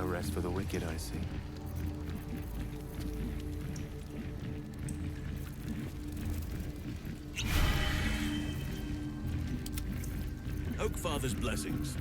No rest for the wicked, I see. Oakfather's blessings.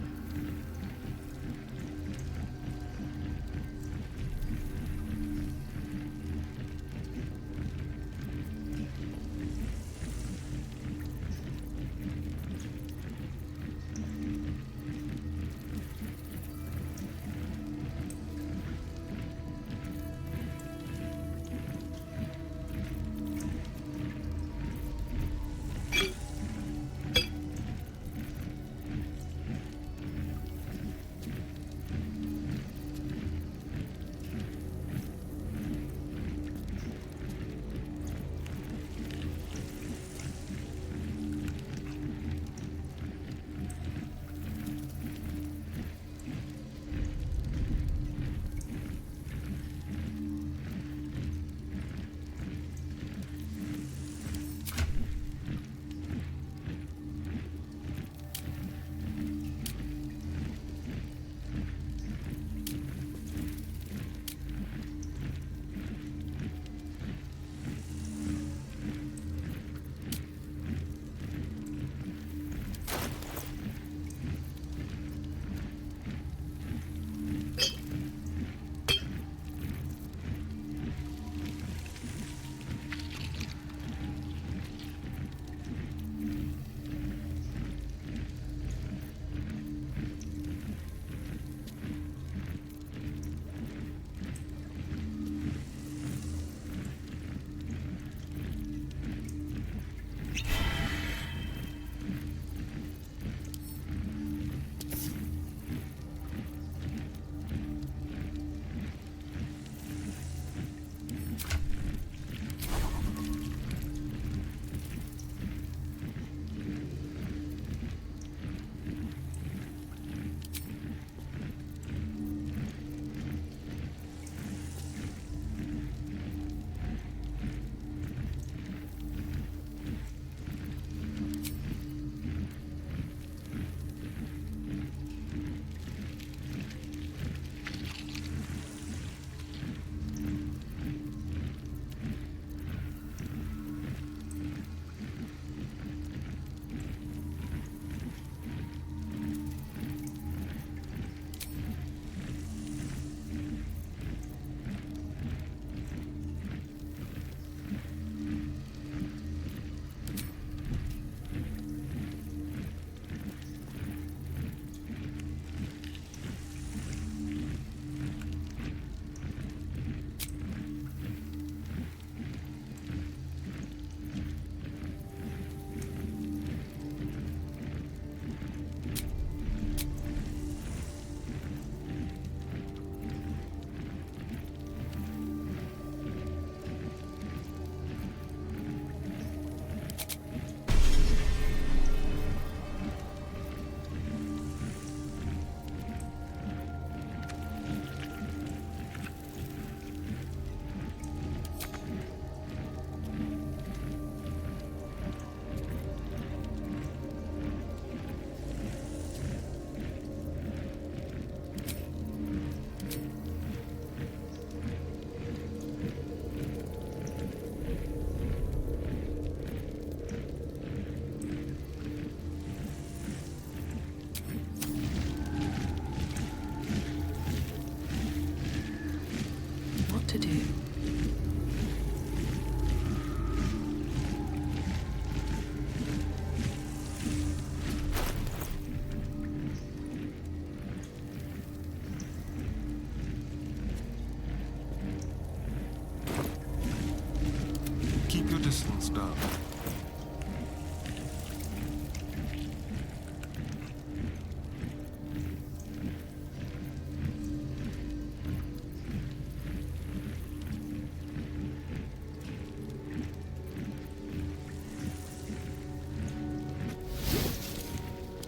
To do. Keep your distance, darling.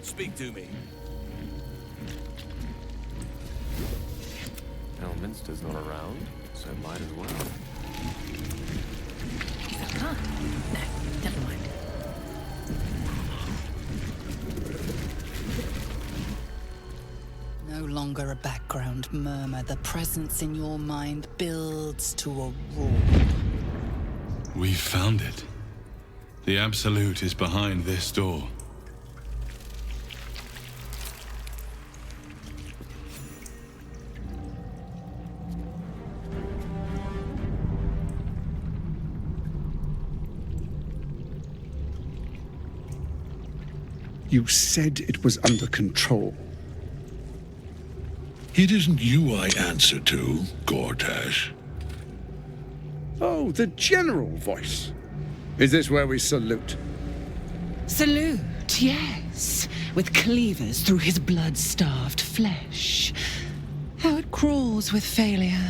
Speak to me. Elminster's not around, so might as well. Is that car? No, never mind. No longer a background murmur. The presence in your mind builds to a roar. We found it. The Absolute is behind this door. You said it was under control. It isn't you I answer to, Gortash. Oh, the general voice. Is this where we salute? Salute, yes, with cleavers through his blood-starved flesh. How it crawls with failure,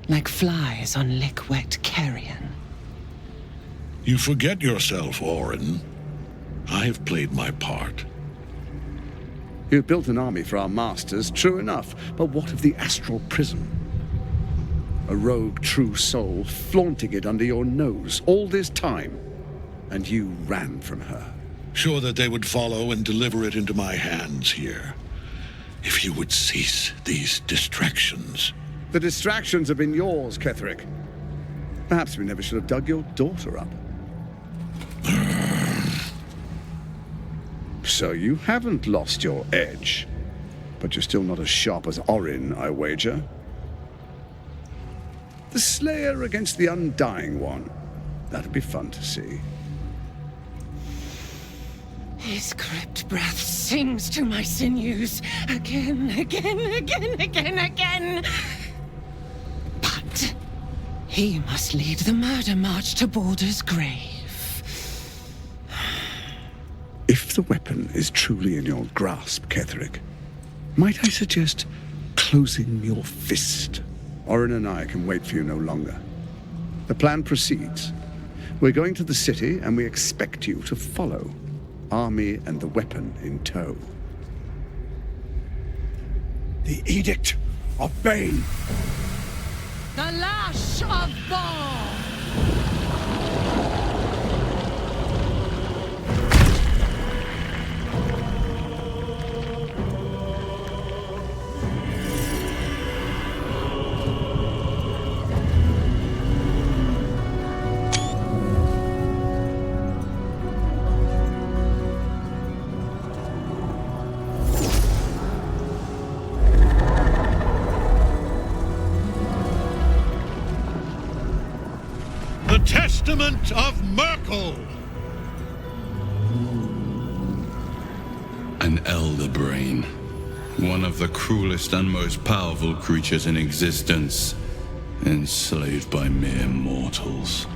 like flies on lick-wet carrion. You forget yourself, Orin. I have played my part. You built an army for our masters, true enough, but what of the astral prism? A rogue true soul flaunting it under your nose all this time, and you ran from her. Sure that they would follow and deliver it into my hands here. If you would cease these distractions. The distractions have been yours, Ketherick. Perhaps we never should have dug your daughter up. So you haven't lost your edge, but you're still not as sharp as Orin, I wager. The Slayer against the Undying One. That'd be fun to see. His crypt breath sings to my sinews again, again. But he must lead the murder march to Baldur's grave. If the weapon is truly in your grasp, Ketherick, might I suggest closing your fist? Orin and I can wait for you no longer. The plan proceeds. We're going to the city, and we expect you to follow. Army and the weapon in tow. The Edict of Bane! The Lash of Bor! The Testament of Merkel! An elder brain. One of the cruelest and most powerful creatures in existence. Enslaved by mere mortals.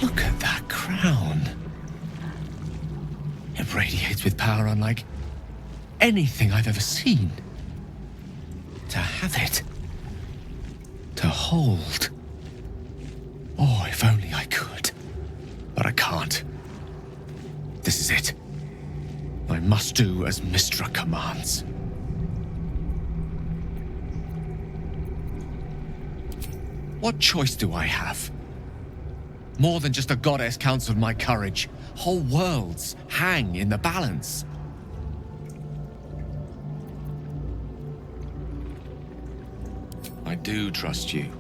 Look at that crown. It radiates with power unlike anything I've ever seen. To have it. To hold. Oh, if only I could. But I can't. This is it. I must do as Mystra commands. What choice do I have? More than just a goddess counseled my courage. Whole worlds hang in the balance. I do trust you.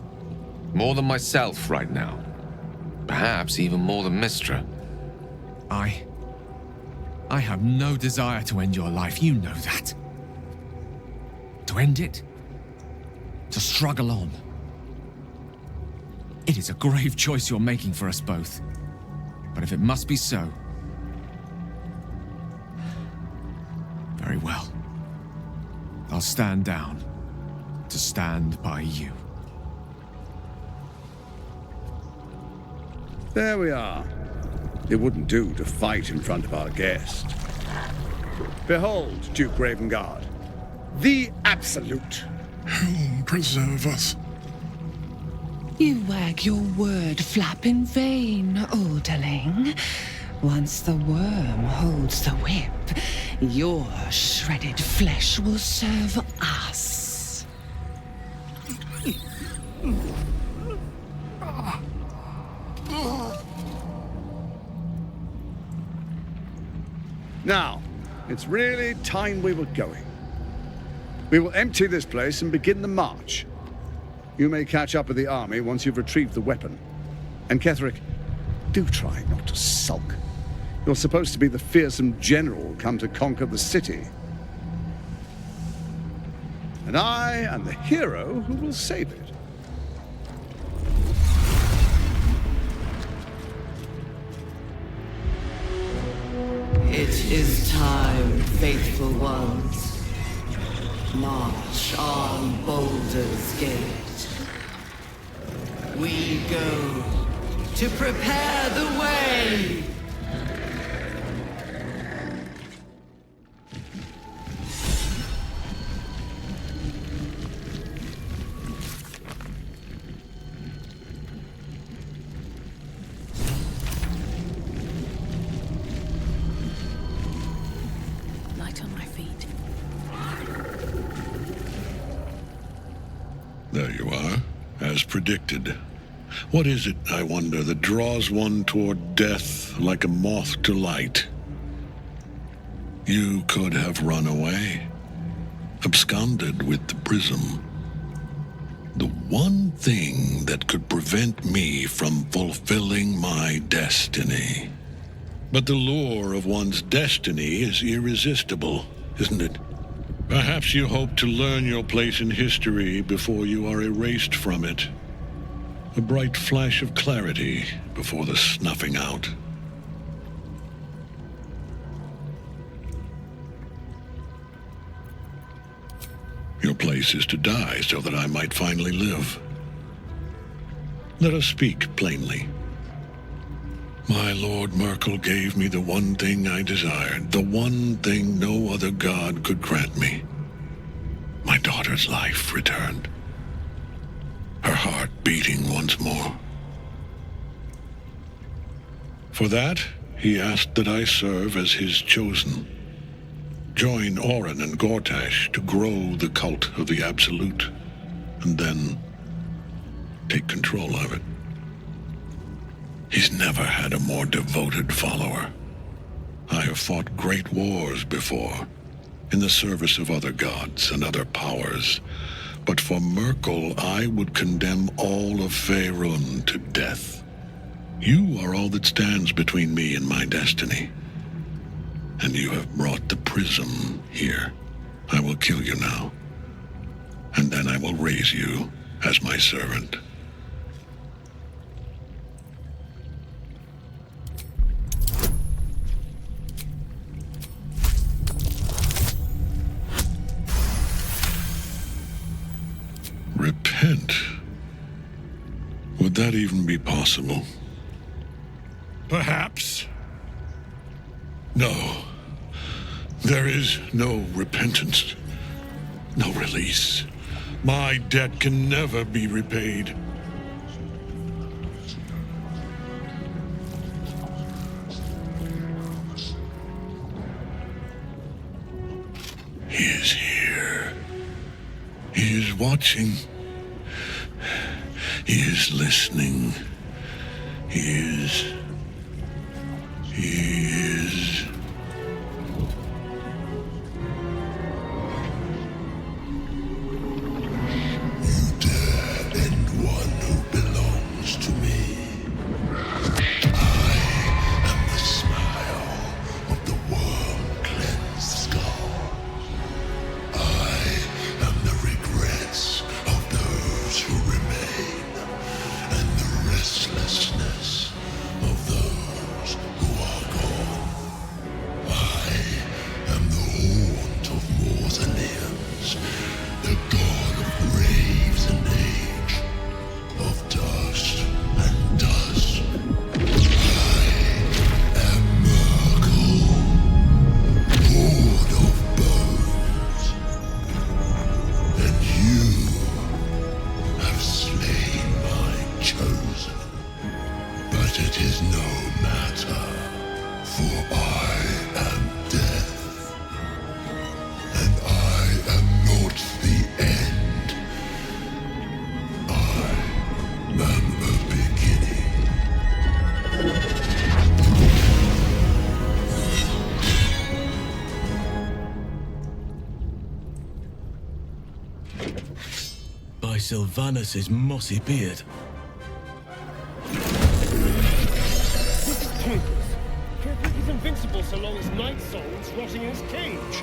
More than myself right now. Perhaps even more than Mystra. I have no desire to end your life, you know that. To end it? To struggle on. It is a grave choice you're making for us both. But if it must be so... very well. I'll stand down to stand by you. There we are. It wouldn't do to fight in front of our guest. Behold, Duke Ravengard, the Absolute. Whom preserve us? You wag your word flap in vain, Alderling. Once the worm holds the whip, your shredded flesh will serve us. Now, it's really time we were going. We will empty this place and begin the march. You may catch up with the army once you've retrieved the weapon. And Ketheric, do try not to sulk. You're supposed to be the fearsome general come to conquer the city. And I am the hero who will save it. It is time, faithful ones. March on Baldur's Gate. We go to prepare the way! Light on my feet. There you are, as predicted. What is it, I wonder, that draws one toward death like a moth to light? You could have run away, absconded with the prism. The one thing that could prevent me from fulfilling my destiny. But the lure of one's destiny is irresistible, isn't it? Perhaps you hope to learn your place in history before you are erased from it. A bright flash of clarity before the snuffing out. Your place is to die so that I might finally live. Let us speak plainly. My Lord Merkel gave me the one thing I desired, the one thing no other god could grant me. My daughter's life returned. Her heart beating once more. For that, he asked that I serve as his chosen. Join Orin and Gortash to grow the cult of the Absolute, and then take control of it. He's never had a more devoted follower. I have fought great wars before, in the service of other gods and other powers, but for Merkel, I would condemn all of Faerun to death. You are all that stands between me and my destiny. And you have brought the prism here. I will kill you now. And then I will raise you as my servant. Repent? Would that even be possible? Perhaps. No. There is no repentance. No release. My debt can never be repaid. He is here. He is watching. He is listening. He is... You dare end one who belongs to me. I am the smile of the worm-cleansed skull. I am the regrets of those who remain, and the restlessness of those who are gone. By Sylvanus' mossy beard. This is pointless. Ketheric is invincible so long as Night Soul is rotting in his cage.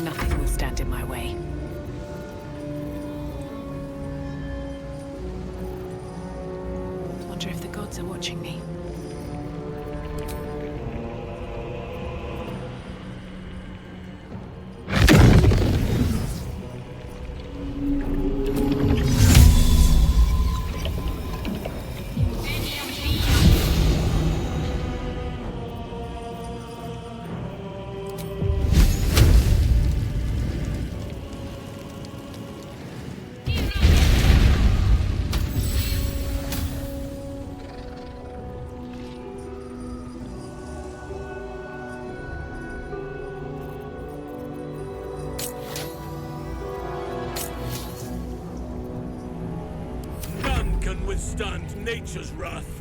Nothing will stand in my way. Wonder if the gods are watching me. None can withstand nature's wrath.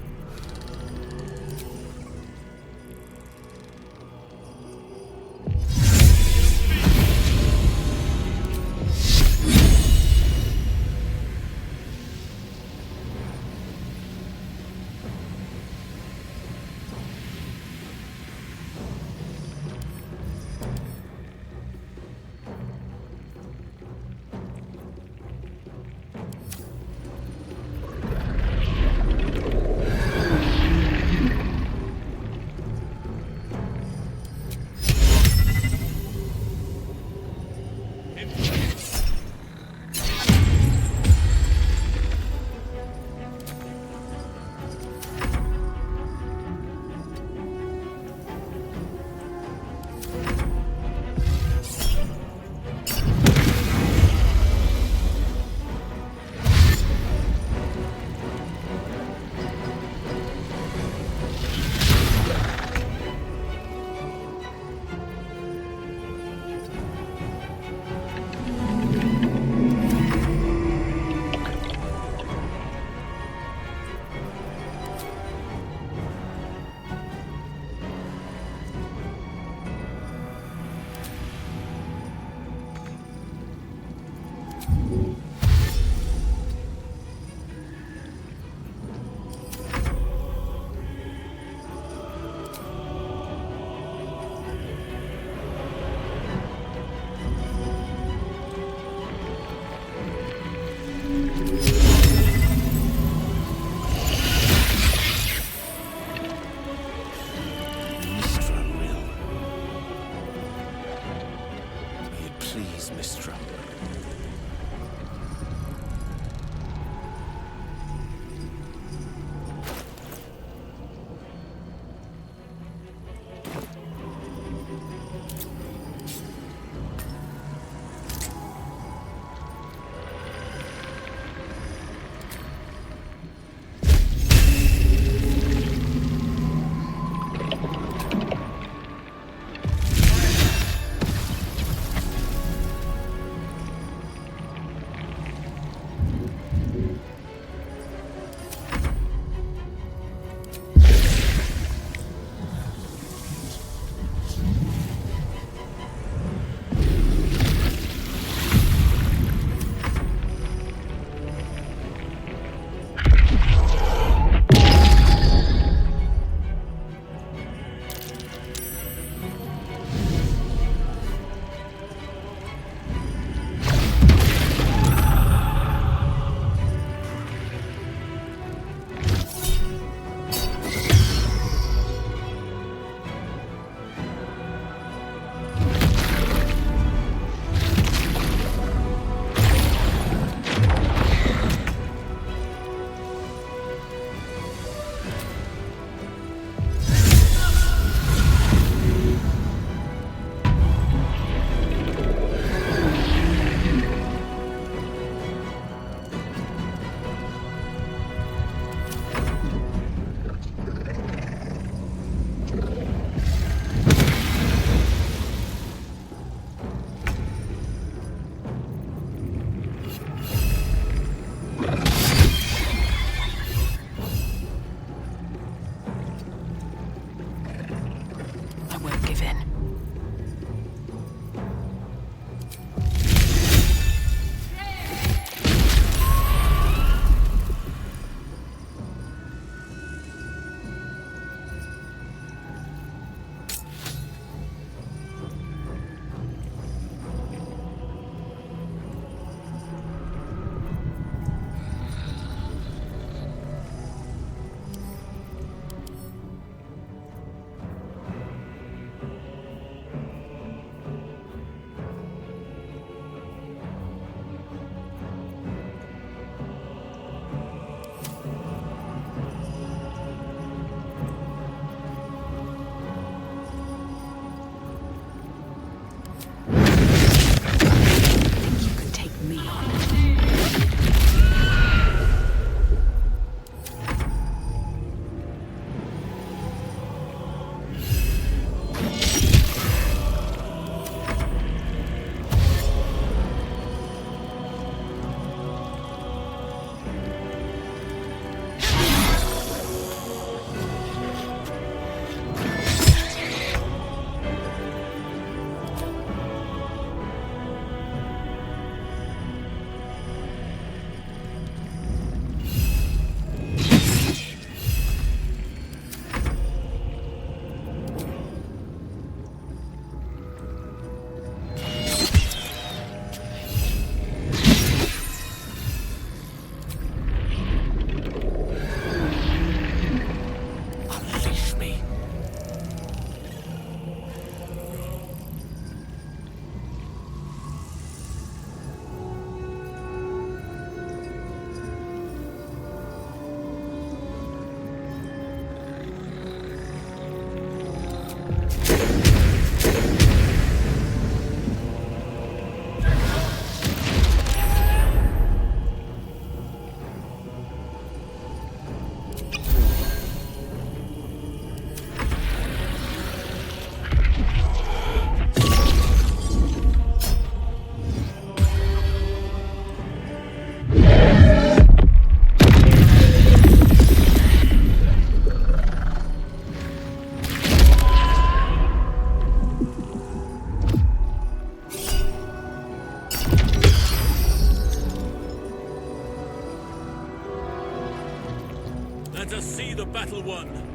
Let us see the battle won.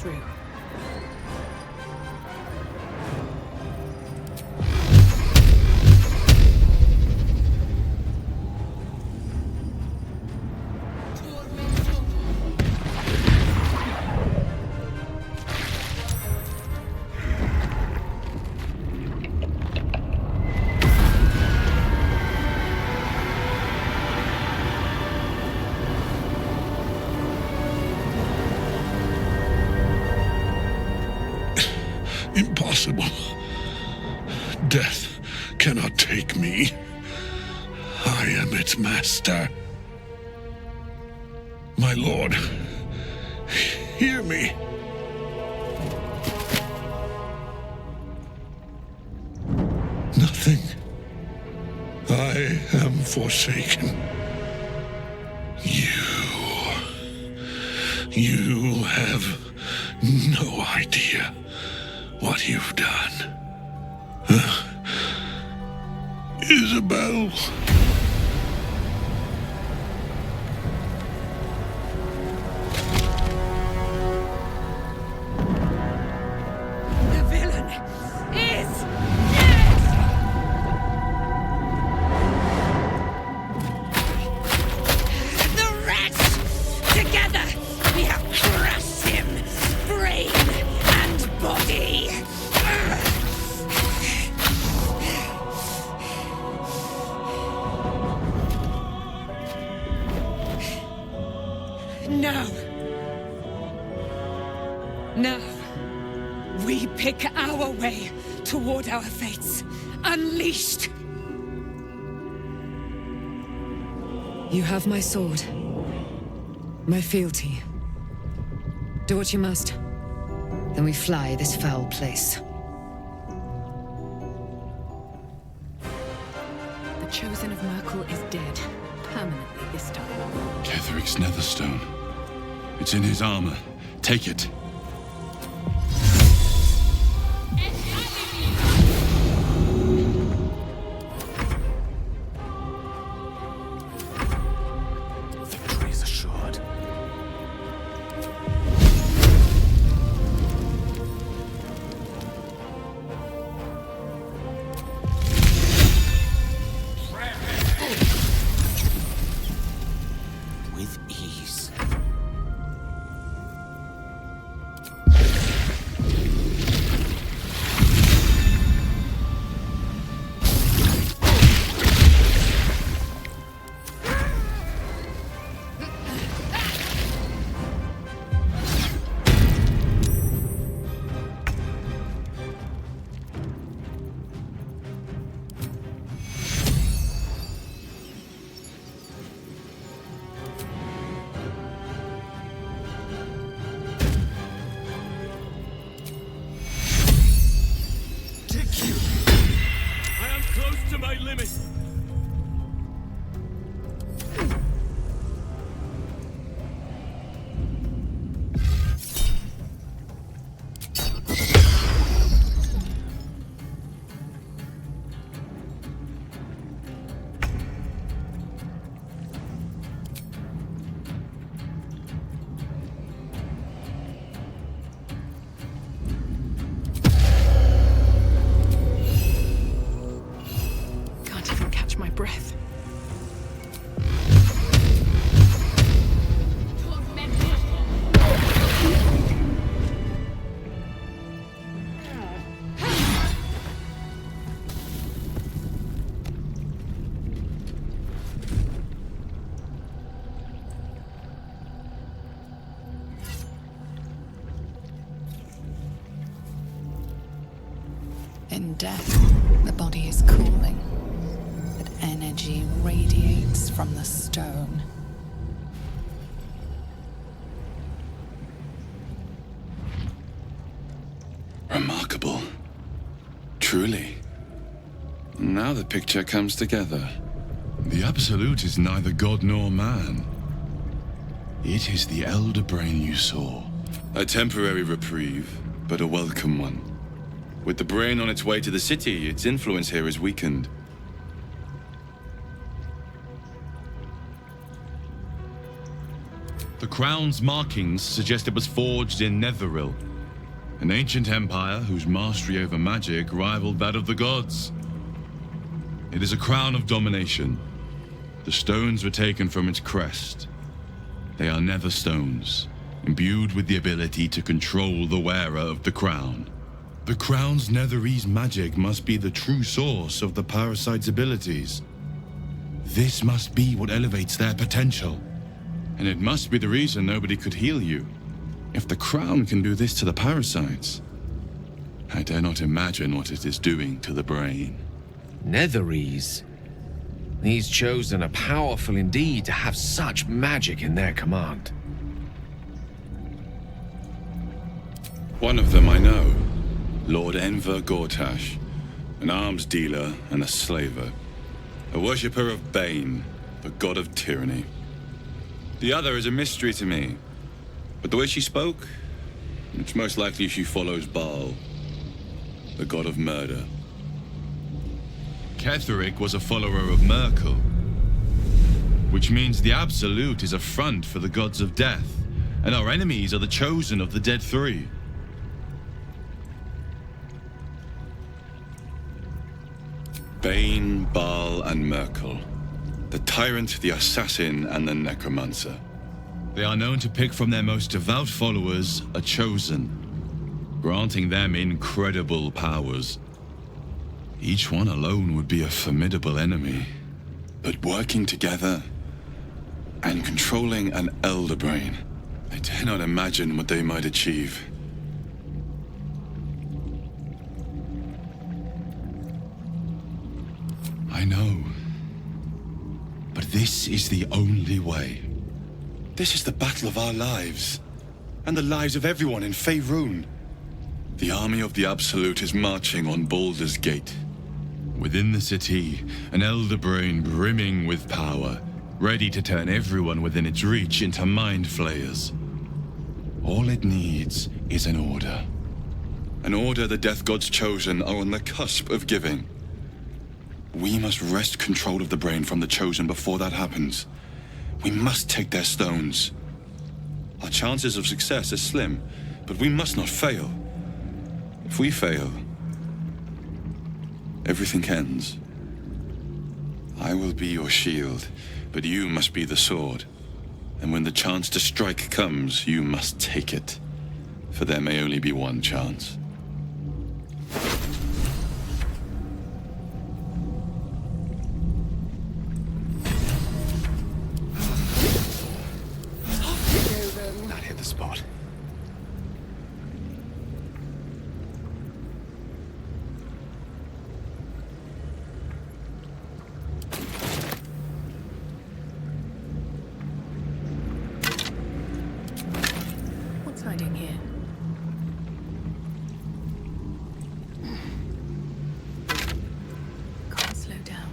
through. Impossible. Death cannot take me. I am its master. My lord, hear me. Nothing. I I am forsaken. You have no idea what you've done. Isabel. The villain is dead! The rats! Together, we have crushed him, brain and body! Now, we pick our way toward our fates, unleashed. You have my sword, my fealty. Do what you must. Then we fly this foul place. The Chosen of Merkel is dead. Permanently this time. Ketheric's Netherstone. It's in his armor. Take it. Victory is assured. With ease. I am close to my limit. Can't even catch my breath. In death, the body is cooling, but energy radiates from the stone. Remarkable. Truly. Now the picture comes together. The Absolute is neither god nor man. It is the Elder Brain you saw. A temporary reprieve, but a welcome one. With the brain on its way to the city, its influence here is weakened. The crown's markings suggest it was forged in Netheril, an ancient empire whose mastery over magic rivaled that of the gods. It is a crown of domination. The stones were taken from its crest. They are nether stones, imbued with the ability to control the wearer of the crown. The crown's netherese magic must be the true source of the parasite's abilities. This must be what elevates their potential. And it must be the reason nobody could heal you. If the crown can do this to the parasites, I dare not imagine what it is doing to the brain. Netherese? These Chosen are powerful indeed to have such magic in their command. One of them I know. Lord Enver Gortash, an arms dealer and a slaver. a worshipper of Bane, the god of tyranny. The other is a mystery to me, but the way she spoke, it's most likely she follows Baal, the god of murder. Ketheric was a follower of Merkel, which means the Absolute is a front for the gods of death, and our enemies are the chosen of the Dead Three. Bane, Baal, and Merkel. The tyrant, the assassin, and the necromancer. They are known to pick from their most devout followers a chosen, granting them incredible powers. Each one alone would be a formidable enemy. But working together and controlling an elder brain, I dare not imagine what they might achieve. I know. But this is the only way. This is the battle of our lives, and the lives of everyone in Faerun. The army of the Absolute is marching on Baldur's Gate. Within the city, an elder brain brimming with power, ready to turn everyone within its reach into mind flayers. All it needs is an order. An order the Death Gods chosen are on the cusp of giving. We must wrest control of the brain from the chosen before that happens. We must take their stones. Our chances of success are slim, but we must not fail. If we fail, everything ends. I will be your shield, but you must be the sword. And when the chance to strike comes, you must take it. For there may only be one chance. That hit the spot. What's hiding here? Can't slow down.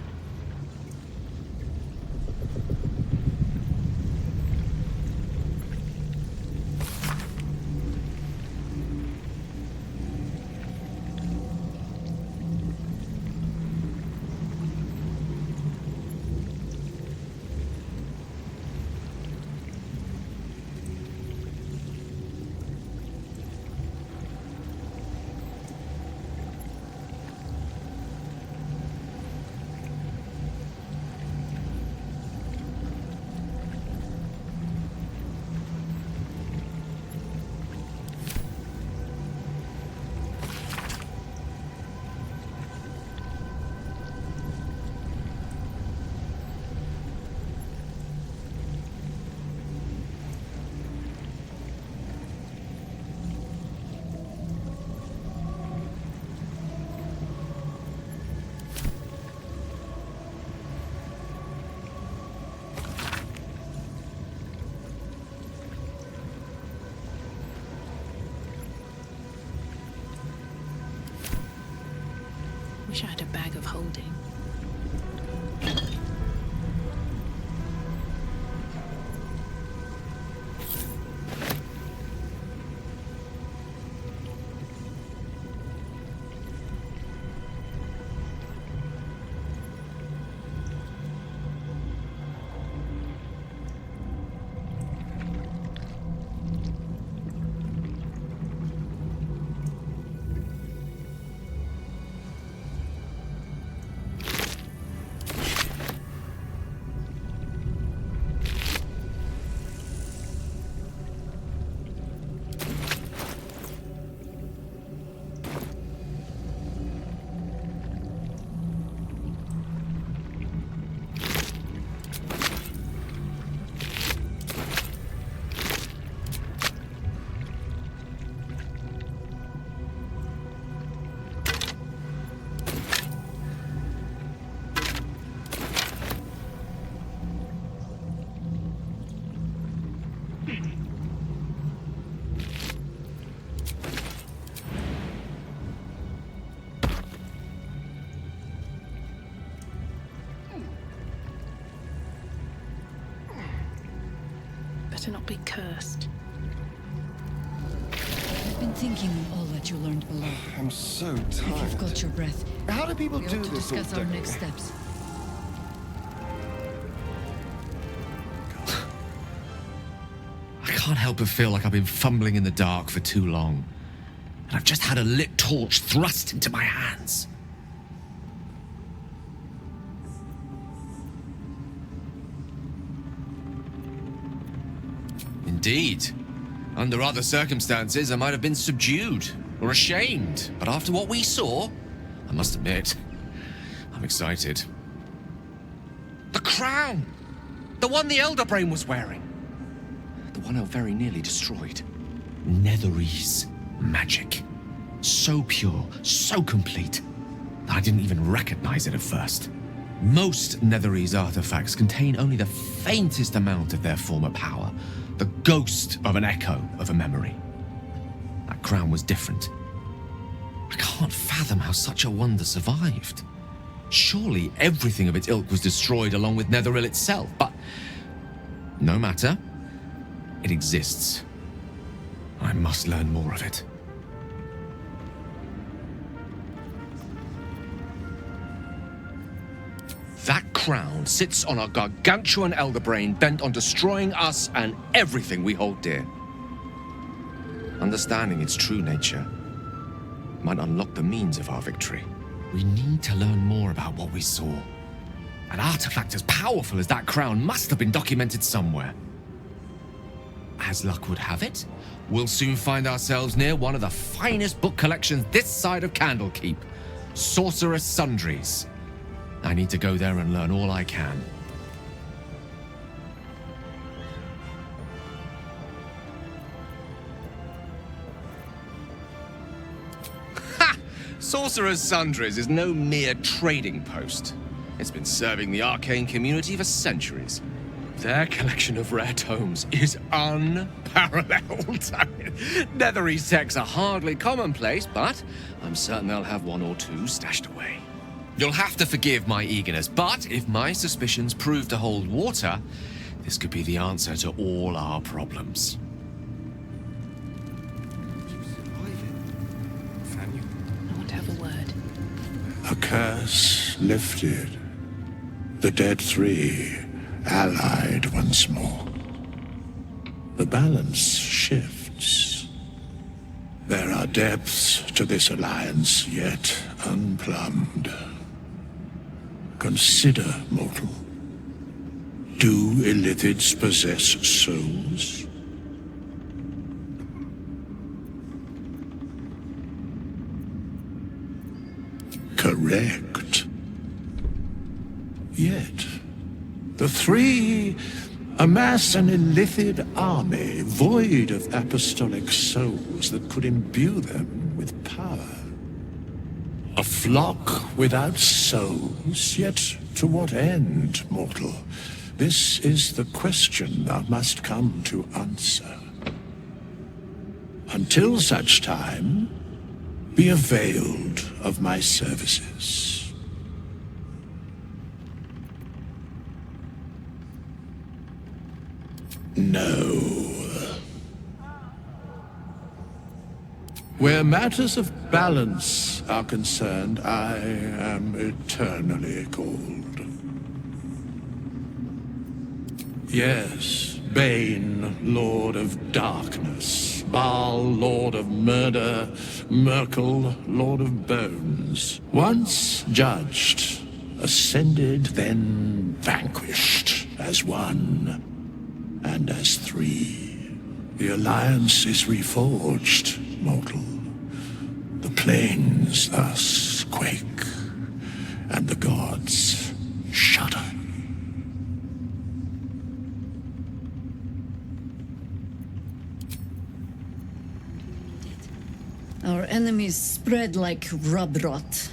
Wish I had a bag of holding. better not be cursed. I've been thinking all that you learned below. I'm so If you've tired. got your breath, How do people we do ought to this all discuss our day? next steps. I can't help but feel like I've been fumbling in the dark for too long. And I've just had a lit torch thrust into my hands. Indeed. Under other circumstances, I might have been subdued or ashamed. But after what we saw, I must admit, I'm excited. The crown! The one the Elder Brain was wearing. The one I very nearly destroyed. Netherese magic. So pure, so complete, that I didn't even recognize it at first. Most Netherese artifacts contain only the faintest amount of their former power, the ghost of an echo of a memory. That crown was different. I can't fathom how such a wonder survived. Surely everything of its ilk was destroyed along with Netheril itself, but no matter. It exists. I must learn more of it. That crown sits on a gargantuan elder brain bent on destroying us and everything we hold dear. Understanding its true nature might unlock the means of our victory. We need to learn more about what we saw. An artifact as powerful as that crown must have been documented somewhere. As luck would have it, we'll soon find ourselves near one of the finest book collections this side of Candlekeep, Sorceress Sundries. I need to go there and learn all I can. Ha! Sorceress Sundries is no mere trading post. It's been serving the arcane community for centuries. Their collection of rare tomes is unparalleled. I mean, Netherese texts are hardly commonplace, but I'm certain they'll have one or two stashed away. You'll have to forgive my eagerness, but if my suspicions prove to hold water, this could be the answer to all our problems. I want to have a word. A curse lifted. The dead three allied once more. The balance shifts. There are depths to this alliance yet unplumbed. Consider, mortal. Do illithids possess souls? Correct. Yet, the three amass an illithid army void of apostolic souls that could imbue them with power. A flock without souls, yet to what end, mortal? This is the question thou must come to answer. Until such time, be availed of my services. No. Where matters of balance are concerned, I am eternally cold. Yes, Bane, Lord of Darkness, Baal, Lord of Murder, Merkel, Lord of Bones. Once judged, ascended, then vanquished, as one, and as three. The alliance is reforged, mortal. The plains thus quake, and the gods shudder. Our enemies spread like rub rot.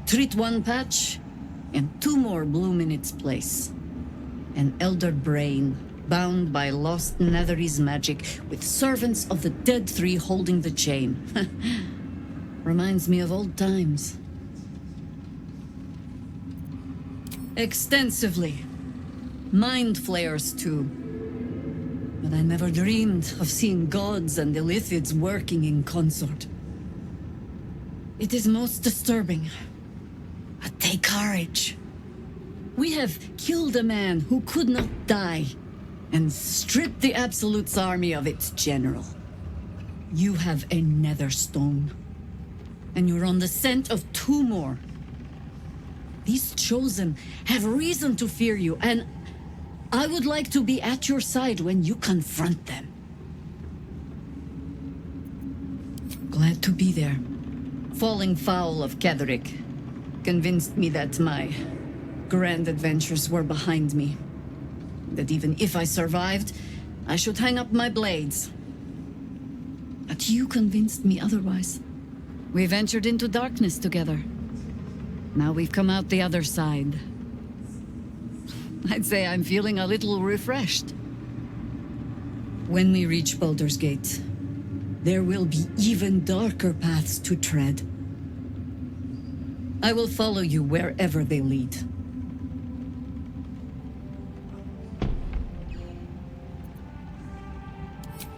Treat one patch, and two more bloom in its place. An elder brain, bound by lost Netherese magic, with servants of the dead three holding the chain. Reminds me of old times. Extensively. Mind flayers, too. But I never dreamed of seeing gods and Illithids working in consort. It is most disturbing. But take courage. We have killed a man who could not die, and stripped the Absolute's army of its general. You have a nether stone, and you're on the scent of 2 more. These Chosen have reason to fear you, and I would like to be at your side when you confront them. Glad to be there. Falling foul of Ketheric convinced me that my grand adventures were behind me. That even if I survived, I should hang up my blades. But you convinced me otherwise. We ventured into darkness together. Now we've come out the other side. I'd say I'm feeling a little refreshed. When we reach Baldur's Gate, there will be even darker paths to tread. I will follow you wherever they lead.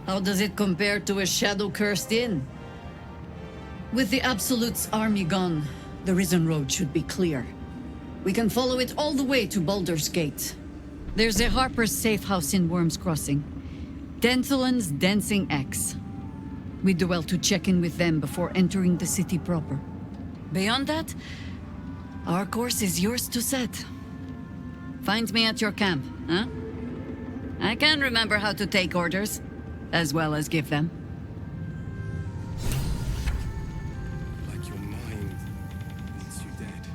How does it compare to a shadow-cursed inn? With the Absolute's army gone, the Risen Road should be clear. We can follow it all the way to Baldur's Gate. There's a Harper's safe house in Worm's Crossing. Denthalen's Dancing X. We'd do well to check in with them before entering the city proper. Beyond that, our course is yours to set. Find me at your camp, huh? I can remember how to take orders, as well as give them. Like your mind wants you dead.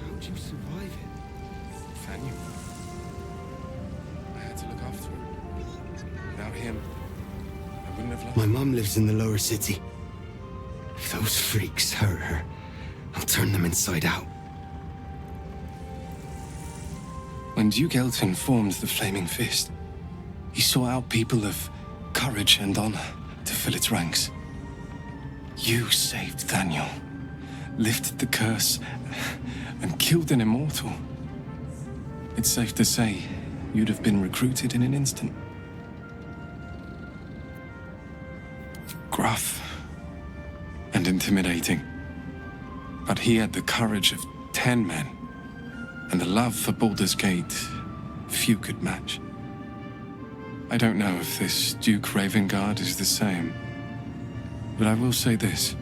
How'd you survive it? Nathaniel. I had to look after him. Without him, I wouldn't have loved My mum lives in the lower city. If those freaks hurt her, I'll turn them inside out. When Duke Elton formed the Flaming Fist, he sought out people of courage and honor to fill its ranks. You saved Daniel, lifted the curse, and killed an immortal. It's safe to say you'd have been recruited in an instant. Gruff and intimidating, but he had the courage of 10 men, and the love for Baldur's Gate few could match. I don't know if this Duke Ravengard is the same, but I will say this.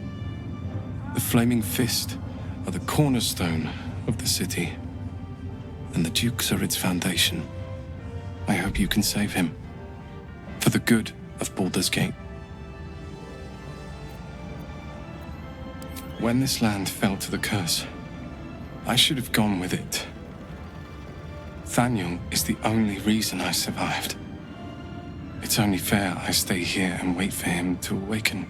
The Flaming Fist are the cornerstone of the city, and the Dukes are its foundation. I hope you can save him, for the good of Baldur's Gate. When this land fell to the curse, I should have gone with it. Thaniel is the only reason I survived. It's only fair I stay here and wait for him to awaken.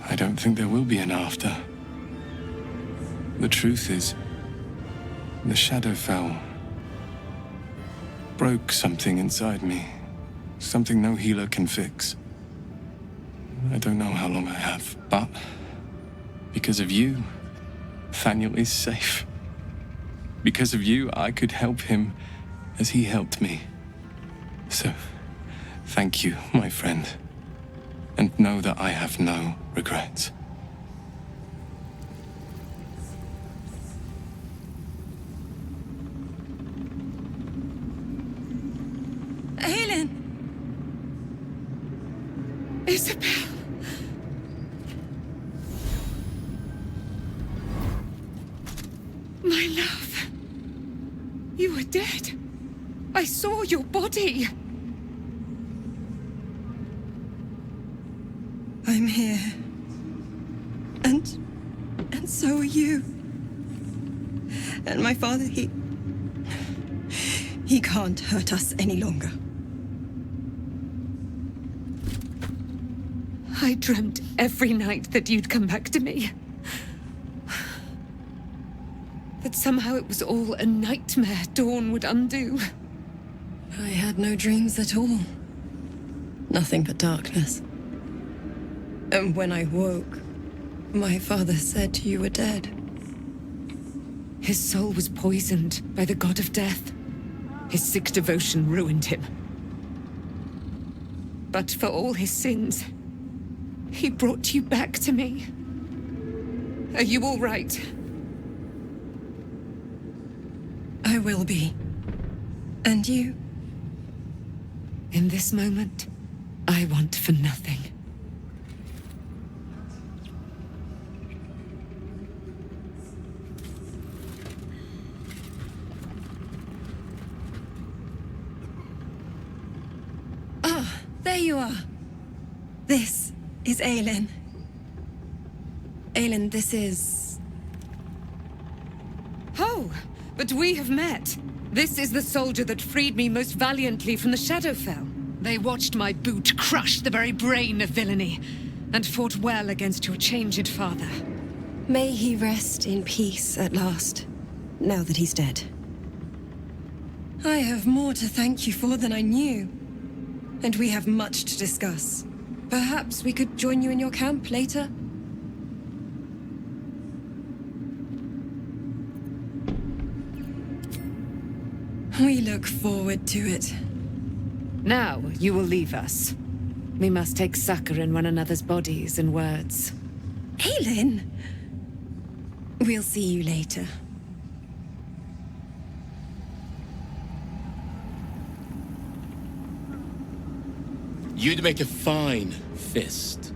I don't think there will be an after. The truth is, the Shadowfell broke something inside me. Something no healer can fix. I don't know how long I have, but because of you, Thaniel is safe. Because of you, I could help him as he helped me. So, thank you, my friend. And know that I have no regrets. Aelin! Isabel! My love. You were dead. I saw your body. I'm here. And so are you. And my father, he can't hurt us any longer. I dreamt every night that you'd come back to me. That somehow it was all a nightmare Dawn would undo. I had no dreams at all. Nothing but darkness. And when I woke, my father said you were dead. His soul was poisoned by the god of death. His sick devotion ruined him. But for all his sins, he brought you back to me. Are you all right? I will be. And you? In this moment, I want for nothing. Ah, there you are. This is Aelin. Aelin, this is... Oh, but we have met. This is the soldier that freed me most valiantly from the Shadowfell. They watched my boot crush the very brain of villainy, and fought well against your changed father. May he rest in peace at last, now that he's dead. I have more to thank you for than I knew, and we have much to discuss. Perhaps we could join you in your camp later? We look forward to it. Now you will leave us. We must take succor in one another's bodies and words. Aelin! We'll see you later. You'd make a fine fist.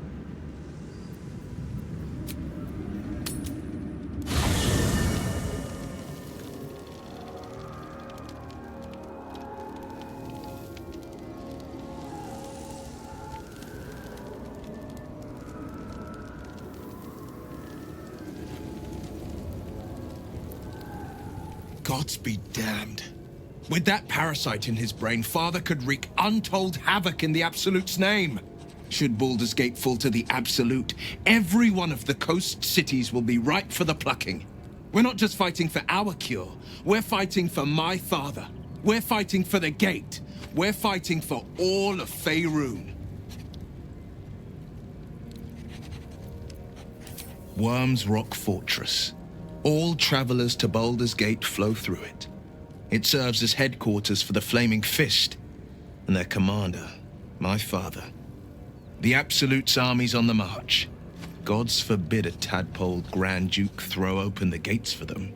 Gods be damned. With that parasite in his brain, Father could wreak untold havoc in the Absolute's name. Should Baldur's Gate fall to the Absolute, every one of the coast cities will be ripe for the plucking. We're not just fighting for our cure, we're fighting for my father. We're fighting for the Gate. We're fighting for all of Faerun. Worm's Rock Fortress. All travelers to Baldur's Gate flow through it. It serves as headquarters for the Flaming Fist, and their commander, my father. The Absolute's army's on the march. Gods forbid a tadpole Grand Duke throw open the gates for them.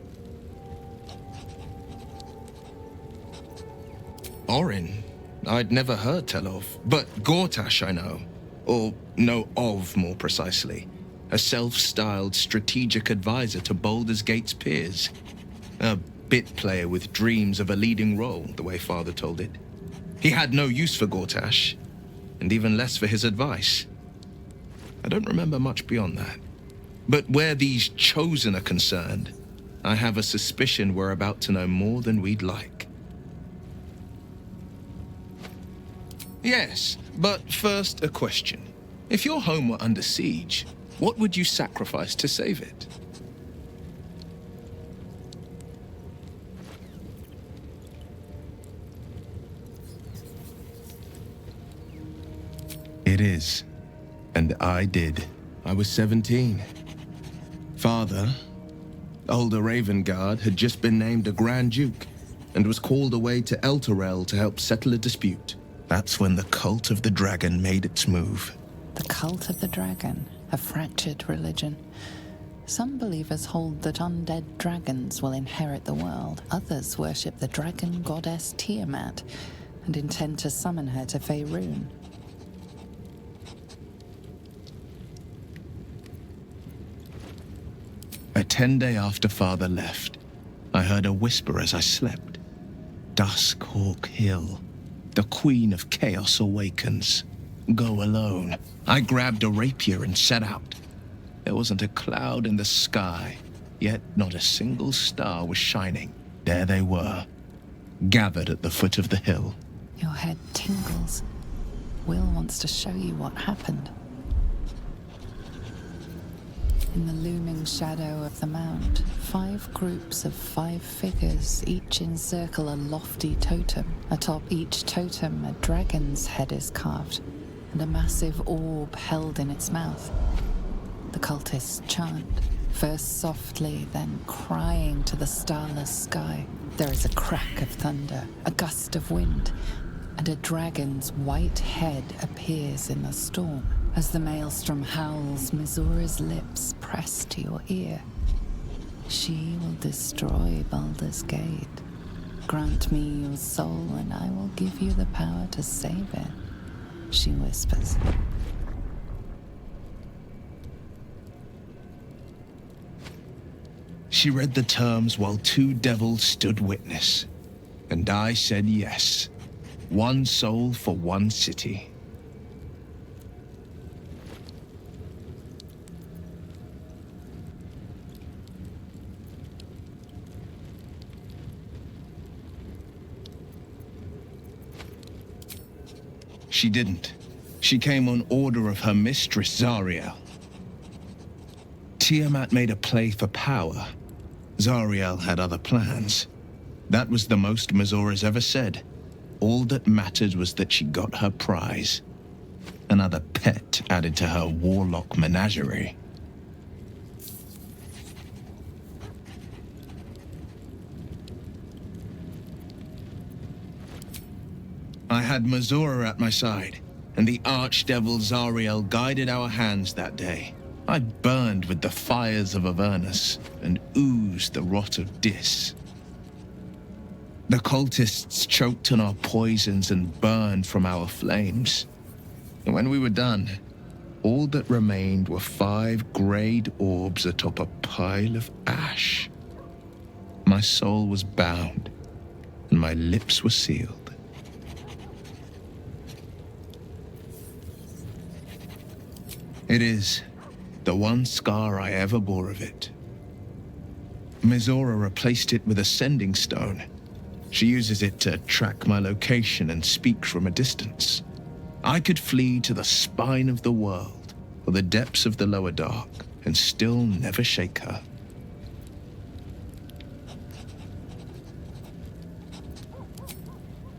Orin, I'd never heard tell of, but Gortash I know. Or know of, more precisely. A self-styled strategic advisor to Baldur's Gate's peers. A bit player with dreams of a leading role, the way Father told it. He had no use for Gortash, and even less for his advice. I don't remember much beyond that. But where these Chosen are concerned, I have a suspicion we're about to know more than we'd like. Yes, but first a question. If your home were under siege, what would you sacrifice to save it? It is. And I did. I was 17. Father, older Ravengard, had just been named a Grand Duke and was called away to Elturel to help settle a dispute. That's when the cult of the dragon made its move. The cult of the dragon, a fractured religion. Some believers hold that undead dragons will inherit the world. Others worship the dragon goddess Tiamat and intend to summon her to Faerun. A 10-day after Father left, I heard a whisper as I slept. Duskhawk Hill. The Queen of Chaos awakens. Go alone. I grabbed a rapier and set out. There wasn't a cloud in the sky, yet not a single star was shining. There they were, gathered at the foot of the hill. Your head tingles. Will wants to show you what happened. In the looming shadow of the mount, 5 groups of 5 figures each encircle a lofty totem. Atop each totem, a dragon's head is carved, and a massive orb held in its mouth. The cultists chant, First softly, then crying to the starless sky. There is a crack of thunder, a gust of wind, and a dragon's white head appears in the storm. As the maelstrom howls, Mizura's lips press to your ear. She will destroy Baldur's Gate. Grant me your soul, and I will give you the power to save it, she whispers. She read the terms while two devils stood witness, and I said yes. One soul for one city. She didn't. She came on order of her mistress, Zariel. Tiamat made a play for power. Zariel had other plans. That was the most Mizura's ever said. All that mattered was that she got her prize. Another pet added to her warlock menagerie. I had Mizura at my side, and the archdevil Zariel guided our hands that day. I burned with the fires of Avernus and oozed the rot of Dis. The cultists choked on our poisons and burned from our flames. And when we were done, all that remained were 5 grayed orbs atop a pile of ash. My soul was bound, and my lips were sealed. It is the one scar I ever bore of it. Mizura replaced it with a sending stone. She uses it to track my location and speak from a distance. I could flee to the spine of the world or the depths of the lower dark and still never shake her.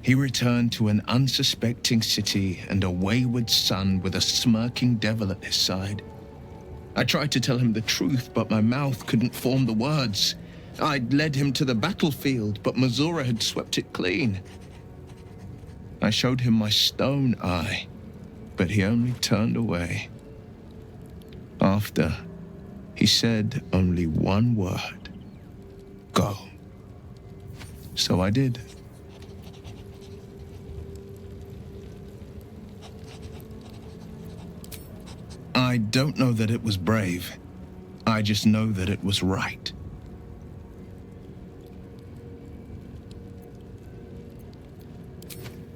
He returned to an unsuspecting city and a wayward son with a smirking devil at his side. I tried to tell him the truth, but my mouth couldn't form the words. I'd led him to the battlefield, but Mizura had swept it clean. I showed him my stone eye, but he only turned away. After, he said only one word: go. So I did. I don't know that it was brave. I just know that it was right.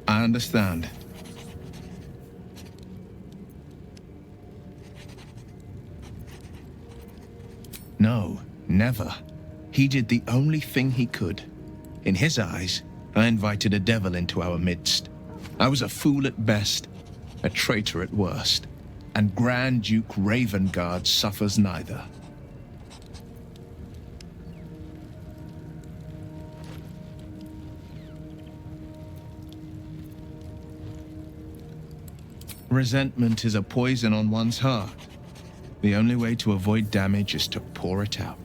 I understand. No, never. He did the only thing he could. In his eyes, I invited a devil into our midst. I was a fool at best, a traitor at worst. And Grand Duke Ravengard suffers neither. Resentment is a poison on one's heart. The only way to avoid damage is to pour it out.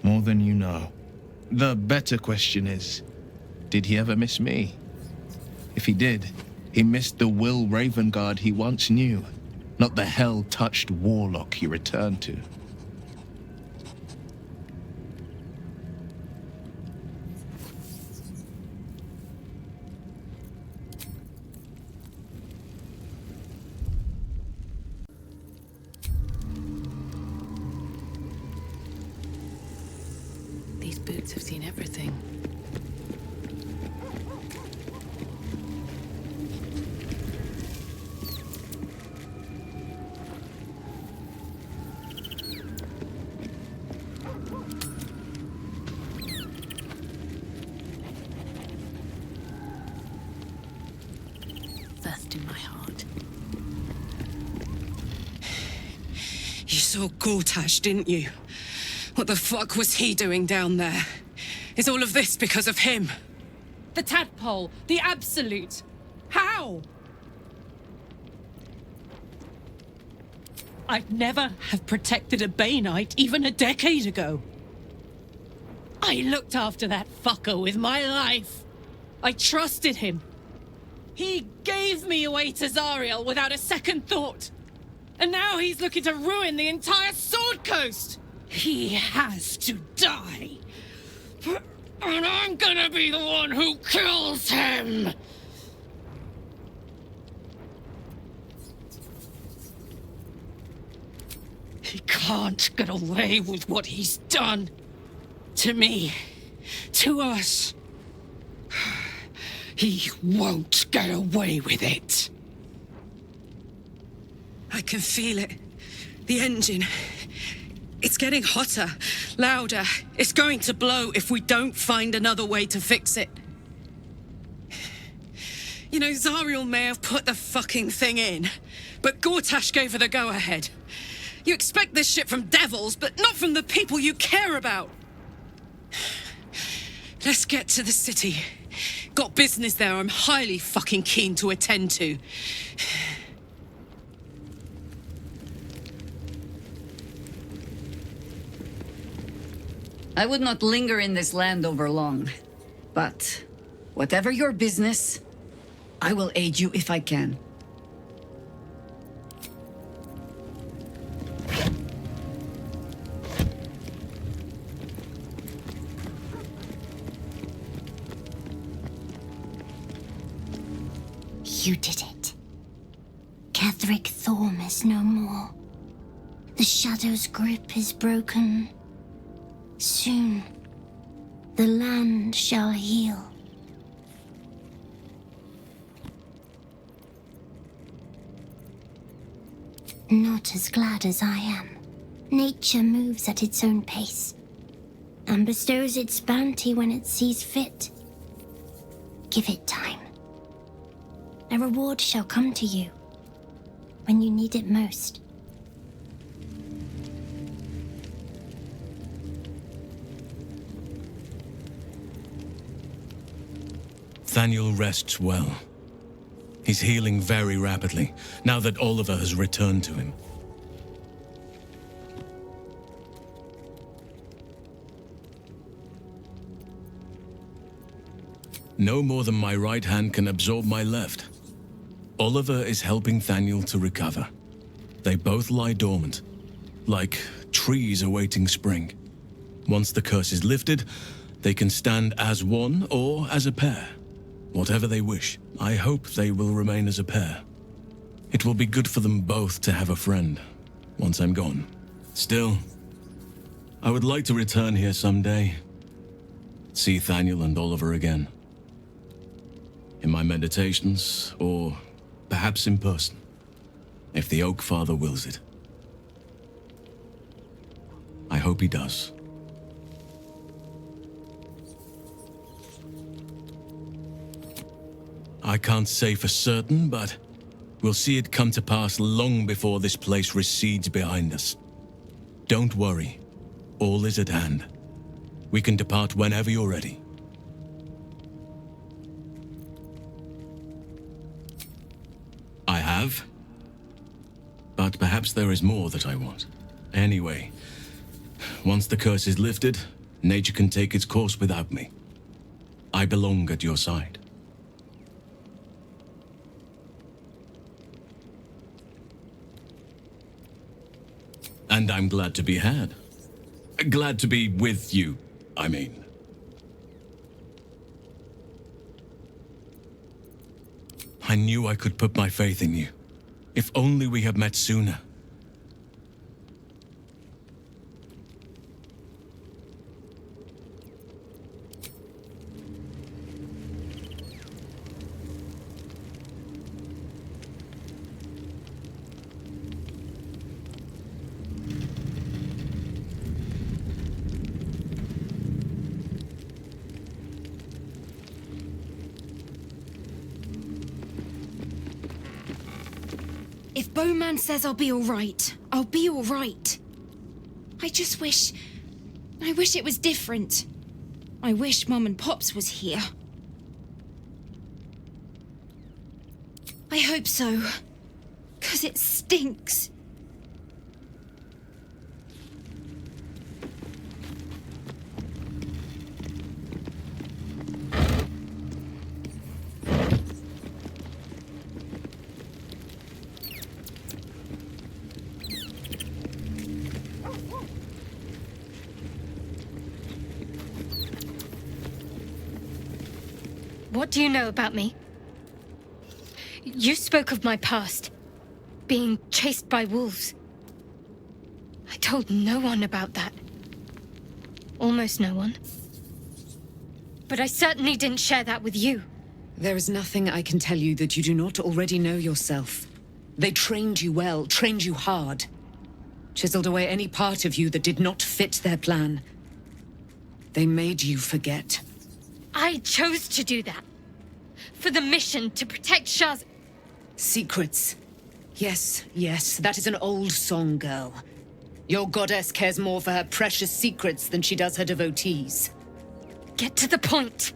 More than you know. The better question is, did he ever miss me? If he did, he missed the Will Ravengard he once knew, not the hell-touched warlock he returned to. These boots have seen everything. Thirst in my heart. You saw Gortash, didn't you? What the fuck was he doing down there? Is all of this because of him? The tadpole, the absolute. How? I'd never have protected a Bay Knight even a decade ago. I looked after that fucker with my life. I trusted him. He gave me away to Zariel without a second thought. And now he's looking to ruin the entire Sword Coast. He has to die. And I'm gonna be the one who kills him. He can't get away with what he's done. To me. To us. He won't get away with it. I can feel it. The engine. It's getting hotter, louder. It's going to blow if we don't find another way to fix it. You know, Zariel may have put the fucking thing in, but Gortash gave her the go-ahead. You expect this shit from devils, but not from the people you care about. Let's get to the city. Got business there I'm highly fucking keen to attend to. I would not linger in this land over long. But whatever your business, I will aid you if I can. You did it. Ketheric Thorm is no more. The Shadow's grip is broken. Soon, the land shall heal. Not as glad as I am. Nature moves at its own pace, and bestows its bounty when it sees fit. Give it time. A reward shall come to you when you need it most. Thaniel rests well. He's healing very rapidly, now that Oliver has returned to him. No more than my right hand can absorb my left. Oliver is helping Thaniel to recover. They both lie dormant, like trees awaiting spring. Once the curse is lifted, they can stand as one or as a pair. Whatever they wish, I hope they will remain as a pair. It will be good for them both to have a friend, once I'm gone. Still, I would like to return here someday. See Thaniel and Oliver again. In my meditations, or perhaps in person, if the Oak Father wills it. I hope he does. I can't say for certain, but we'll see it come to pass long before this place recedes behind us. Don't worry. All is at hand. We can depart whenever you're ready. I have. But perhaps there is more that I want. Anyway, once the curse is lifted, nature can take its course without me. I belong at your side. And I'm glad to be had. Glad to be with you, I mean. I knew I could put my faith in you. If only we had met sooner. If Bowman says I'll be alright, I'll be alright. I wish it was different. I wish Mum and Pops was here. I hope so. 'Cause it stinks. What do you know about me? You spoke of my past, being chased by wolves. I told no one about that. Almost no one. But I certainly didn't share that with you. There is nothing I can tell you that you do not already know yourself. They trained you well, trained you hard. Chiseled away any part of you that did not fit their plan. They made you forget. I chose to do that. For the mission to protect Shah's... Secrets. Yes, yes, that is an old song, girl. Your goddess cares more for her precious secrets than she does her devotees. Get to the point.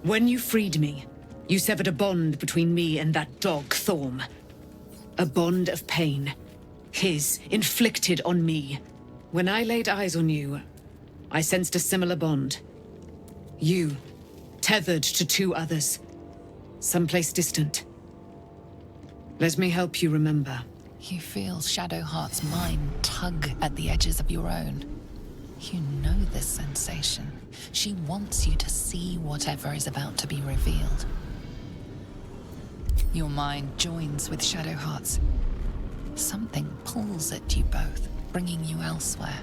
When you freed me, you severed a bond between me and that dog, Thorm. A bond of pain. His, inflicted on me. When I laid eyes on you, I sensed a similar bond. You, tethered to two others. Someplace distant. Let me help you remember. You feel Shadowheart's mind tug at the edges of your own. You know this sensation. She wants you to see whatever is about to be revealed. Your mind joins with Shadowheart's. Something pulls at you both, bringing you elsewhere.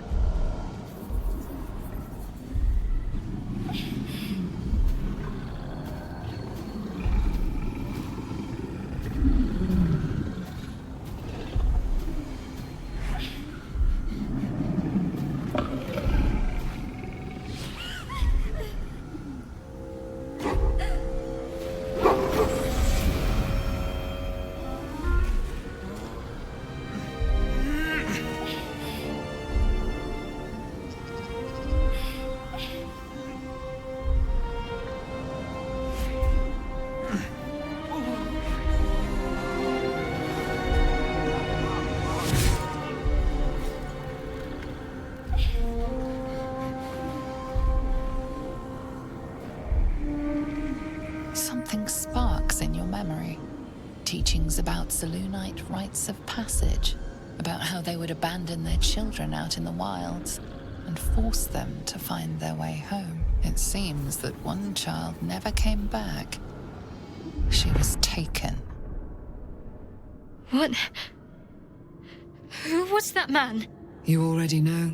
Something sparks in your memory. Teachings about Selûnite rites of passage, about how they would abandon their children out in the wilds and force them to find their way home. It seems that one child never came back. She was taken. What? Who was that man? You already know.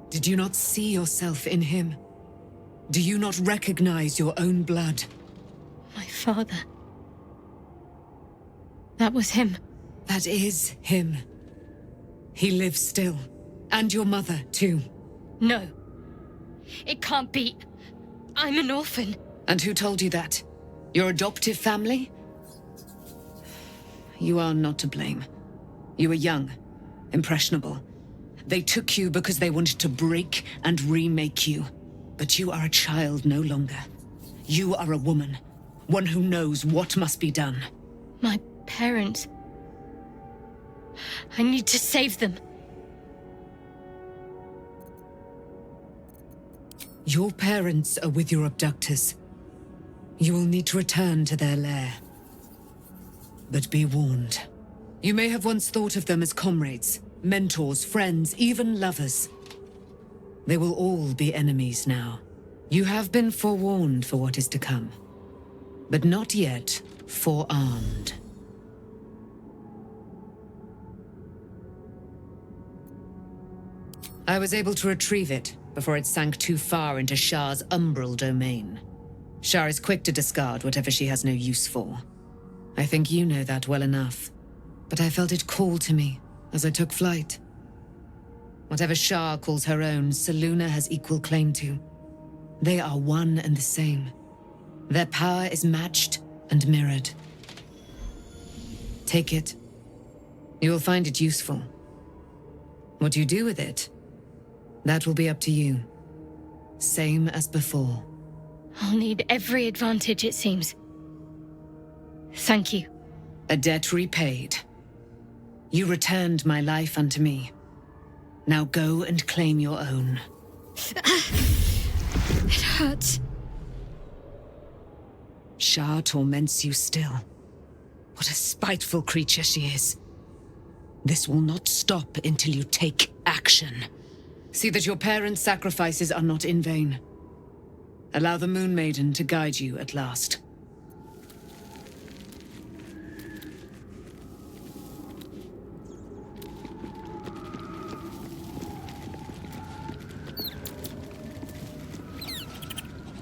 Did you not see yourself in him? Do you not recognize your own blood? My father. That was him. That is him. He lives still. And your mother, too. No. It can't be. I'm an orphan. And who told you that? Your adoptive family? You are not to blame. You were young, impressionable. They took you because they wanted to break and remake you. But you are a child no longer. You are a woman. One who knows what must be done. My parents. I need to save them. Your parents are with your abductors. You will need to return to their lair. But be warned. You may have once thought of them as comrades, mentors, friends, even lovers. They will all be enemies now. You have been forewarned for what is to come, but not yet forearmed. I was able to retrieve it before it sank too far into Shah's umbral domain. Shah is quick to discard whatever she has no use for. I think you know that well enough, but I felt it call to me as I took flight. Whatever Shah calls her own, Selûne has equal claim to. They are one and the same. Their power is matched and mirrored. Take it. You will find it useful. What you do with it, that will be up to you. Same as before. I'll need every advantage, it seems. Thank you. A debt repaid. You returned my life unto me. Now go and claim your own. It hurts. Shah torments you still. What a spiteful creature she is. This will not stop until you take action. See that your parents' sacrifices are not in vain. Allow the Moon Maiden to guide you at last.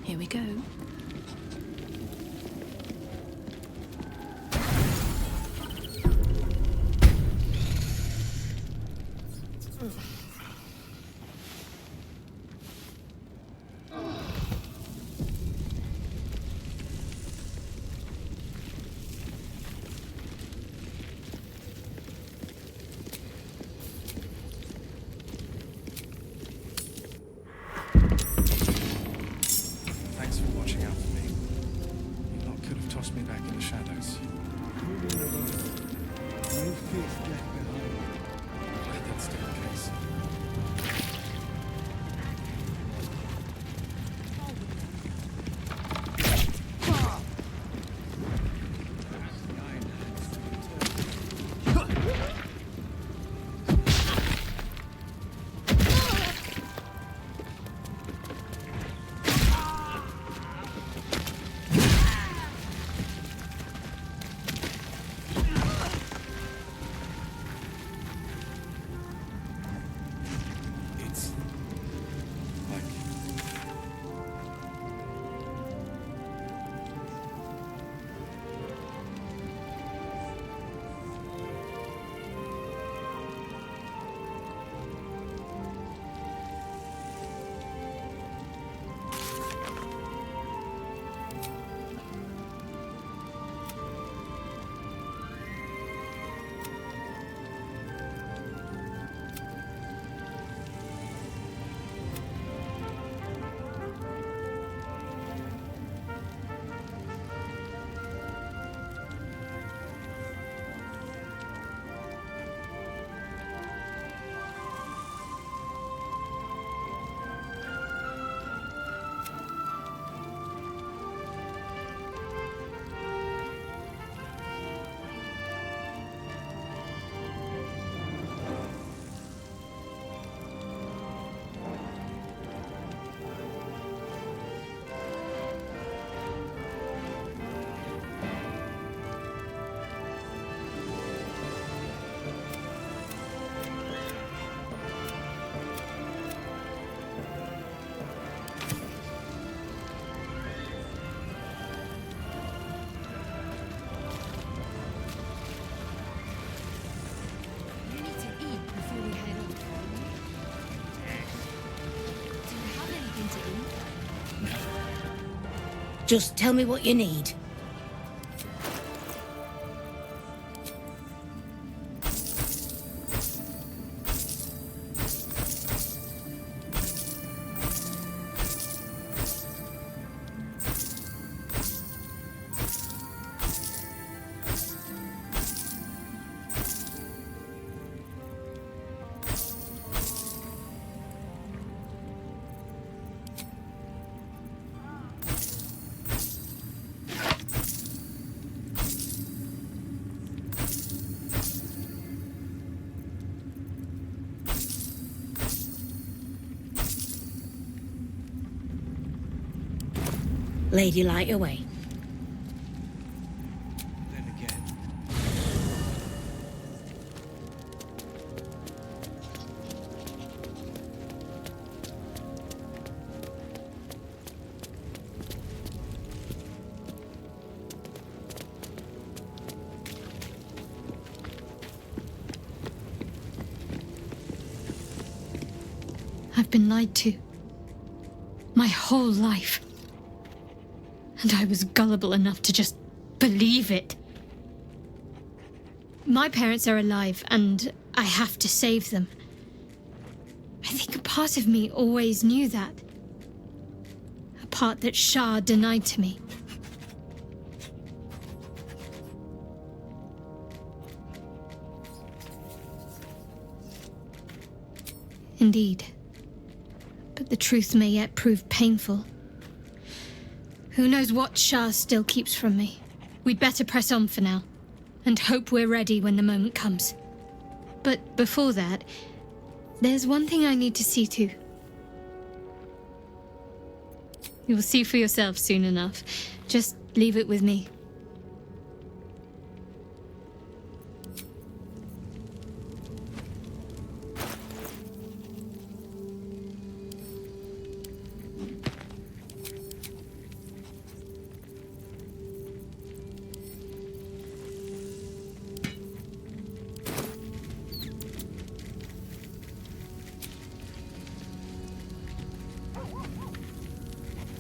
Here we go. Thanks for watching out for me. You lot could have tossed me back in the shadows. No fist left behind. Glad that's still the case. Just tell me what you need. Lady, light away. Then again. I've been lied to. My whole life. And I was gullible enough to just believe it. My parents are alive, and I have to save them. I think a part of me always knew that. A part that Shah denied to me. Indeed. But the truth may yet prove painful. Who knows what Shah still keeps from me? We'd better press on for now, and hope we're ready when the moment comes. But before that, there's one thing I need to see to. You will see for yourself soon enough. Just leave it with me.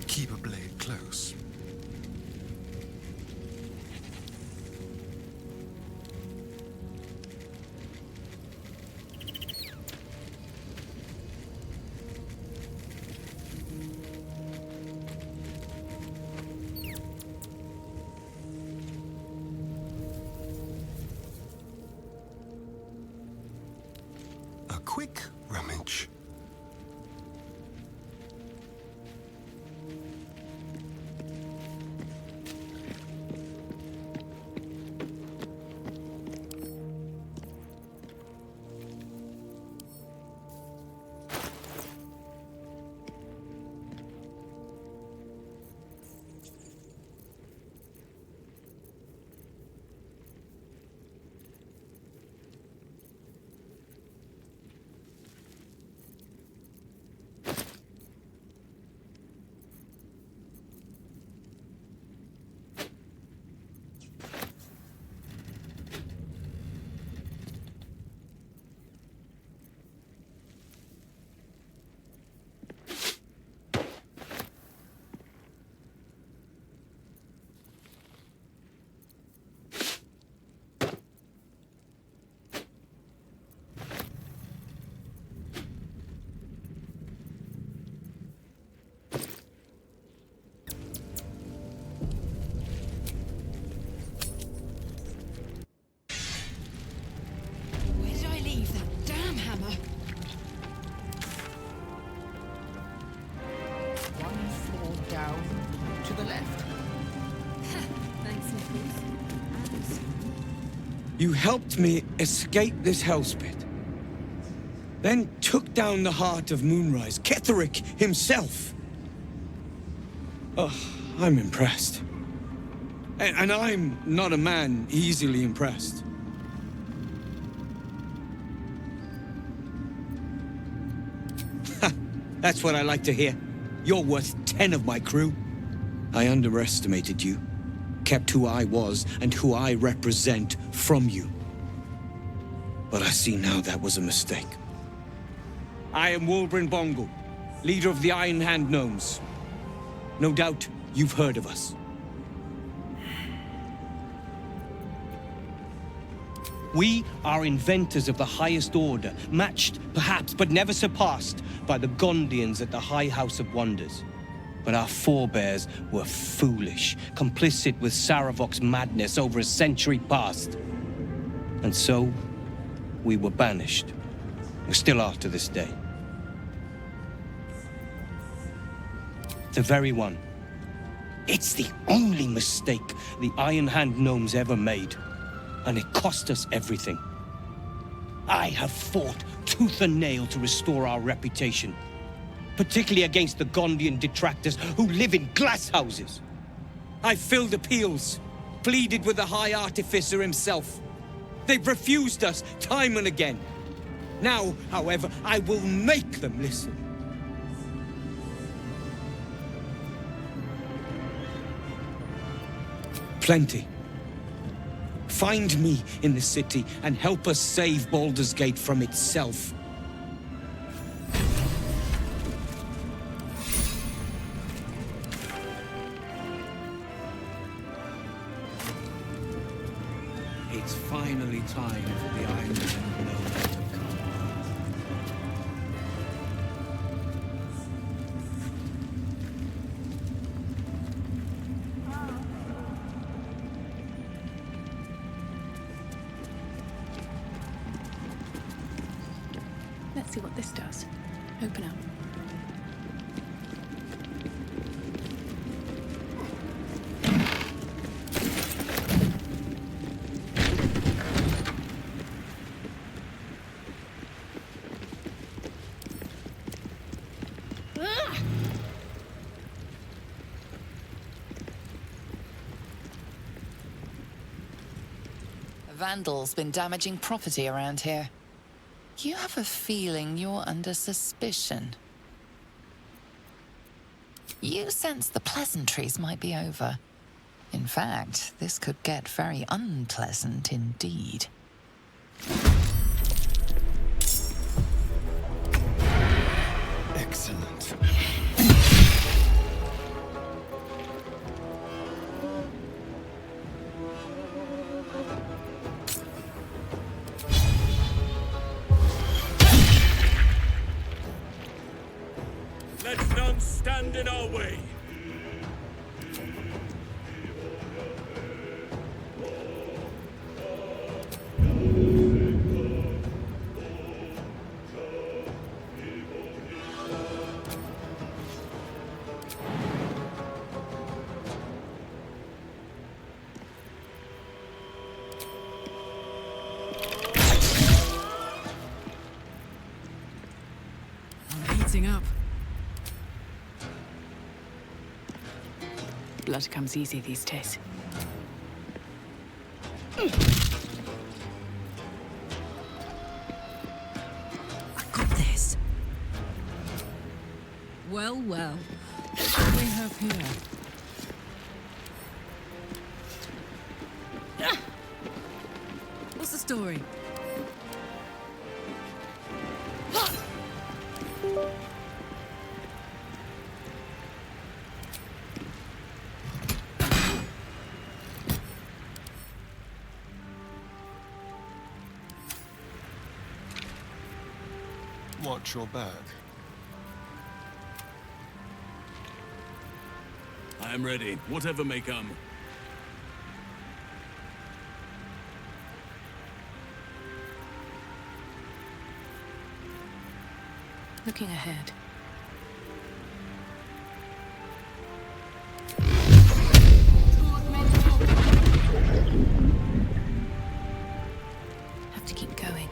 Keep a blade close. A quick rummage. Where did I leave that damn hammer? One floor down to the left. Thanks, Nicholas. You helped me escape this hellspit. Then took down the heart of Moonrise, Ketheric himself. Oh, I'm impressed. And I'm not a man easily impressed. That's what I like to hear. You're worth 10 of my crew. I underestimated you. Kept who I was and who I represent from you. But I see now that was a mistake. I am Wolbrin Bongal, leader of the Iron Hand Gnomes. No doubt you've heard of us. We are inventors of the highest order, matched, perhaps, but never surpassed by the Gondians at the High House of Wonders. But our forebears were foolish, complicit with Saravok's madness over a century past. And so, we were banished. We still are to this day. The very one. It's the only mistake the Iron Hand Gnomes ever made. And it cost us everything. I have fought tooth and nail to restore our reputation, particularly against the Gondian detractors who live in glass houses. I filled appeals, pleaded with the High Artificer himself. They've refused us time and again. Now, however, I will make them listen. Plenty. Find me in the city and help us save Baldur's Gate from itself. It's finally time for the Iron Man Gnomes to come. Let's see what this does. Open up. vandals been damaging property around here? You have a feeling you're under suspicion. You sense the pleasantries might be over. In fact, this could get very unpleasant indeed. Excellent. Let none stand in our way. I'm heating up. Blood comes easy these days. I got this. Well, well. What do we have here? What's the story? Watch your back. I am ready, whatever may come. Looking ahead. Have to keep going.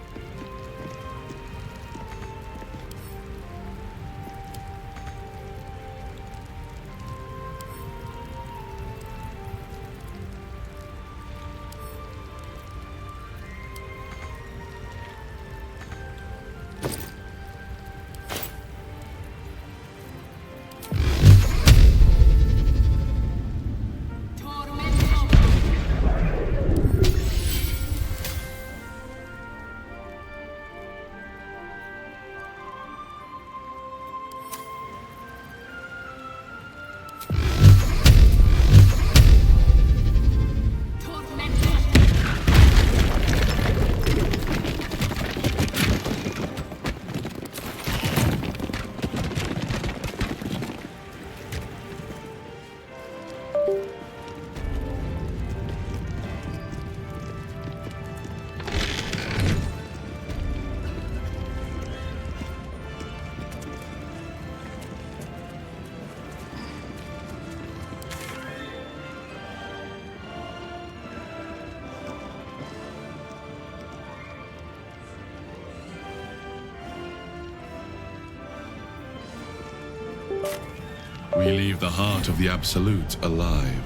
We leave the heart of the Absolute alive,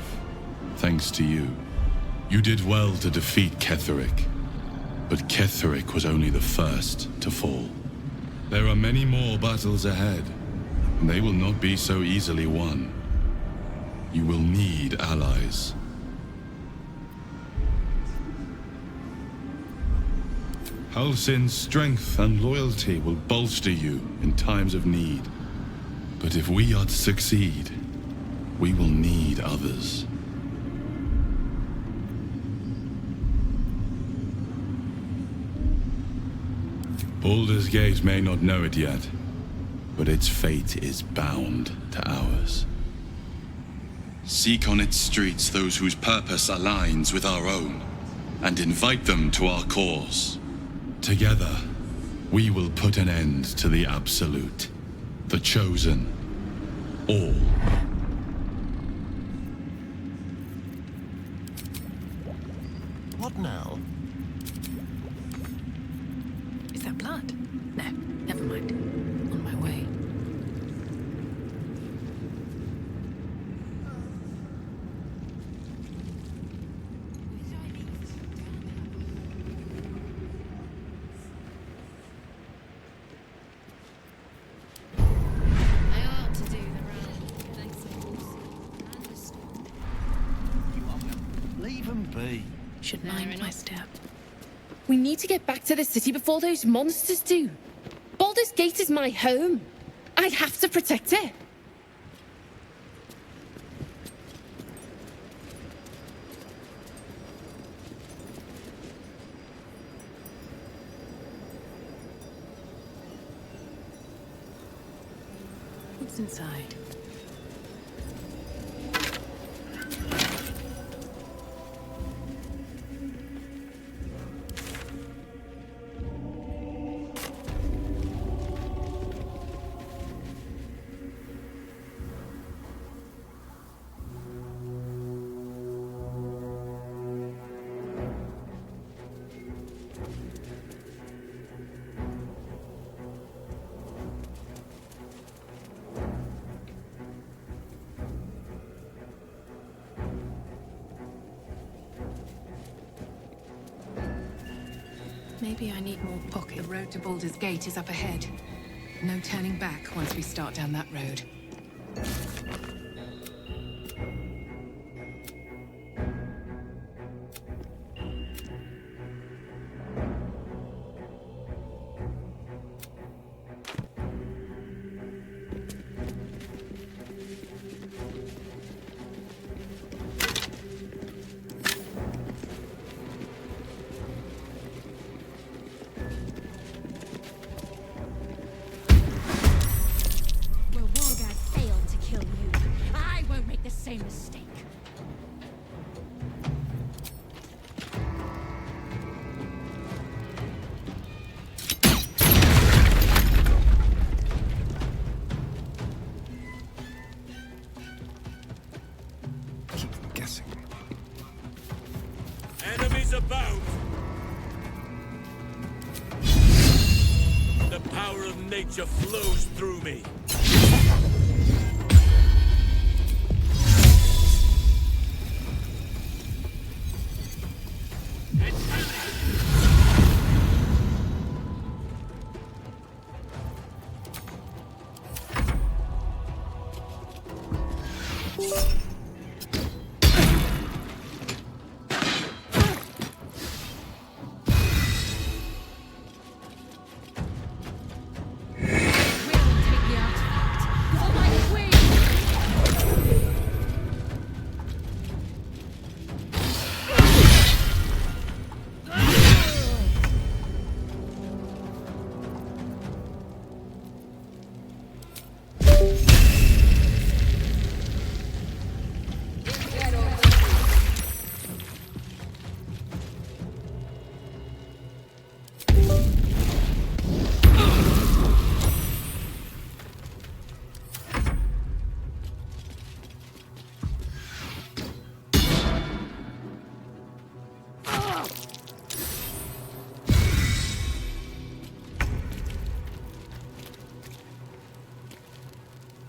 thanks to you. You did well to defeat Ketheric, but Ketheric was only the first to fall. There are many more battles ahead, and they will not be so easily won. You will need allies. Halsin's strength and loyalty will bolster you in times of need. But if we are to succeed, we will need others. Baldur's Gate may not know it yet, but its fate is bound to ours. Seek on its streets those whose purpose aligns with our own, and invite them to our cause. Together, we will put an end to the Absolute, the Chosen, all. What now? Is that blood? No, never mind. On my way. Should mind my step. We need to get back to the city before those monsters do. Baldur's Gate is my home. I have to protect it. What's inside? Maybe I need more pocket. The road to Baldur's Gate is up ahead. No turning back once we start down that road. Same mistake. Keep guessing. Enemies abound. The power of nature flows through me.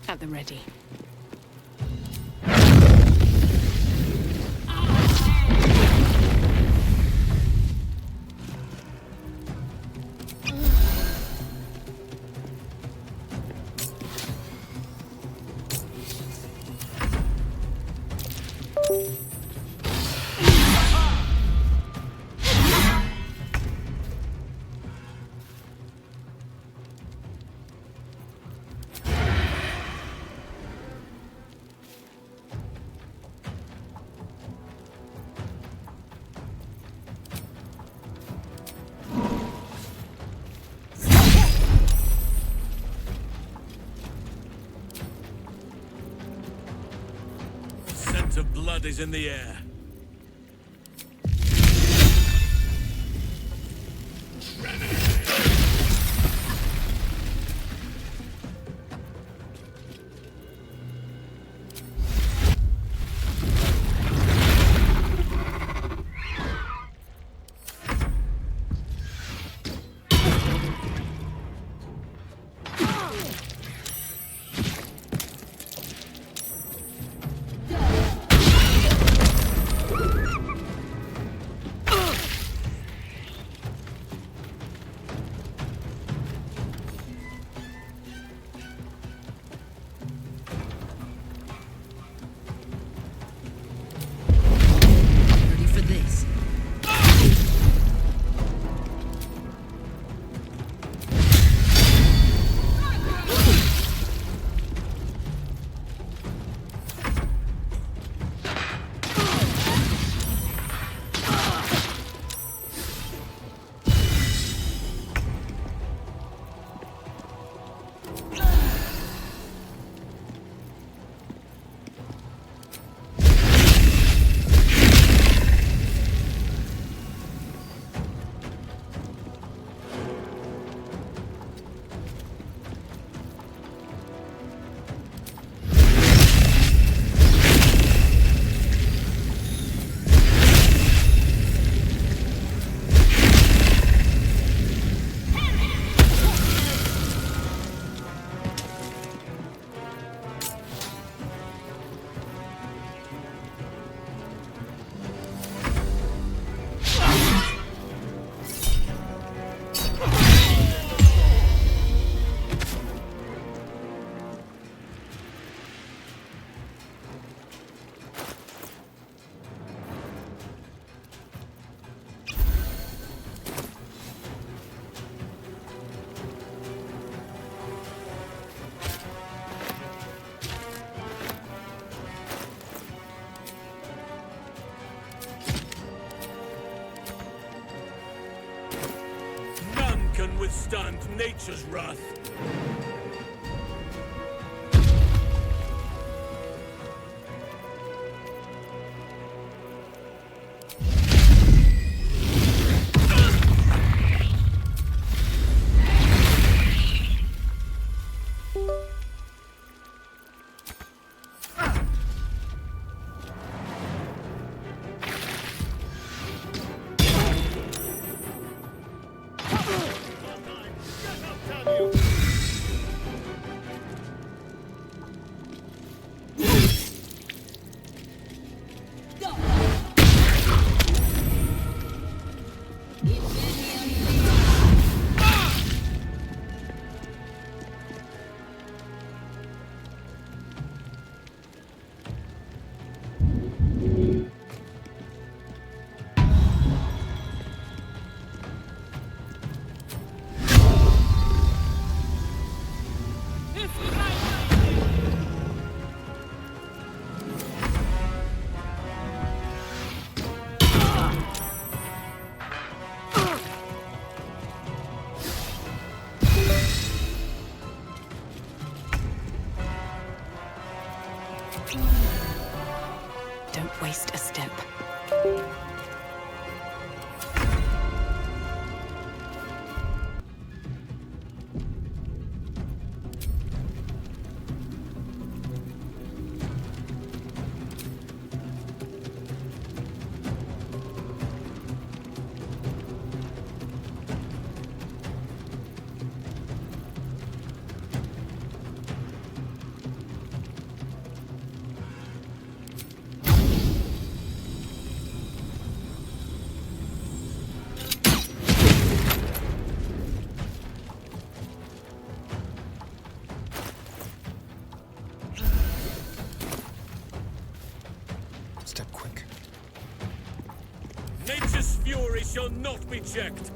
At the ready. Of blood is in the air. withstand nature's wrath. Don't waste a step. Step quick. Nature's fury shall not be checked.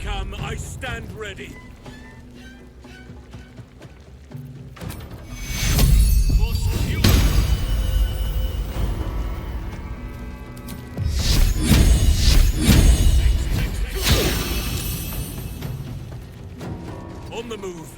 come, I stand ready. On the move.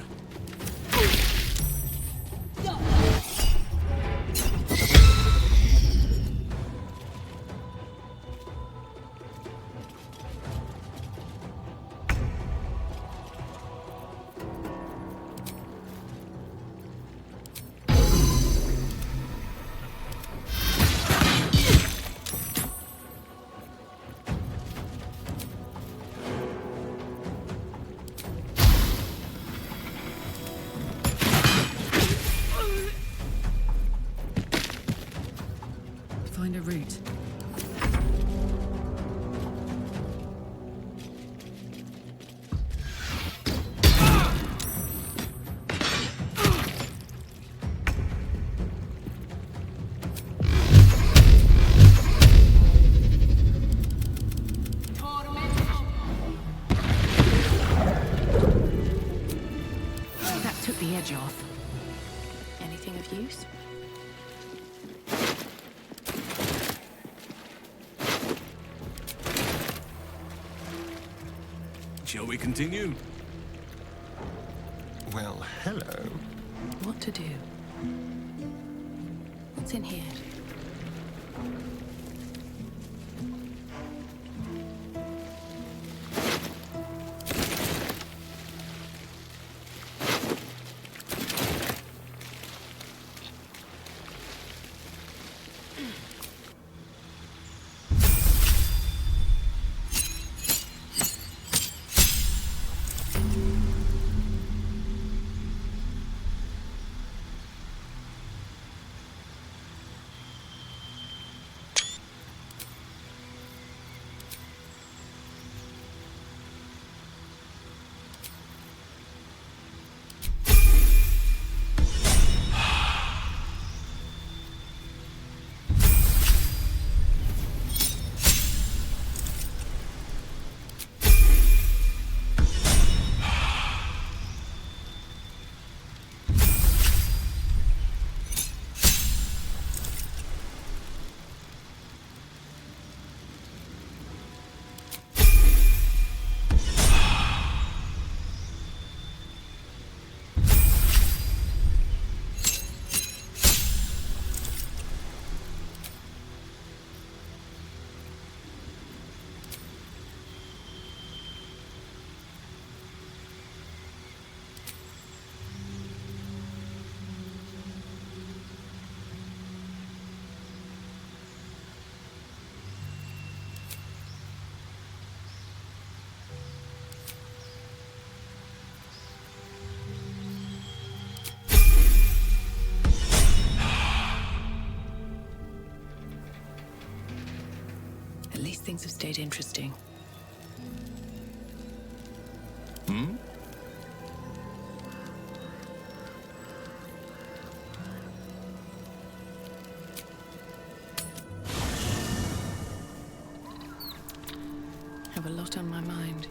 Find a route. That took the edge off. Anything of use? Shall we continue? Well, hello. What to do? What's in here? At least things have stayed interesting. Hmm? Have a lot on my mind.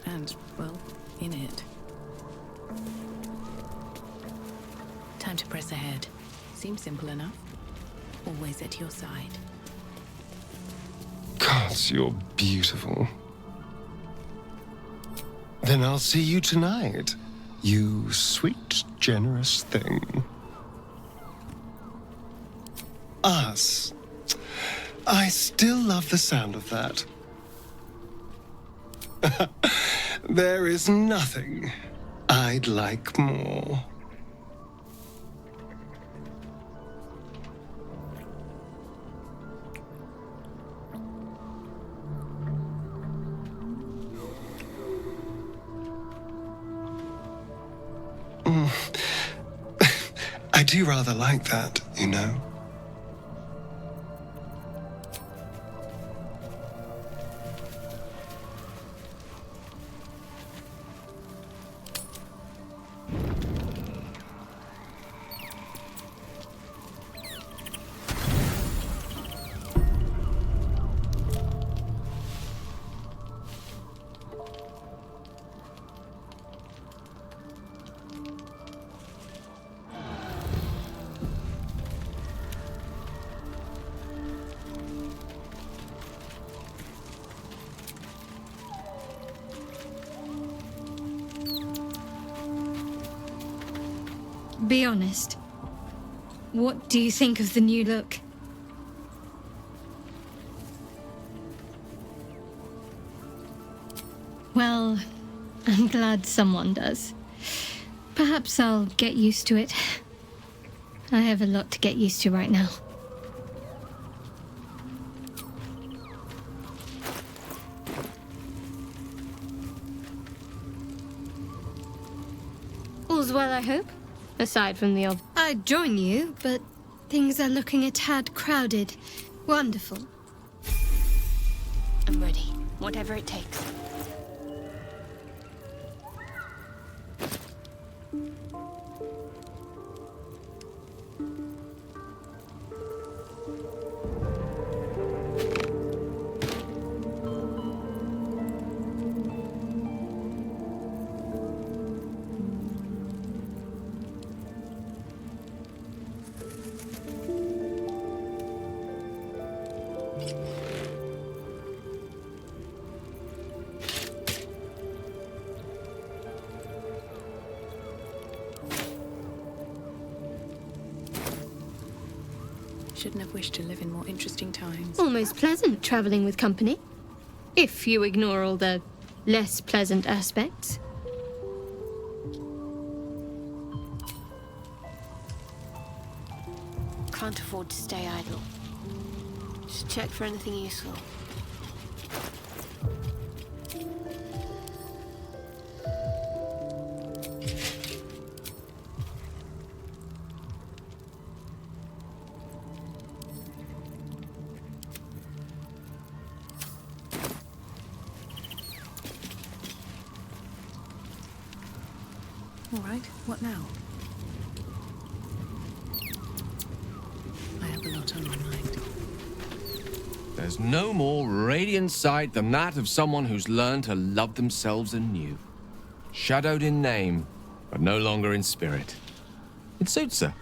And, well, in it. Time to press ahead. Seems simple enough. Always at your side. Gods, you're beautiful. Then I'll see you tonight, you sweet, generous thing. Us. I still love the sound of that. There is nothing I'd like more. I do rather like that, you know. Be honest. What do you think of the new look? Well, I'm glad someone does. Perhaps I'll get used to it. I have a lot to get used to right now. All's well, I hope? Aside from the odd... I'd join you, but things are looking a tad crowded. Wonderful. I'm ready. Whatever it takes. Shouldn't have wished to live in more interesting times. Almost pleasant traveling with company. If you ignore all the less pleasant aspects. Can't afford to stay idle. Just check for anything useful. All right, what now? I have a lot on my mind. There's no more radiant sight than that of someone who's learned to love themselves anew. Shadowed in name, but no longer in spirit. It suits her.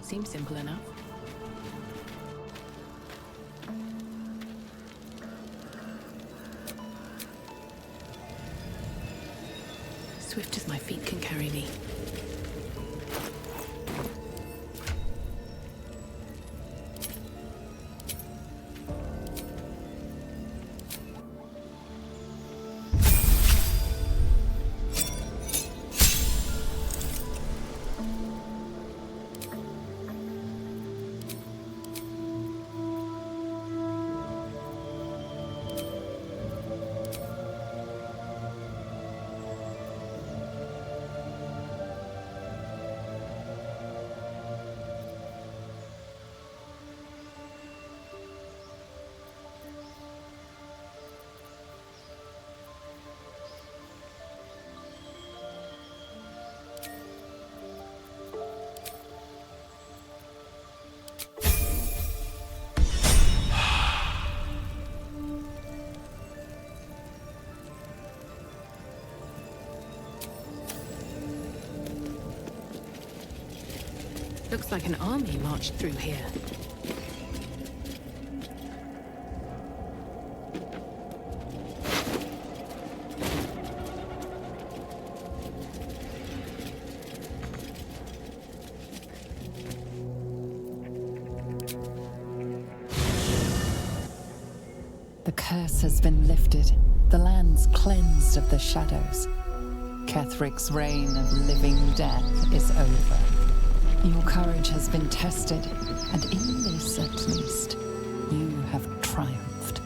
Seems simple enough. Swift as my feet can carry me. Looks like an army marched through here. The curse has been lifted. The land's cleansed of the shadows. Kethric's reign of living death is over. Your courage has been tested, and in this at least, you have triumphed.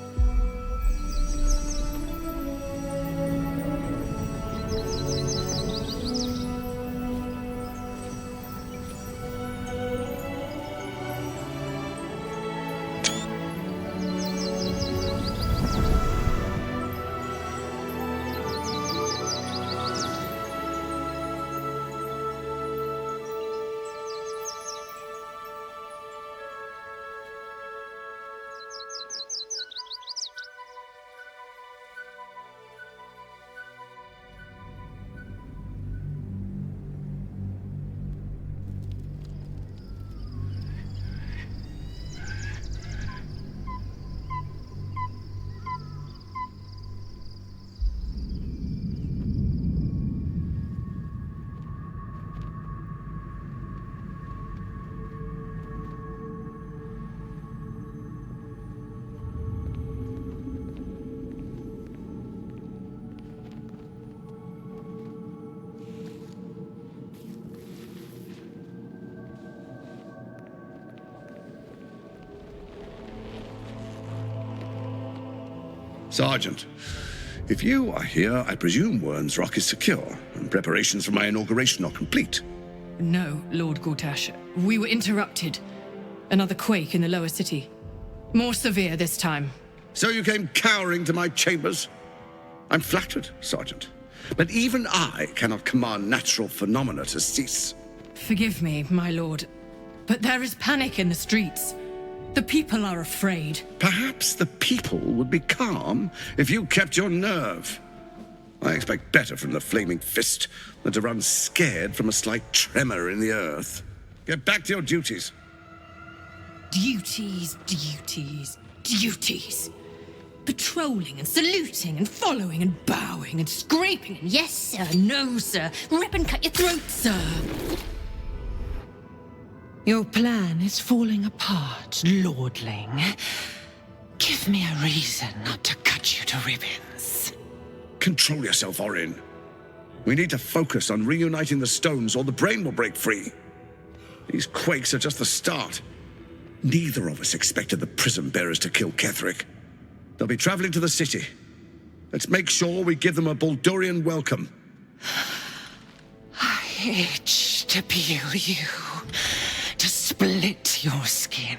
Sergeant, if you are here, I presume Wern's Rock is secure, and preparations for my inauguration are complete. No, Lord Gortash. We were interrupted. Another quake in the lower city. More severe this time. So you came cowering to my chambers? I'm flattered, Sergeant. But even I cannot command natural phenomena to cease. Forgive me, my lord, but there is panic in the streets. The people are afraid. Perhaps the people would be calm if you kept your nerve. I expect better from the flaming fist than to run scared from a slight tremor in the earth. Get back to your duties. Duties, duties, duties. Patrolling and saluting and following and bowing and scraping and yes, sir, no, sir. Rip and cut your throat, sir. Your plan is falling apart, lordling. Give me a reason not to cut you to ribbons. Control yourself, Orin. We need to focus on reuniting the stones or the brain will break free. These quakes are just the start. Neither of us expected the prism bearers to kill Ketheric. They'll be traveling to the city. Let's make sure we give them a Baldurian welcome. I itch to peel you, to split your skin,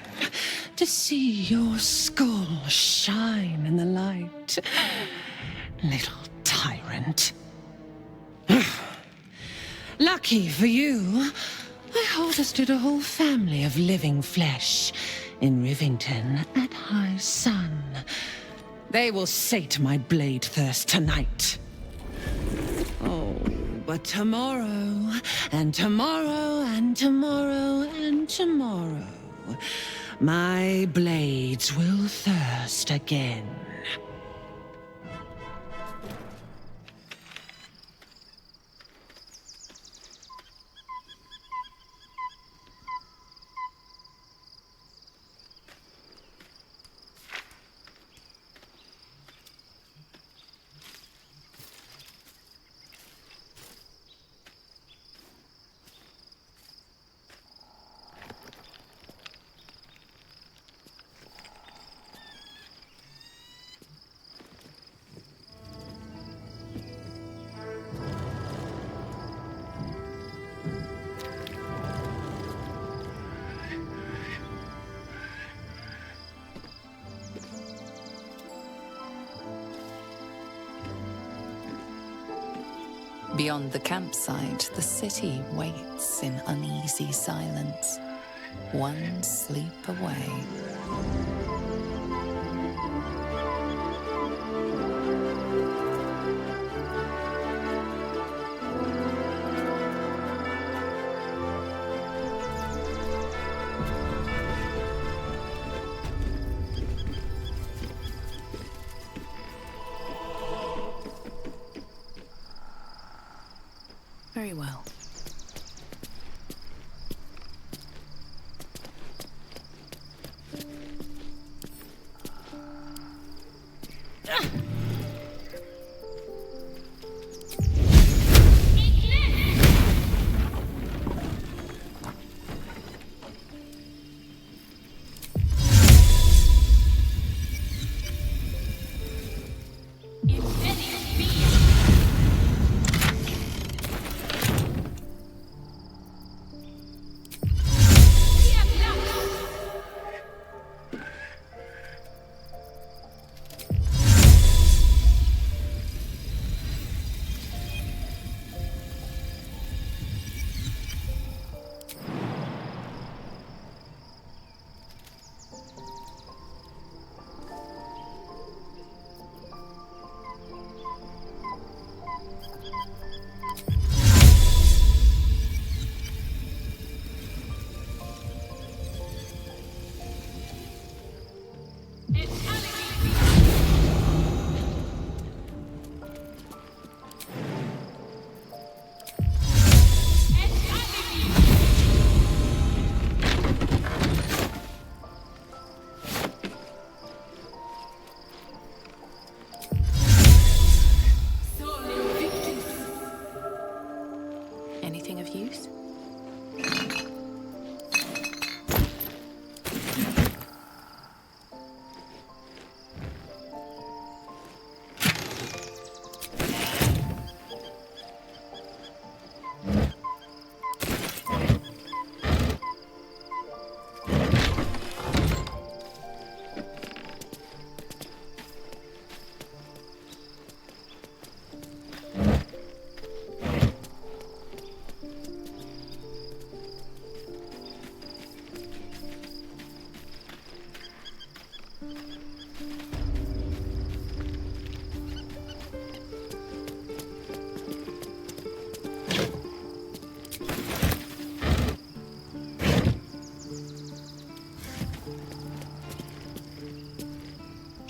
to see your skull shine in the light. Little tyrant. Lucky for you, I harvested a whole family of living flesh in Rivington at high sun. They will sate my blade thirst tonight. Oh, but tomorrow, and tomorrow, and tomorrow, and tomorrow, my blades will thirst again. Beyond the campsite, the city waits in uneasy silence, one sleep away. Very well.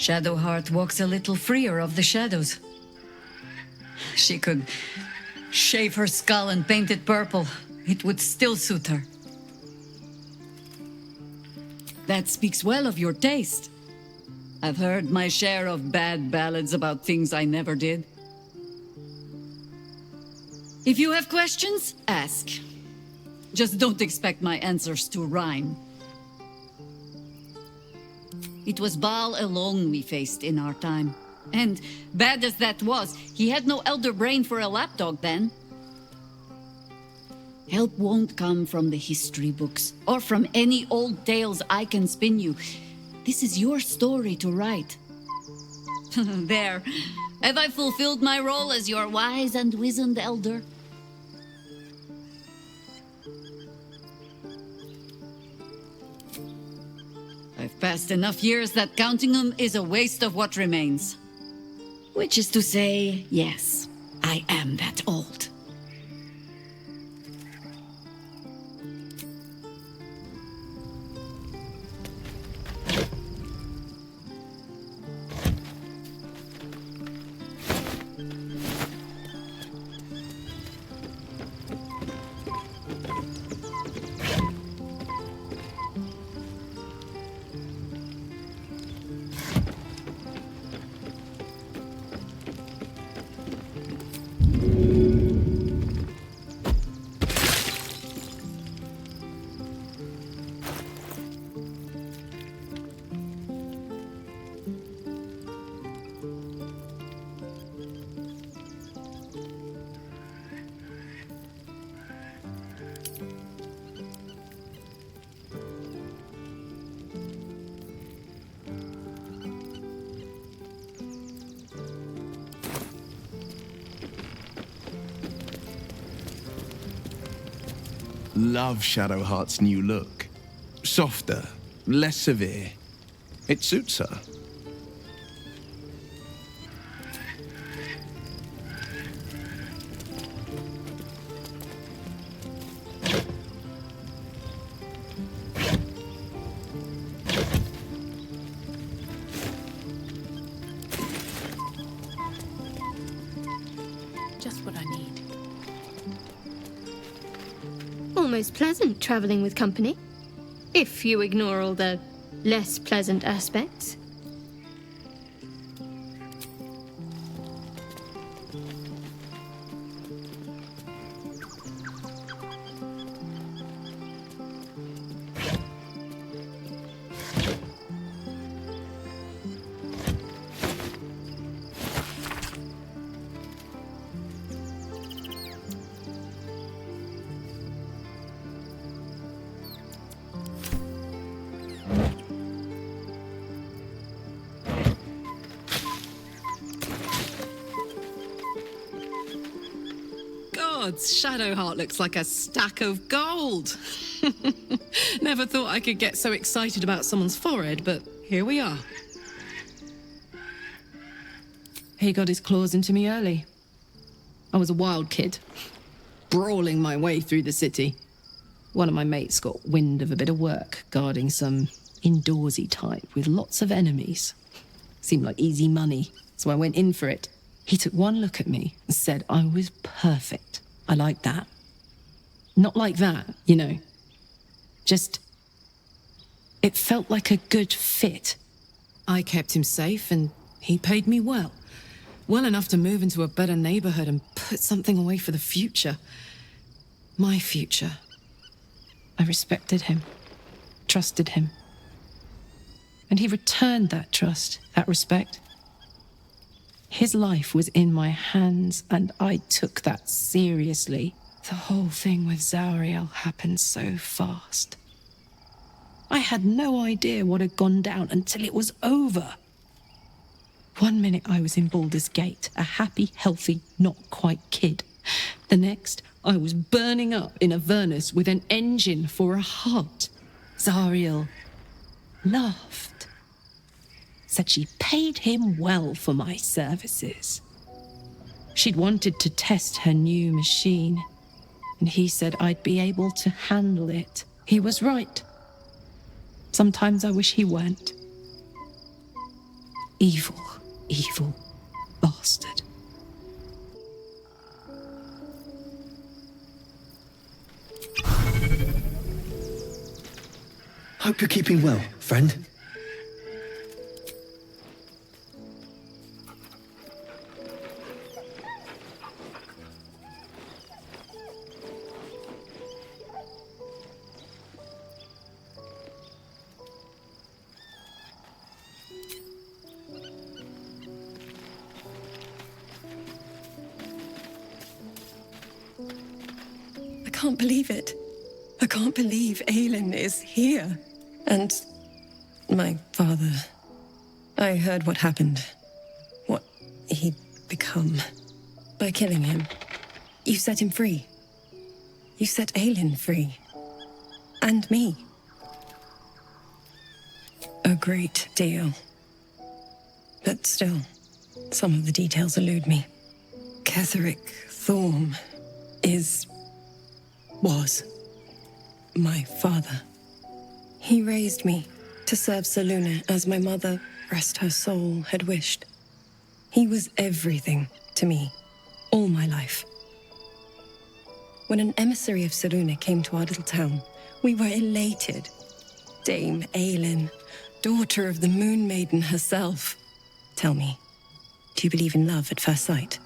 Shadowheart walks a little freer of the shadows. She could shave her skull and paint it purple. It would still suit her. That speaks well of your taste. I've heard my share of bad ballads about things I never did. If you have questions, ask. Just don't expect my answers to rhyme. It was Baal alone we faced in our time. And bad as that was, he had no elder brain for a lapdog then. Help won't come from the history books, or from any old tales I can spin you. This is your story to write. There. Have I fulfilled my role as your wise and wizened elder? I've passed enough years that counting them is a waste of what remains. Which is to say, yes, I am that old. Love Shadowheart's new look. Softer, less severe. It suits her. Just what I need. Almost pleasant traveling with company, if you ignore all the less pleasant aspects. Gods, Shadowheart looks like a stack of gold. Never thought I could get so excited about someone's forehead, but here we are. He got his claws into me early. I was a wild kid, brawling my way through the city. One of my mates got wind of a bit of work guarding some indoorsy type with lots of enemies. Seemed like easy money, so I went in for it. He took one look at me and said I was perfect. I like that. Not like that, you know. Just, it felt like a good fit. I kept him safe and he paid me well. Well enough to move into a better neighborhood and put something away for the future. My future. I respected him, trusted him. And he returned that trust, that respect. His life was in my hands, and I took that seriously. The whole thing with Zariel happened so fast. I had no idea what had gone down until it was over. One minute I was in Baldur's Gate, a happy, healthy, not quite kid. The next, I was burning up in Avernus with an engine for a heart. Zariel laughed. Said she paid him well for my services. She'd wanted to test her new machine, and he said I'd be able to handle it. He was right. Sometimes I wish he weren't. Evil, evil bastard. Hope you're keeping well, friend. I can't believe it. I can't believe Aelin is here. And my father. I heard what happened. What he'd become. By killing him. You set him free. You set Aelin free. And me. A great deal. But still, some of the details elude me. Ketheric Thorm was my father. He raised me to serve Selûne as my mother, rest her soul, had wished. He was everything to me, all my life. When an emissary of Selûne came to our little town, we were elated. Dame Aelin, daughter of the Moon Maiden herself. Tell me, do you believe in love at first sight?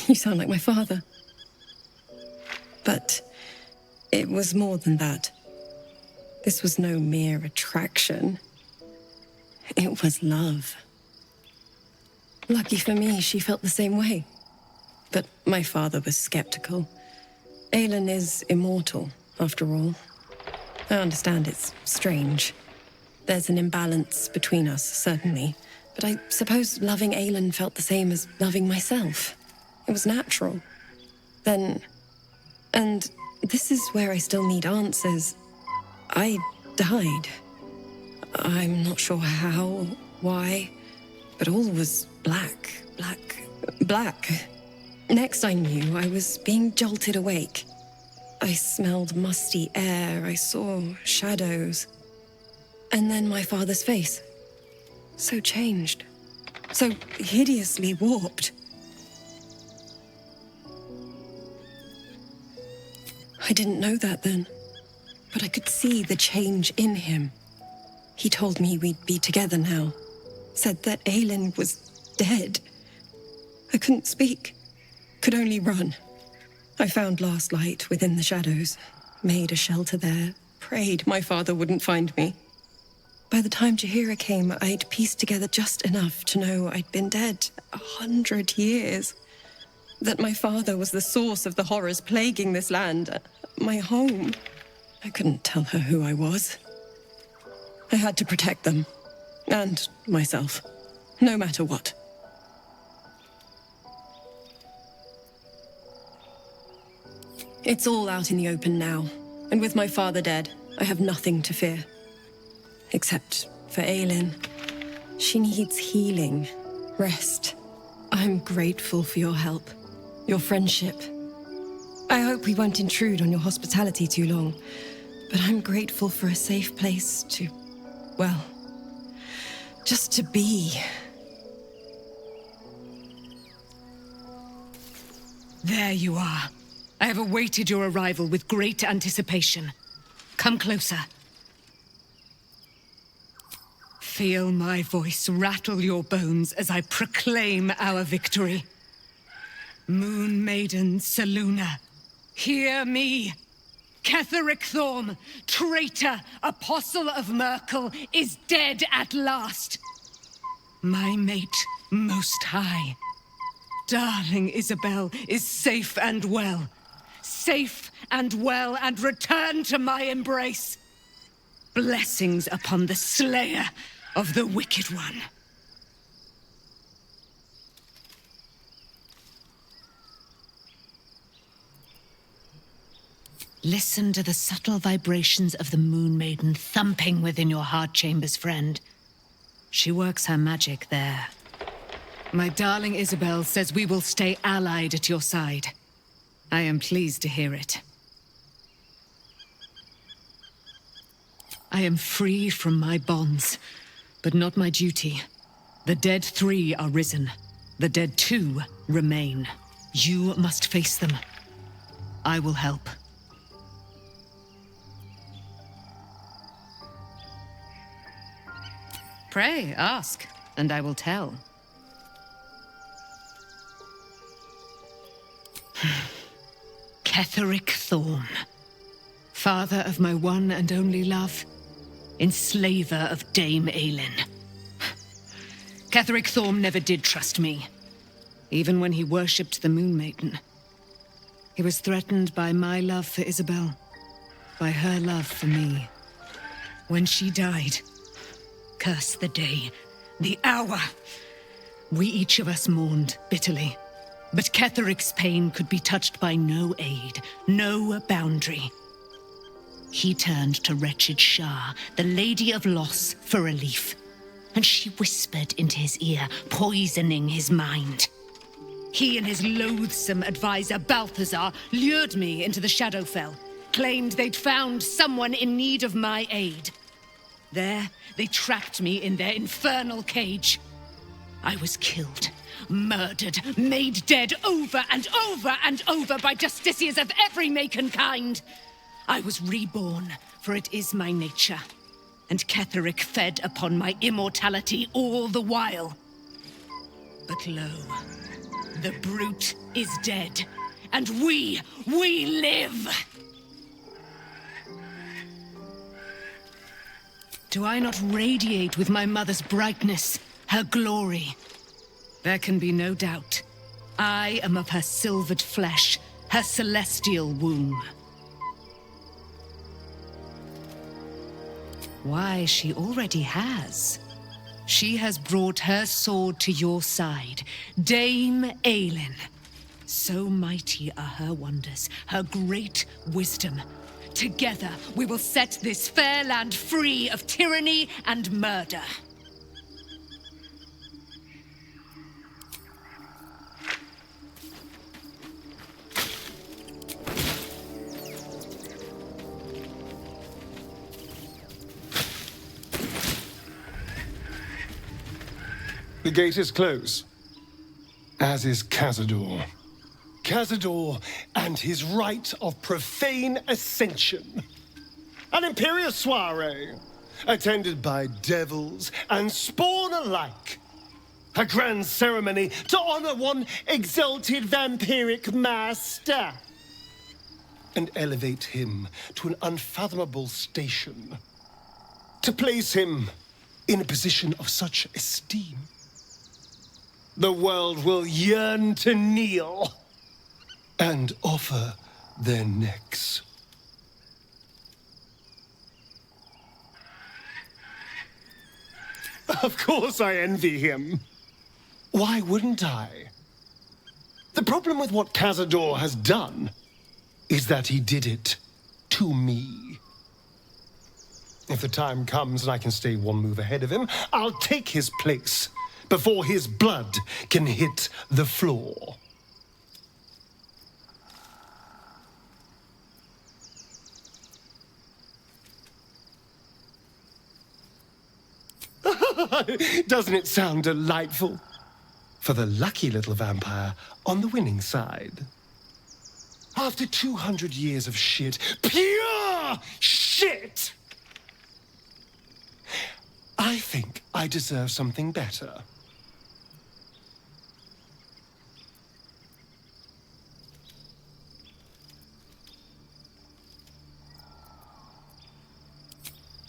You sound like my father. But it was more than that. This was no mere attraction. It was love. Lucky for me, she felt the same way. But my father was skeptical. Aelin is immortal, after all. I understand it's strange. There's an imbalance between us, certainly. But I suppose loving Aelin felt the same as loving myself. It was natural. Then... And this is where I still need answers. I died. I'm not sure how, why, but all was black. Next I knew, I was being jolted awake. I smelled musty air, I saw shadows. And then my father's face. So changed. So hideously warped. I didn't know that then, but I could see the change in him. He told me we'd be together now, said that Aelin was dead. I couldn't speak, could only run. I found last light within the shadows, made a shelter there, prayed my father wouldn't find me. By the time Jaheira came, I'd pieced together just enough to know I'd been dead 100 years. That my father was the source of the horrors plaguing this land, my home. I couldn't tell her who I was. I had to protect them, and myself, no matter what. It's all out in the open now, and with my father dead, I have nothing to fear. Except for Aelin. She needs healing, rest. I'm grateful for your help. Your friendship. I hope we won't intrude on your hospitality too long, but I'm grateful for a safe place to, well, just to be. There you are. I have awaited your arrival with great anticipation. Come closer. Feel my voice rattle your bones as I proclaim our victory. Moon Maiden Selûne, hear me. Ketheric Thorm, traitor, apostle of Merkel, is dead at last. My mate, most high. Darling Isabel is safe and well. Safe and well, and returned to my embrace. Blessings upon the slayer of the Wicked One. Listen to the subtle vibrations of the Moon Maiden thumping within your heart chambers, friend. She works her magic there. My darling Isabel says we will stay allied at your side. I am pleased to hear it. I am free from my bonds, but not my duty. The dead 3 are risen. The dead 2 remain. You must face them. I will help. Pray, ask, and I will tell. Ketheric Thorn, father of my one and only love, enslaver of Dame Aelin. Ketheric Thorn never did trust me, even when he worshipped the Moon Maiden. He was threatened by my love for Isabel, by her love for me. When she died, curse the day, the hour, we each of us mourned bitterly. But Ketheric's pain could be touched by no aid, no boundary. He turned to wretched Shah, the Lady of Loss, for relief. And she whispered into his ear, poisoning his mind. He and his loathsome advisor, Balthazar, lured me into the Shadowfell, claimed they'd found someone in need of my aid. There, they trapped me in their infernal cage. I was killed, murdered, made dead over and over and over by justiciars of every make and kind. I was reborn, for it is my nature. And Ketheric fed upon my immortality all the while. But lo, the brute is dead, and we live! Do I not radiate with my mother's brightness, her glory? There can be no doubt. I am of her silvered flesh, her celestial womb. Why, she already has. She has brought her sword to your side, Dame Aelin. So mighty are her wonders, her great wisdom. Together, we will set this fair land free of tyranny and murder. The gate is closed, as is Cazador. Cazador and his rite of profane ascension. An imperial soiree, attended by devils and spawn alike. A grand ceremony to honor one exalted vampiric master. And elevate him to an unfathomable station. To place him in a position of such esteem. The world will yearn to kneel and offer their necks. Of course I envy him. Why wouldn't I? The problem with what Cazador has done is that he did it to me. If the time comes and I can stay one move ahead of him, I'll take his place before his blood can hit the floor. Doesn't it sound delightful? For the lucky little vampire on the winning side. After 200 years of shit, pure shit! I think I deserve something better.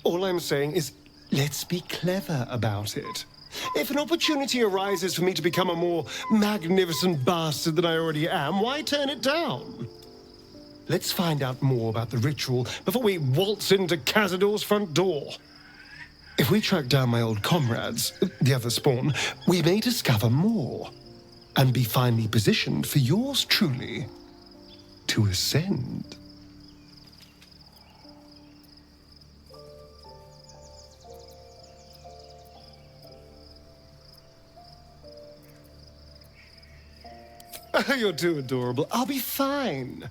All I'm saying is, let's be clever about it. If an opportunity arises for me to become a more magnificent bastard than I already am, why turn it down? Let's find out more about the ritual before we waltz into Cazador's front door. If we track down my old comrades, the other spawn, we may discover more and be finely positioned for yours truly to ascend. You're too adorable. I'll be fine.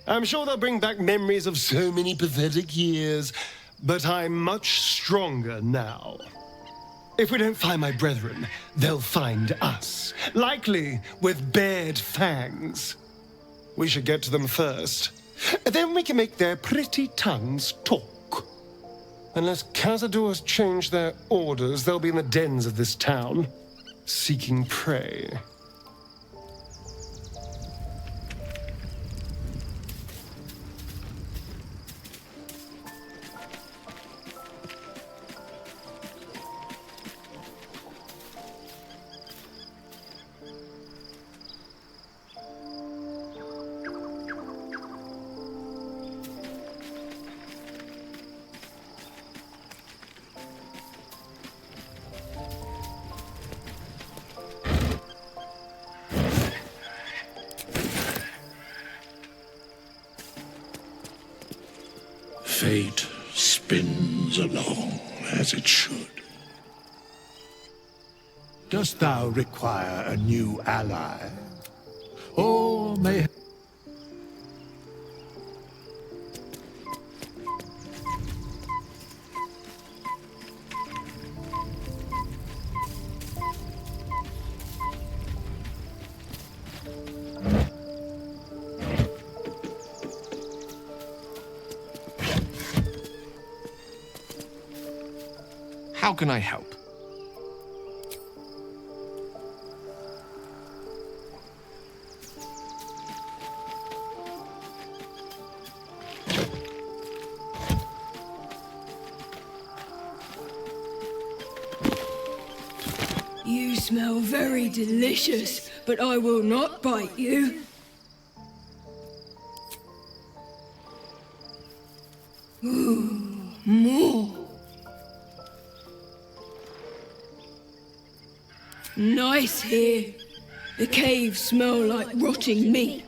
I'm sure they'll bring back memories of so many pathetic years. but I'm much stronger now. If we don't find my brethren, they'll find us, likely with bared fangs. We should get to them first. Then we can make their pretty tongues talk. Unless Cazadors change their orders, they'll be in the dens of this town, seeking prey. Fate spins along as it should. Dost thou require a new ally? Or may... How can I help? You smell very delicious, but I will not bite you. Ooh, more. Nice here. The caves smell like rotting meat.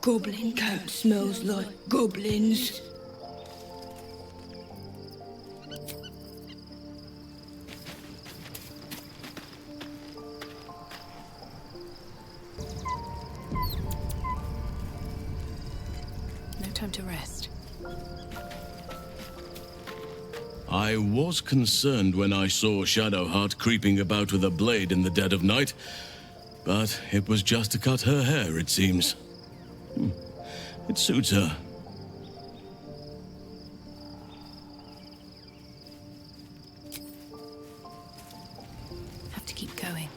Goblin camp smells like goblins. No time to rest. I was concerned when I saw Shadowheart creeping about with a blade in the dead of night, but it was just to cut her hair, it seems. It suits her. Have to keep going.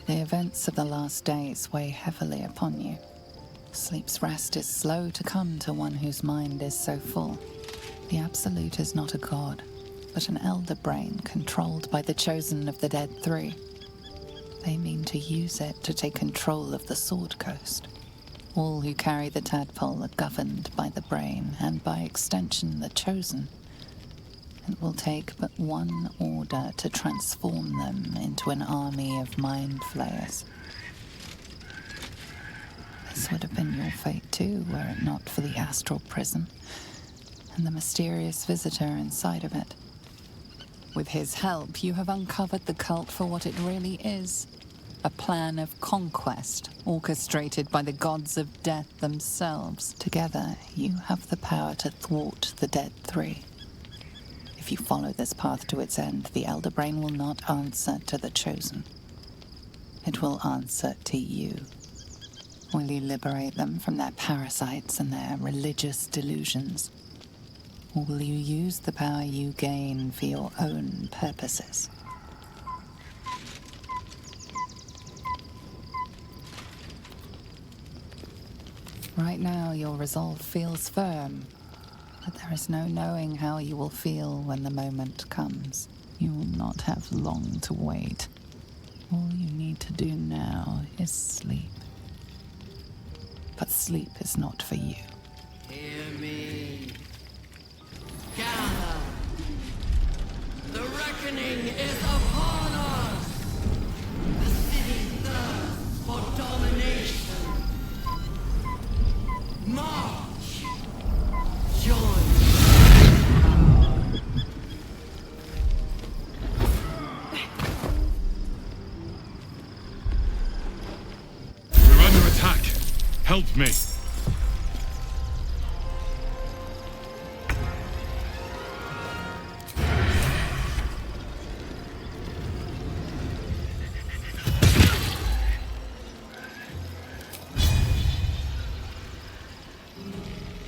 The events of the last days weigh heavily upon you. Sleep's rest is slow to come to one whose mind is so full. The Absolute is not a god, but an elder brain controlled by the chosen of the Dead Three. They mean to use it to take control of the Sword Coast. All who carry the tadpole are governed by the brain, and by extension the chosen. It will take but one order to transform them into an army of mind flayers. This would have been your fate too, were it not for the astral prison and the mysterious visitor inside of it. With his help, you have uncovered the cult for what it really is. A plan of conquest, orchestrated by the gods of death themselves. Together, you have the power to thwart the Dead Three. If you follow this path to its end, the Elder Brain will not answer to the Chosen. It will answer to you. Will you liberate them from their parasites and their religious delusions? Or will you use the power you gain for your own purposes? Right now, your resolve feels firm, but there is no knowing how you will feel when the moment comes. You will not have long to wait. All you need to do now is sleep. But sleep is not for you. Hear me. Gather. The reckoning is upon us. The city thirsts for domination. March. Join. We're under attack. Help me.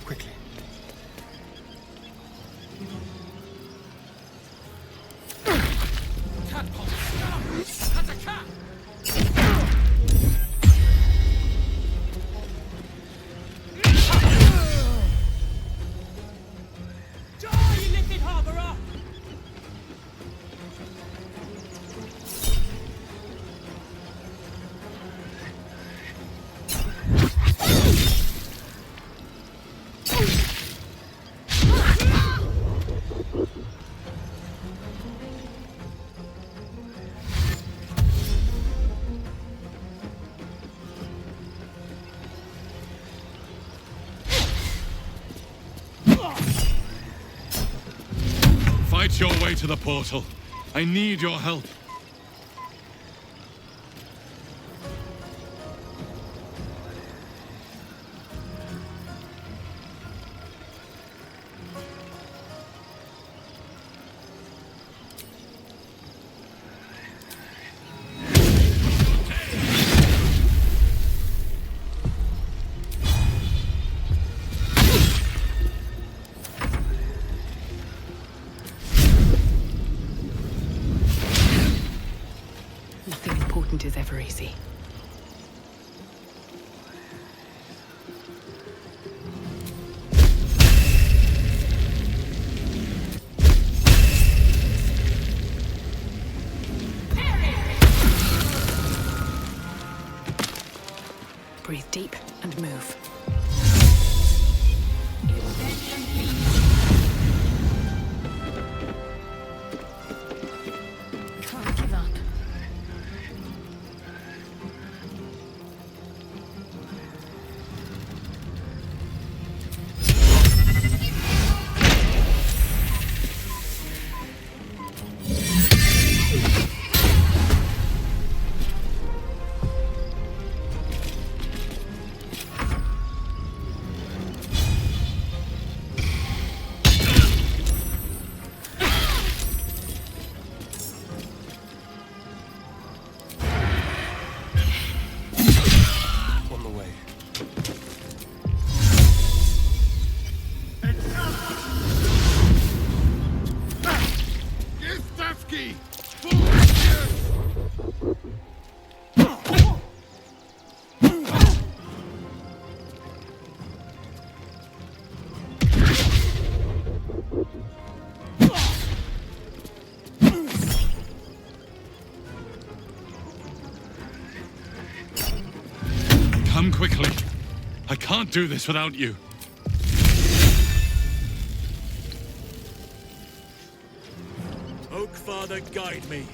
Quickly. Fight your way to the portal. I need your help. Nothing important is ever easy. Breathe deep and move. Can't give up. On the way. Gistevsky! Come quickly. I can't do this without you. Oak Father, guide me.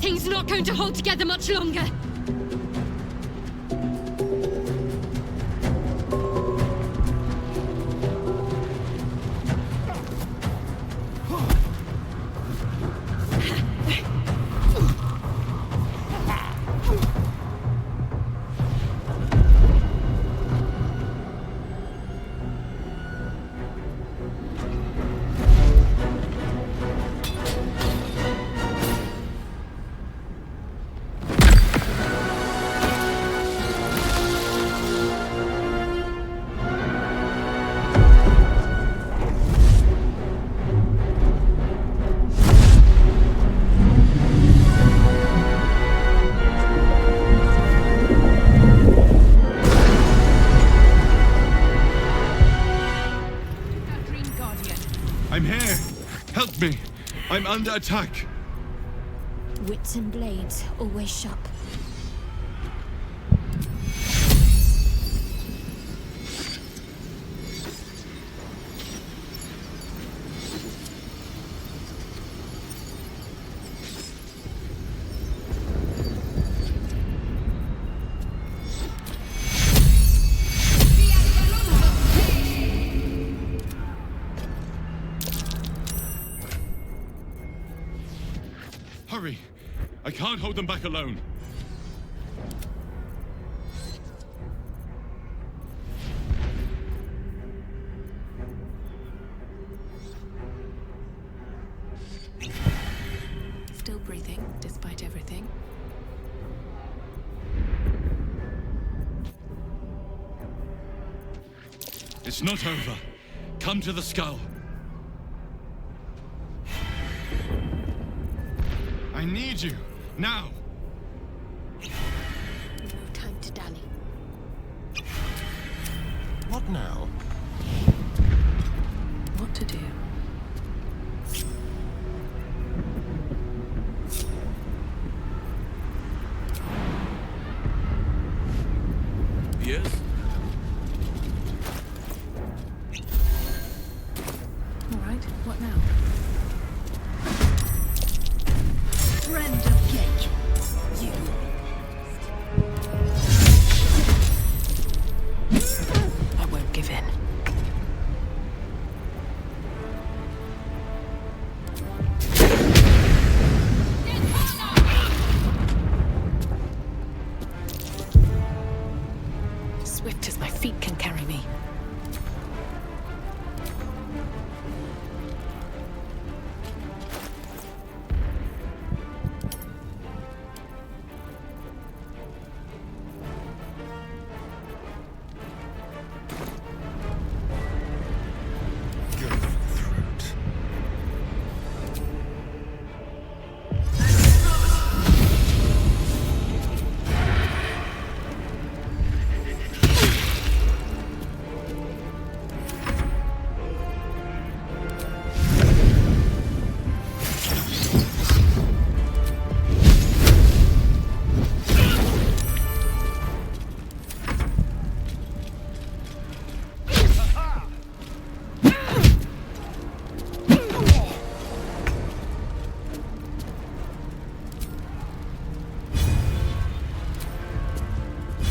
thing's not going to hold together much longer. I'm here! Help me! I'm under attack! Wits and blades, always sharp. Hurry! I can't hold them back alone. Still breathing, despite everything. It's not over. Come to the skull. I need you, now! No time to dally. What now? What to do? Yes? All right, what now? Friend of cake. You. I won't give in. Swift as my feet can carry me.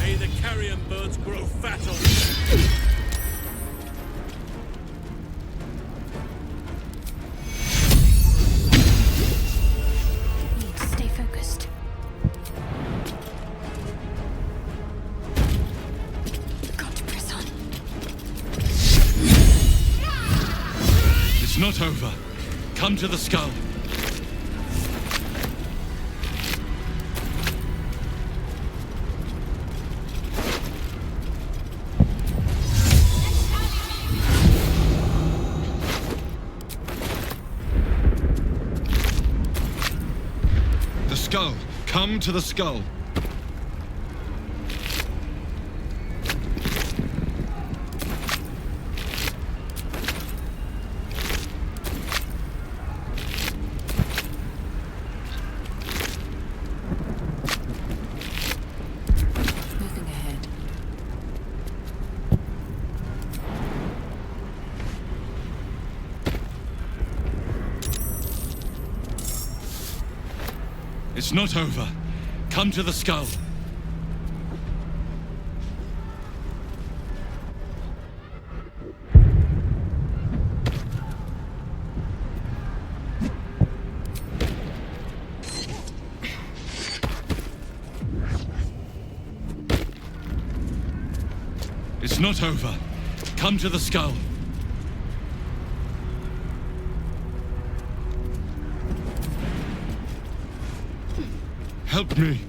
May the carrion birds grow fat on you. Need to stay focused. Got to press on. It's not over. Come to the skull. The skull. Come to the skull. Moving ahead. It's not over. Come to the skull. It's not over. Come to the skull. Help me.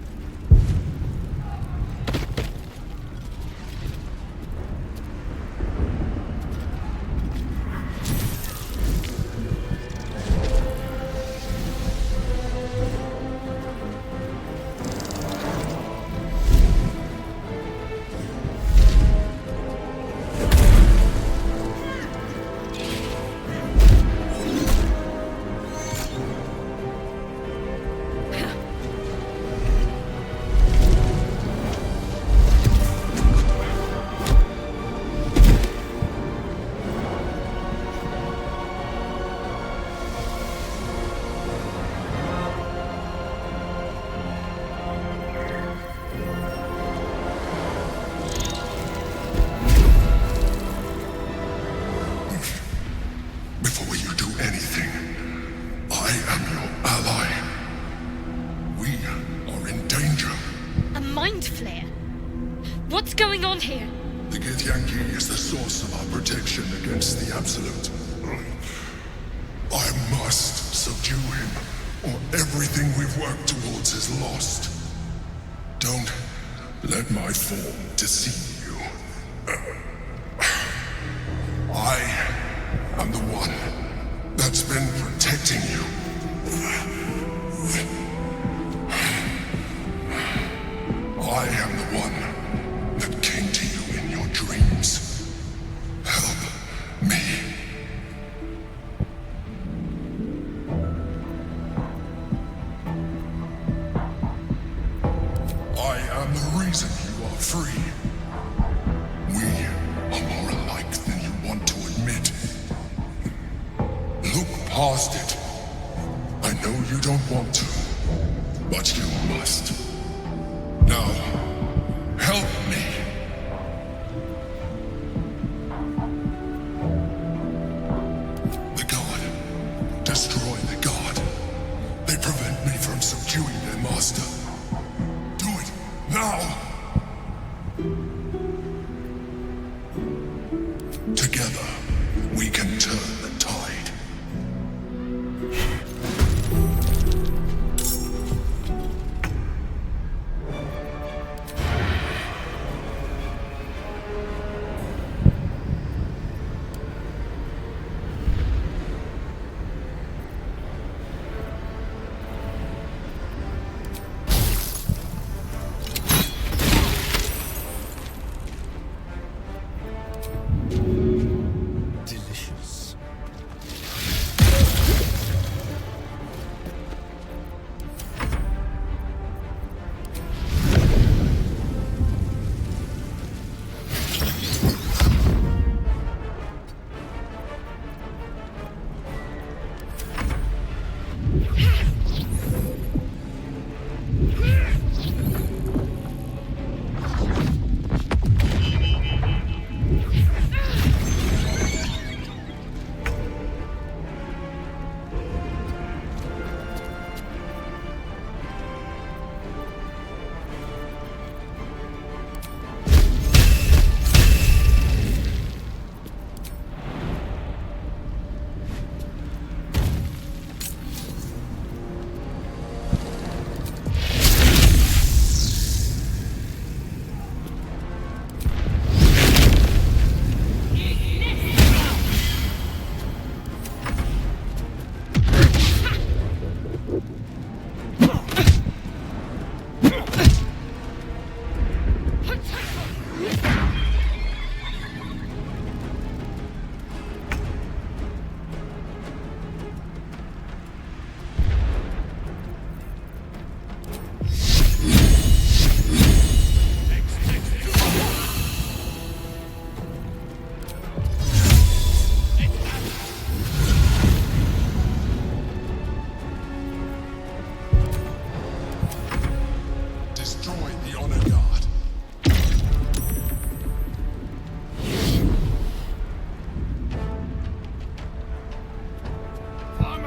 Before you do anything, I am your ally. We are in danger. A mind flare? What's going on here? The Githyanki is the source of our protection against the Absolute. I must subdue him, or everything we've worked towards is lost. Don't let my form deceive you. I am the one that's been protecting you. I am the one that came to you in your dreams. Help me. I am the reason you are free. We are more alike than you want to admit. Look past it. I know you don't want to, but you must. Now, help me. The god. Destroy the god. They prevent me from subduing their master. Do it now. Together, we can turn the tide.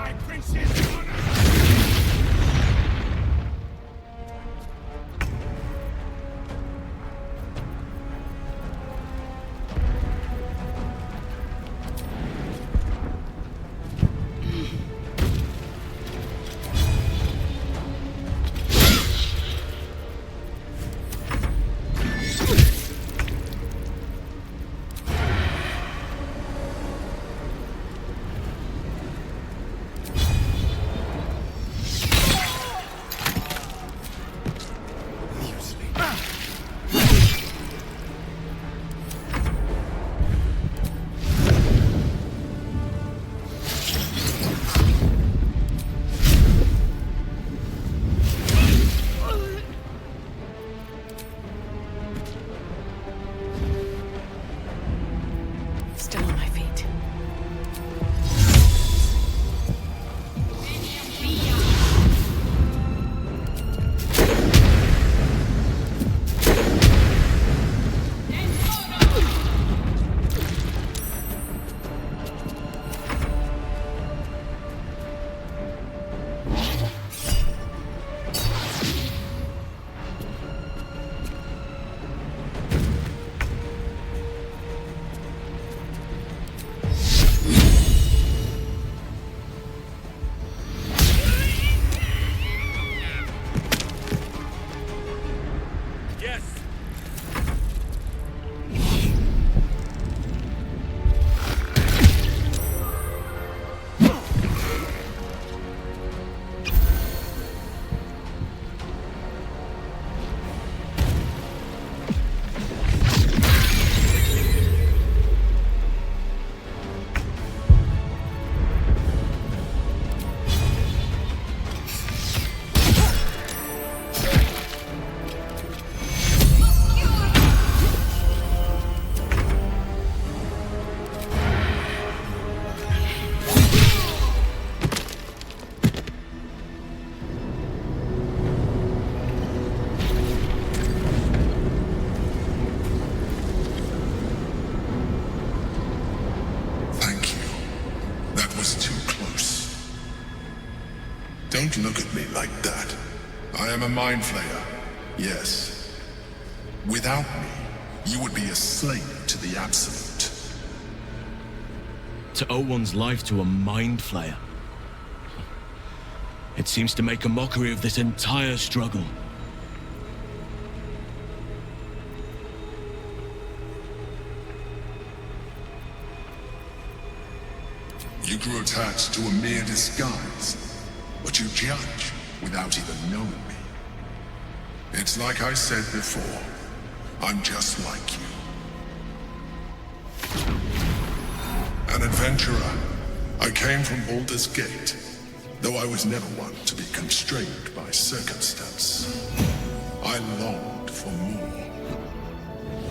my prince's honor! Still on my feet. Don't look at me like that. I am a mind flayer, yes. Without me, you would be a slave to the Absolute. To owe one's life to a mind flayer. It seems to make a mockery of this entire struggle. You grew attached to a mere disguise, but you judge without even knowing me. It's like I said before, I'm just like you. An adventurer, I came from Baldur's Gate, though I was never one to be constrained by circumstance. I longed for more.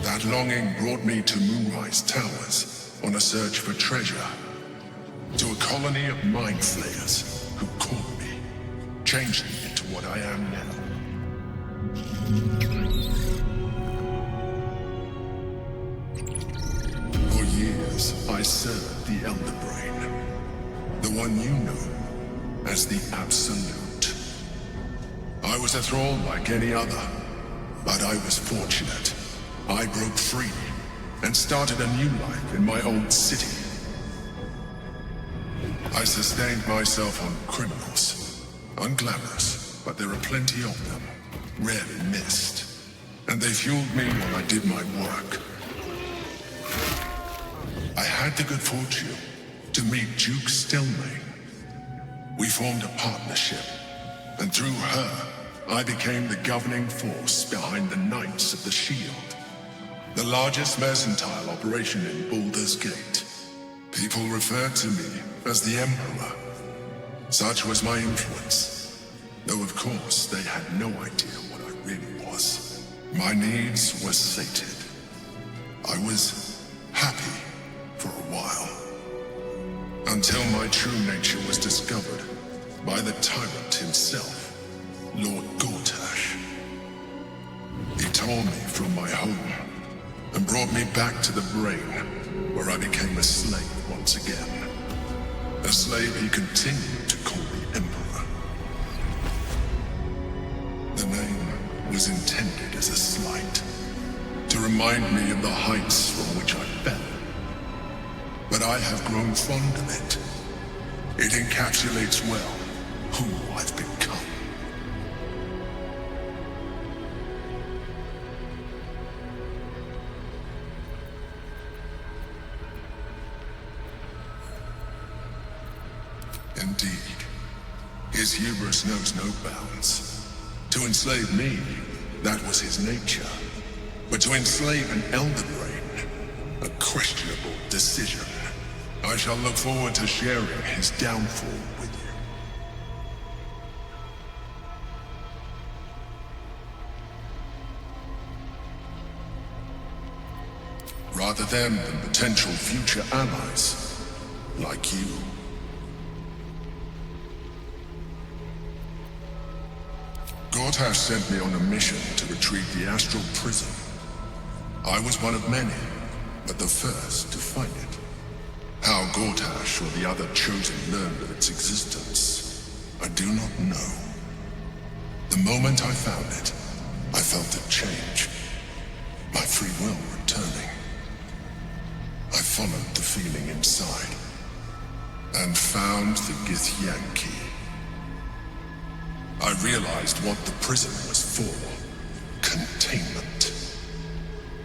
That longing brought me to Moonrise Towers on a search for treasure, to a colony of mind flayers who caught me, changed me into what I am now. For years, I served the Elder Brain, the one you know as the Absolute. I was a thrall like any other, but I was fortunate. I broke free and started a new life in my old city. I sustained myself on criminals. Unglamorous, but there are plenty of them. Rarely missed. And they fueled me while I did my work. I had the good fortune to meet Duke Stelmane. We formed a partnership, and through her, I became the governing force behind the Knights of the Shield, the largest mercantile operation in Baldur's Gate. People referred to me as the Emperor. Such was my influence, though of course they had no idea what I really was. My needs were sated. I was happy for a while, until my true nature was discovered by the tyrant himself, Lord Gortash. He tore me from my home and brought me back to the Brain, where I became a slave once again. A slave he continued to call the Emperor. The name was intended as a slight, to remind me of the heights from which I fell. But I have grown fond of it. It encapsulates well who I've become. Indeed, his hubris knows no bounds. To enslave me, that was his nature. But to enslave an Elder Brain, a questionable decision. I shall look forward to sharing his downfall with you. Rather them than potential future allies, like you. Gortash sent me on a mission to retrieve the Astral Prism. I was one of many, but the first to find it. How Gortash or the other Chosen learned of its existence, I do not know. The moment I found it, I felt it change. My free will returning. I followed the feeling inside, and found the Githyanki. I realized what the prison was for. Containment.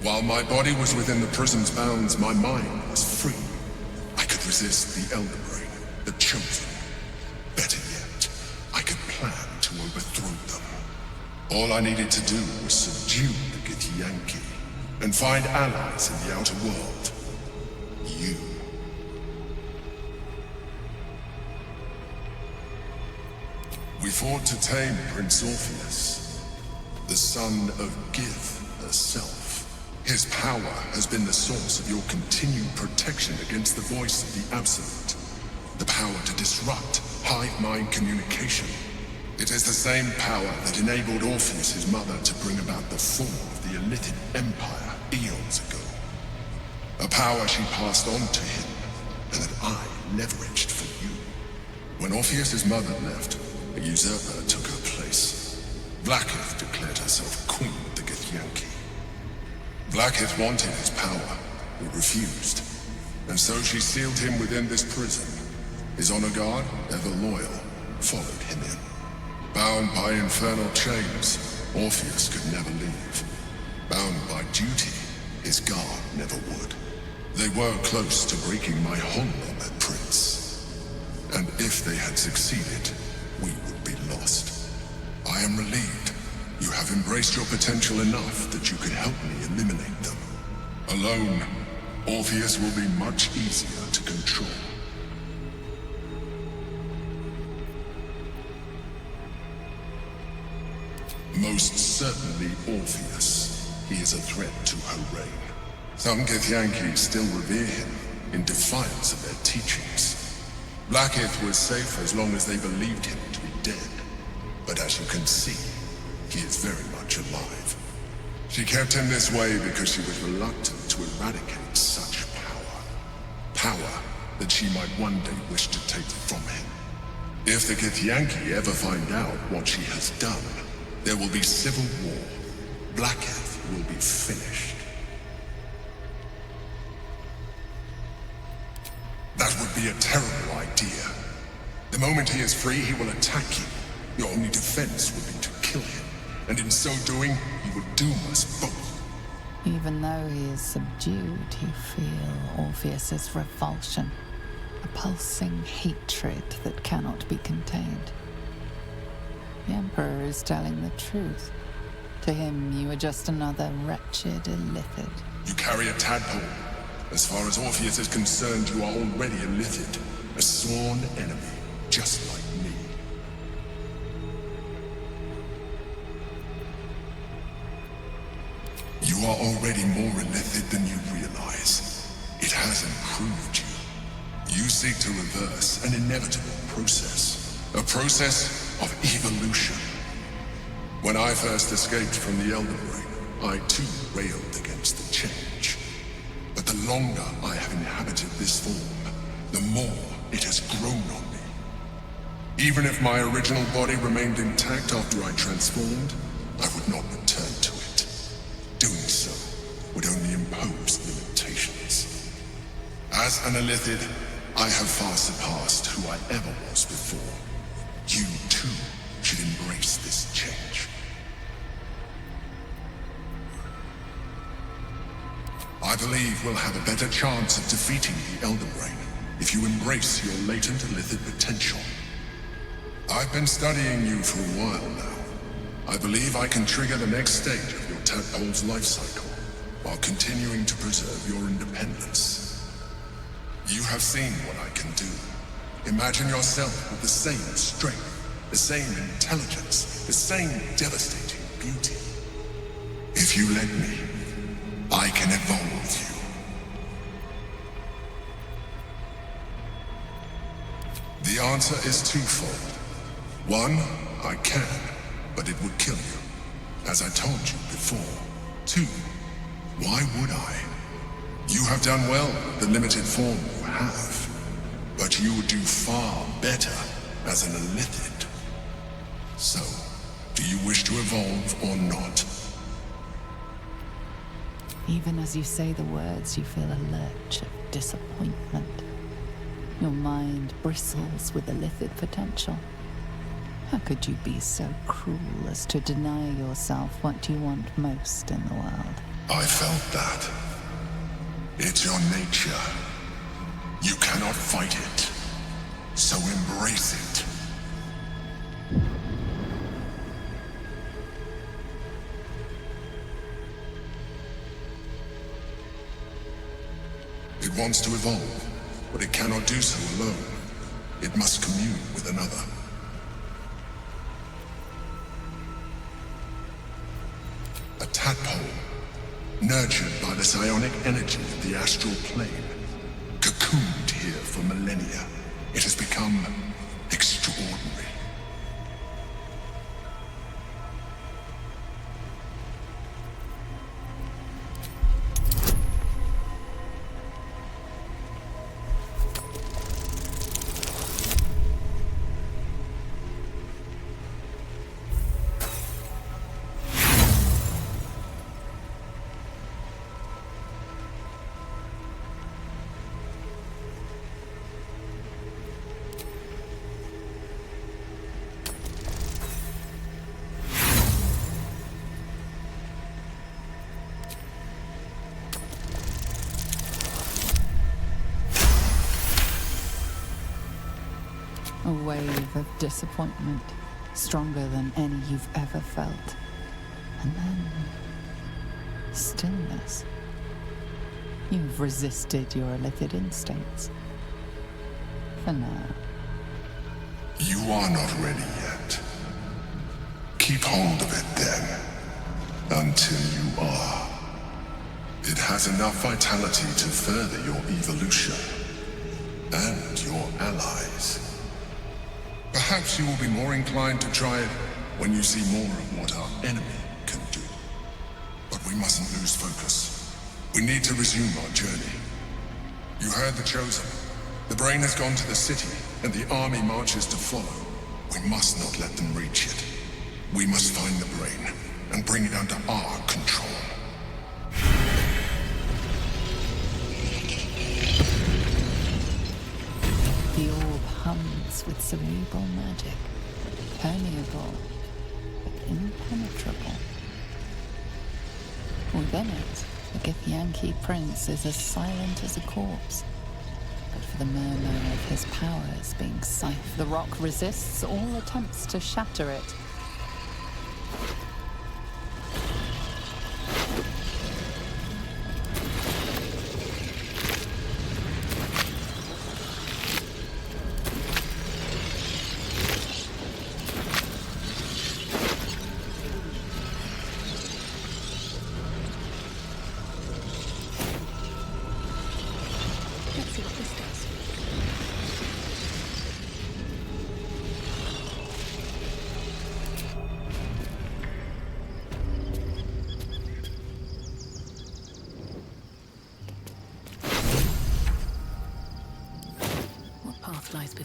While my body was within the prison's bounds, my mind was free. I could resist the Elder Brain, the Chosen. Better yet, I could plan to overthrow them. All I needed to do was subdue the Githyanki, and find allies in the outer world. You. We fought to tame Prince Orpheus, the son of Gith herself. His power has been the source of your continued protection against the voice of the Absolute. The power to disrupt hive mind communication. It is the same power that enabled Orpheus' mother to bring about the fall of the Illithid Empire eons ago. A power she passed on to him, and that I leveraged for you. When Orpheus' mother left, a usurper took her place. Blackith declared herself queen of the Githyanki. Blackith wanted his power, but refused. And so she sealed him within this prison. His honor guard, ever loyal, followed him in. Bound by infernal chains, Orpheus could never leave. Bound by duty, his guard never would. They were close to breaking my hold on that prince. And if they had succeeded, we would be lost. I am relieved. You have embraced your potential enough that you can help me eliminate them. Alone, Orpheus will be much easier to control. Most certainly Orpheus. He is a threat to her reign. Some Githyanki still revere him, in defiance of their teachings. Blackith was safe as long as they believed him to be dead. But as you can see, he is very much alive. She kept him this way because she was reluctant to eradicate such power. Power that she might one day wish to take from him. If the Githyanki ever find out what she has done, there will be civil war. Blackith will be finished. That would be a terrible idea. The moment he is free, he will attack you. Your only defense would be to kill him. And in so doing, he will doom us both. Even though he is subdued, you feel Orpheus's revulsion. A pulsing hatred that cannot be contained. The Emperor is telling the truth. To him, you are just another wretched Illithid. You carry a tadpole. As far as Orpheus is concerned, you are already a Illithid. A sworn enemy, just like me. You are already more Illithid than you realize. It has improved you. You seek to reverse an inevitable process. A process of evolution. When I first escaped from the Elder Brain, I too railed against the change. But the longer I have inhabited this form, the more it has grown on me. Even if my original body remained intact after I transformed, I would not return to it. Doing so would only impose limitations. As an Illithid, I have far surpassed who I ever was before. You, too, should embrace this change. I believe we'll have a better chance of defeating the Elder Brain if you embrace your latent Illithid potential. I've been studying you for a while now. I believe I can trigger the next stage of your tadpole's life cycle while continuing to preserve your independence. You have seen what I can do. Imagine yourself with the same strength, the same intelligence, the same devastating beauty. If you let me, I can evolve you. The answer is twofold. One, I can, but it would kill you, as I told you before. Two, why would I? You have done well with the limited form you have, but you would do far better as an Illithid. So, do you wish to evolve or not? Even as you say the words, you feel a lurch of disappointment. Your mind bristles with Illithid potential. How could you be so cruel as to deny yourself what you want most in the world? I felt that. It's your nature. You cannot fight it. So embrace it. It wants to evolve, but it cannot do so alone. It must commune with another. A tadpole, nurtured by the psionic energy of the astral plane, cocooned here for millennia. It has become extraordinary. A wave of disappointment, stronger than any you've ever felt. And then stillness. You've resisted your Illithid instincts. For now. You are not ready yet. Keep hold of it then, until you are. It has enough vitality to further your evolution, and your allies. Perhaps you will be more inclined to try it when you see more of what our enemy can do. But we mustn't lose focus. We need to resume our journey. You heard the Chosen. The Brain has gone to the city, and the army marches to follow. We must not let them reach it. We must find the Brain, and bring it under our control. The orb hums with cerebral magic, permeable, but impenetrable. Within it, the Githyanki prince is as silent as a corpse. But for the murmur of his powers being scythed, the rock resists all attempts to shatter it.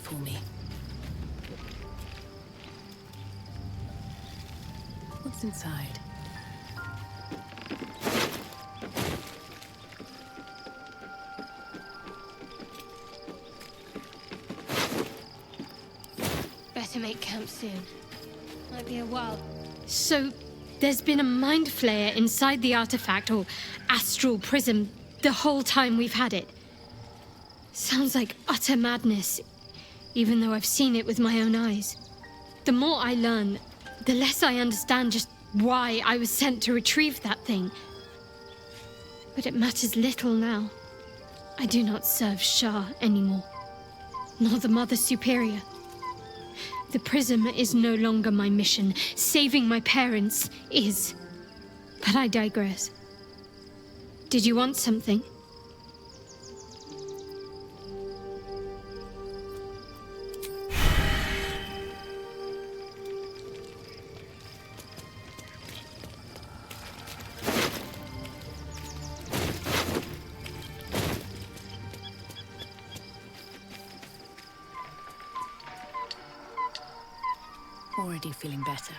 for me. What's inside? Better make camp soon. Might be a while. So, there's been a mind flayer inside the artifact, or astral prism, the whole time we've had it. Sounds like utter madness, even though I've seen it with my own eyes. The more I learn, the less I understand just why I was sent to retrieve that thing. But it matters little now. I do not serve Shah anymore, nor the Mother Superior. The prism is no longer my mission. Saving my parents is. But I digress. Did you want something? Already feeling better.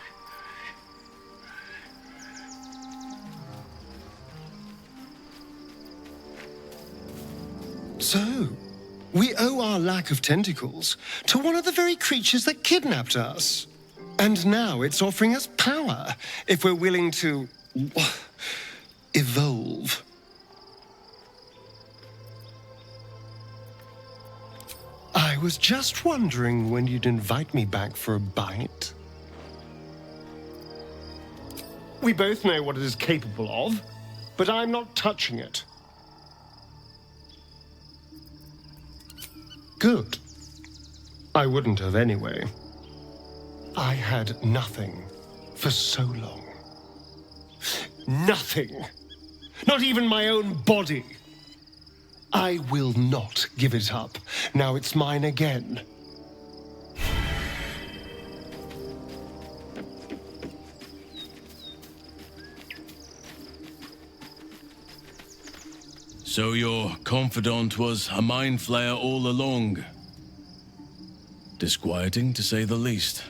So, we owe our lack of tentacles to one of the very creatures that kidnapped us. And now it's offering us power if we're willing to evolve. I was just wondering when you'd invite me back for a bite. We both know what it is capable of, but I'm not touching it. Good. I wouldn't have anyway. I had nothing for so long. Nothing. Not even my own body. I will not give it up. Now it's mine again. So your confidant was a mind flayer all along. Disquieting, to say the least.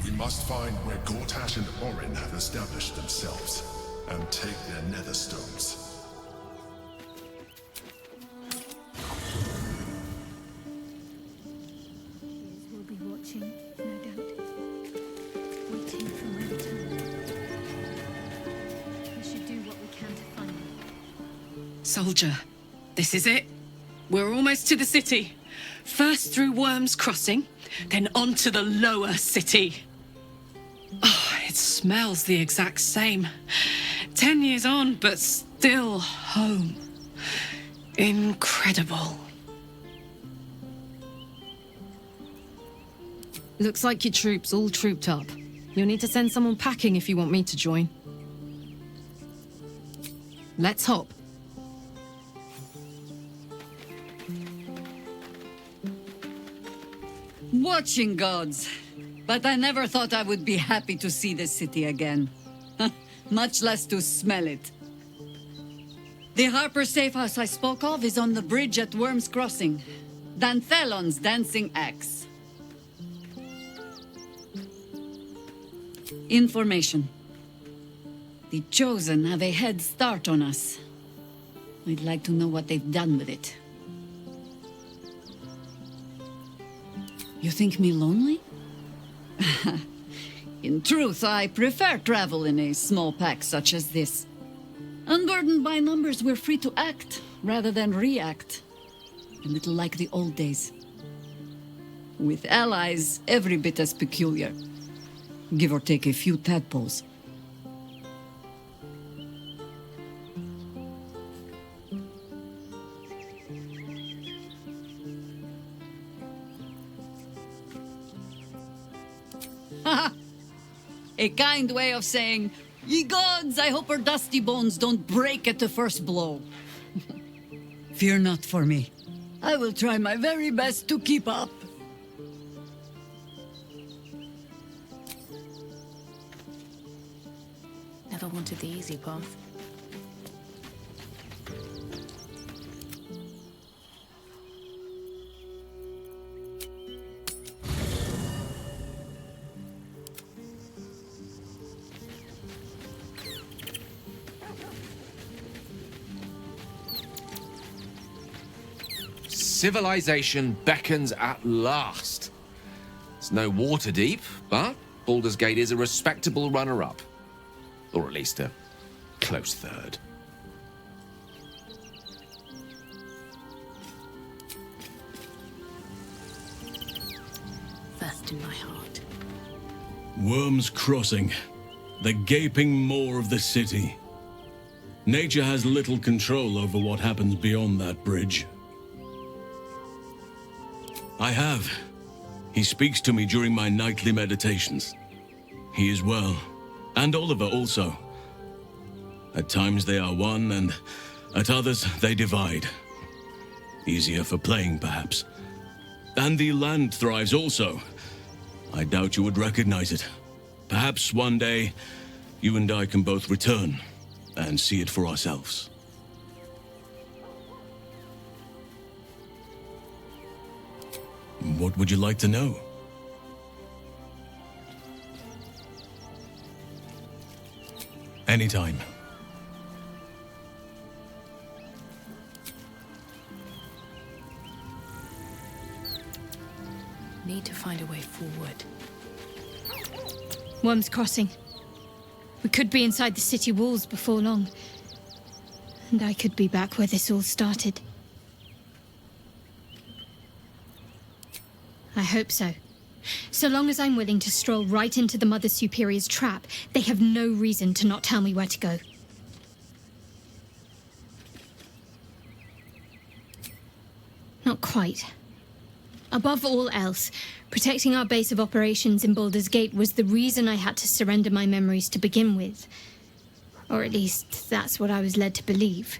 We must find where Gortash and Orin have established themselves, and take their nether stones. We'll be watching, no doubt. Waiting for my return. We should do what we can to find them. Soldier, this is it. We're almost to the city. First through Worm's Crossing, then on to the lower city. Oh, it smells the exact same. 10 years on, but still home. Incredible. Looks like your troops all trooped up. You'll need to send someone packing if you want me to join. Let's hop. Watching gods. But I never thought I would be happy to see the city again. Much less to smell it. The Harper safe house I spoke of is on the bridge at Worm's Crossing. Danthelon's dancing axe. Information. The Chosen have a head start on us. I'd like to know what they've done with it. You think me lonely? In truth, I prefer travel in a small pack such as this. Unburdened by numbers, we're free to act rather than react. A little like the old days. With allies every bit as peculiar. Give or take a few tadpoles. A kind way of saying, "Ye gods, I hope her dusty bones don't break at the first blow." Fear not for me. I will try my very best to keep up. Never wanted the easy path. Civilization beckons at last. It's no Waterdeep, but Baldur's Gate is a respectable runner-up. Or at least a close third. First in my heart. Worm's Crossing, the gaping maw of the city. Nature has little control over what happens beyond that bridge. I have. He speaks to me during my nightly meditations. He is well, and Oliver also. At times they are one, and at others they divide. Easier for playing, perhaps. And the land thrives also. I doubt you would recognize it. Perhaps one day, you and I can both return and see it for ourselves. What would you like to know? Anytime. Need to find a way forward. Worm's Crossing. We could be inside the city walls before long. And I could be back where this all started. I hope so. So long as I'm willing to stroll right into the Mother Superior's trap, they have no reason to not tell me where to go. Not quite. Above all else, protecting our base of operations in Baldur's Gate was the reason I had to surrender my memories to begin with. Or at least, that's what I was led to believe.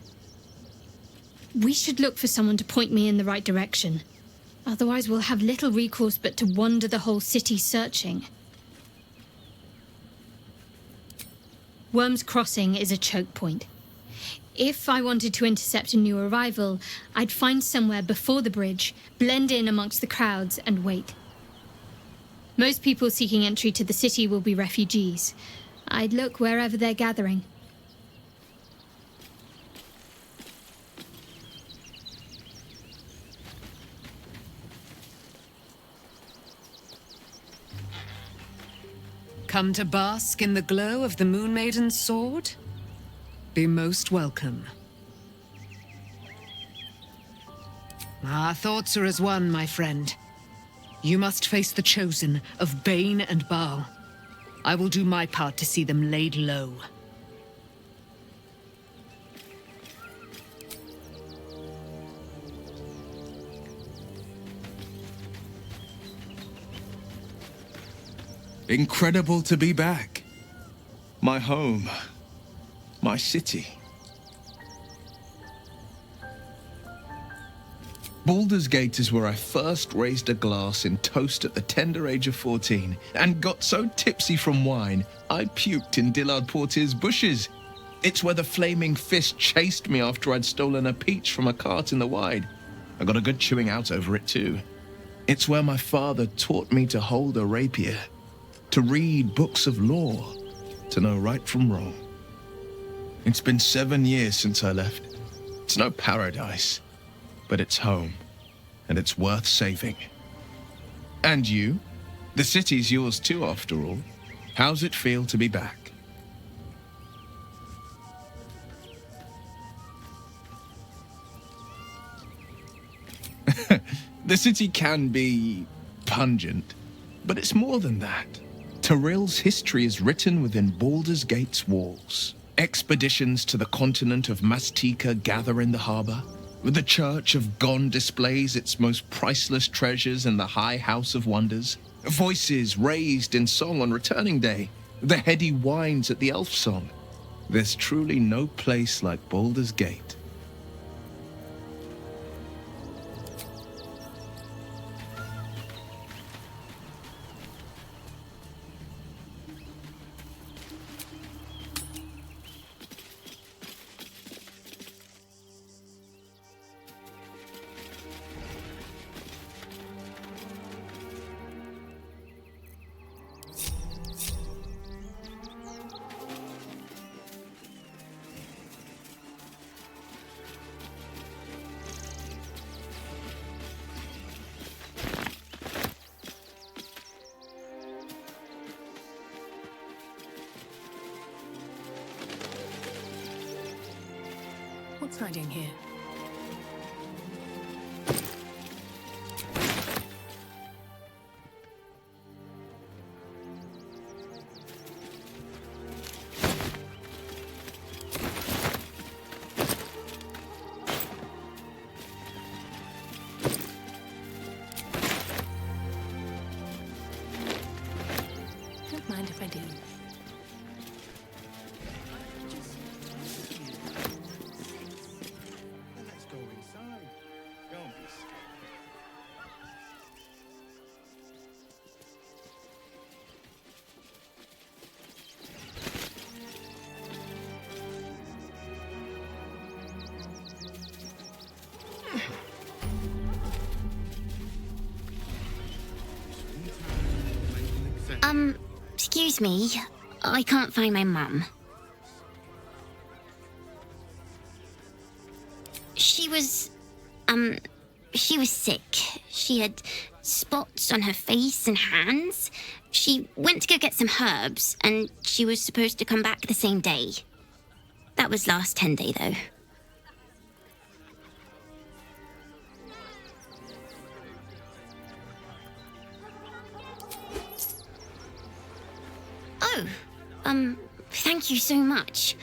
We should look for someone to point me in the right direction. Otherwise, we'll have little recourse but to wander the whole city searching. Worm's Crossing is a choke point. If I wanted to intercept a new arrival, I'd find somewhere before the bridge, blend in amongst the crowds, and wait. Most people seeking entry to the city will be refugees. I'd look wherever they're gathering. Come to bask in the glow of the Moon Maiden's sword? Be most welcome. Our thoughts are as one, my friend. You must face the Chosen of Bane and Baal. I will do my part to see them laid low. Incredible to be back. My home. My city. Baldur's Gate is where I first raised a glass in toast at the tender age of 14 and got so tipsy from wine, I puked in Dillard Portier's bushes. It's where the flaming fist chased me after I'd stolen a peach from a cart in the Wide. I got a good chewing out over it too. It's where my father taught me to hold a rapier, to read books of lore, to know right from wrong. It's been 7 years since I left. It's no paradise, but it's home, and it's worth saving. And you? The city's yours too, after all. How's it feel to be back? The city can be pungent, but it's more than that. Tyrell's history is written within Baldur's Gate's walls. Expeditions to the continent of Mastika gather in the harbor. The Church of Gon displays its most priceless treasures in the High House of Wonders. Voices raised in song on Returning Day. The heady wines at the Elf Song. There's truly no place like Baldur's Gate. What's hiding here? Don't mind if I do. Excuse me. I can't find my mum. She was sick. She had spots on her face and hands. She went to go get some herbs, and she was supposed to come back the same day. That was last 10 day, though. Oh, thank you so much.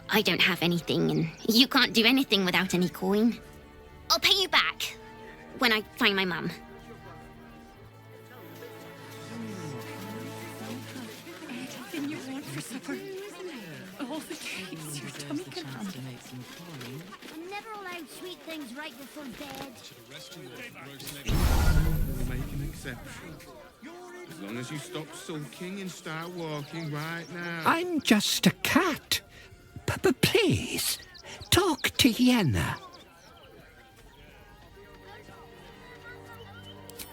I don't have anything, and you can't do anything without any coin. I'll pay you back when I find my mum. Anything you want for supper? All the treats your tummy can handle. I'm never allowed sweet things right before bed. We'll make an exception. As long as you stop sulking and start walking right now. I'm just a cat. Please, talk to Yenna.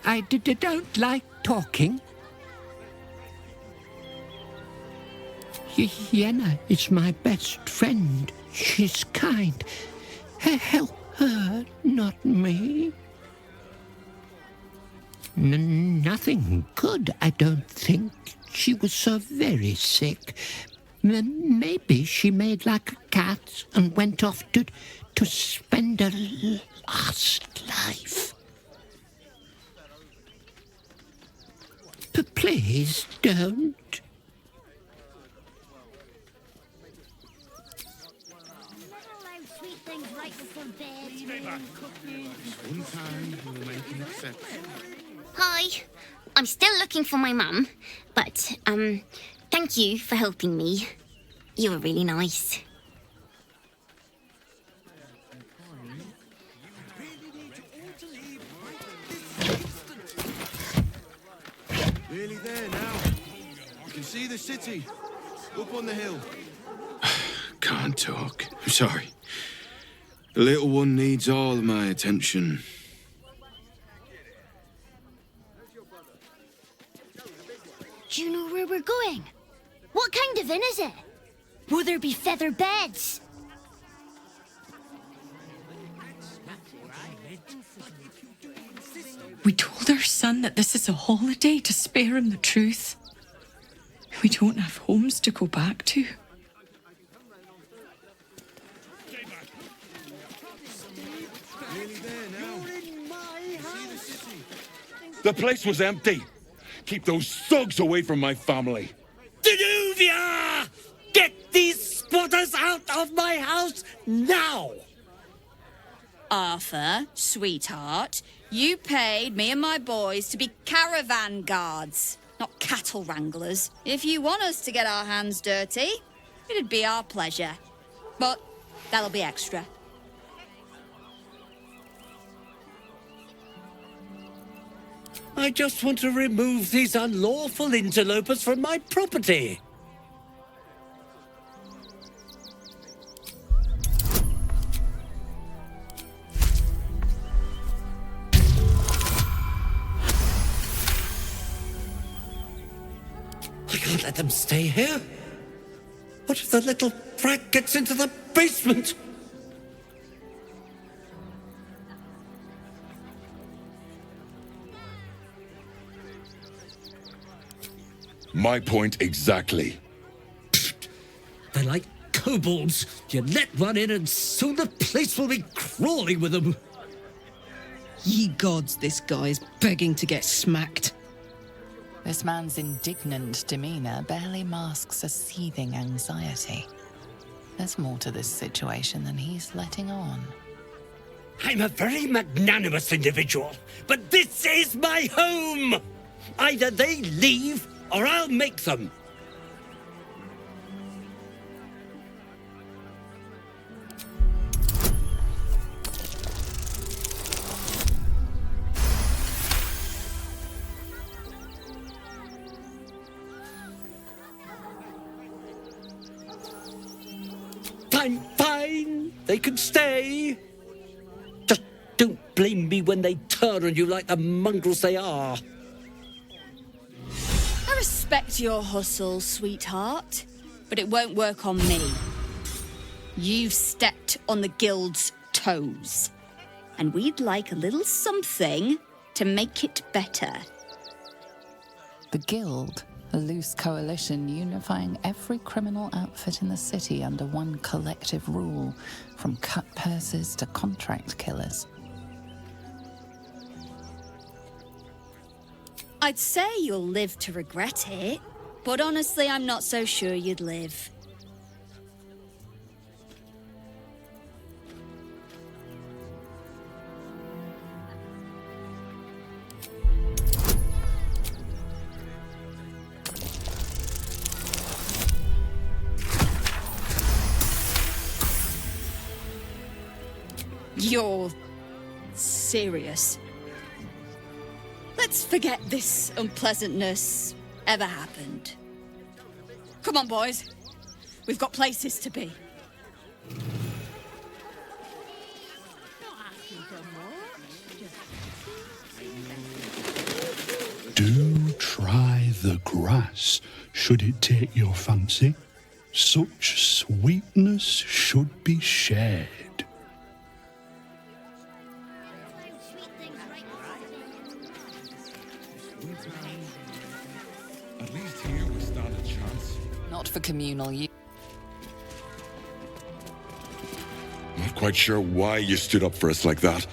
I don't like talking. Yenna is my best friend. She's kind. Help her, not me. Nothing good, I don't think. She was so very sick. Maybe she made like a cat and went off to spend her last life. Please don't. Sweet things right before bed. One time we'll make an exception. Hi. I'm still looking for my mum, but, thank you for helping me. You were really nice. Nearly there now. You can see the city. Up on the hill. Can't talk. I'm sorry. The little one needs all of my attention. Do you know where we're going? What kind of inn is it? Will there be feather beds? We told our son that this is a holiday to spare him the truth. We don't have homes to go back to. The place was empty. Keep those thugs away from my family. Danuvia! Get these spotters out of my house now! Arthur, sweetheart, you paid me and my boys to be caravan guards, not cattle wranglers. If you want us to get our hands dirty, it'd be our pleasure. But that'll be extra. I just want to remove these unlawful interlopers from my property. I can't let them stay here. What if the little brat gets into the basement? My point exactly. They're like kobolds. You let one in and soon the place will be crawling with them. Ye gods, this guy is begging to get smacked. This man's indignant demeanor barely masks a seething anxiety. There's more to this situation than he's letting on. I'm a very magnanimous individual, but this is my home! Either they leave, or I'll make them. Fine. They can stay. Just don't blame me when they turn on you like the mongrels they are. I respect your hustle, sweetheart, but it won't work on me. You've stepped on the guild's toes, and we'd like a little something to make it better. The Guild, a loose coalition unifying every criminal outfit in the city under one collective rule, from cut purses to contract killers. I'd say you'll live to regret it, but honestly, I'm not so sure you'd live. You're serious? Let's forget this unpleasantness ever happened. Come on, boys. We've got places to be. Do try the grass, should it take your fancy. Such sweetness should be shared. At least here we stand a chance. Not for communal use. Not quite sure why you stood up for us like that,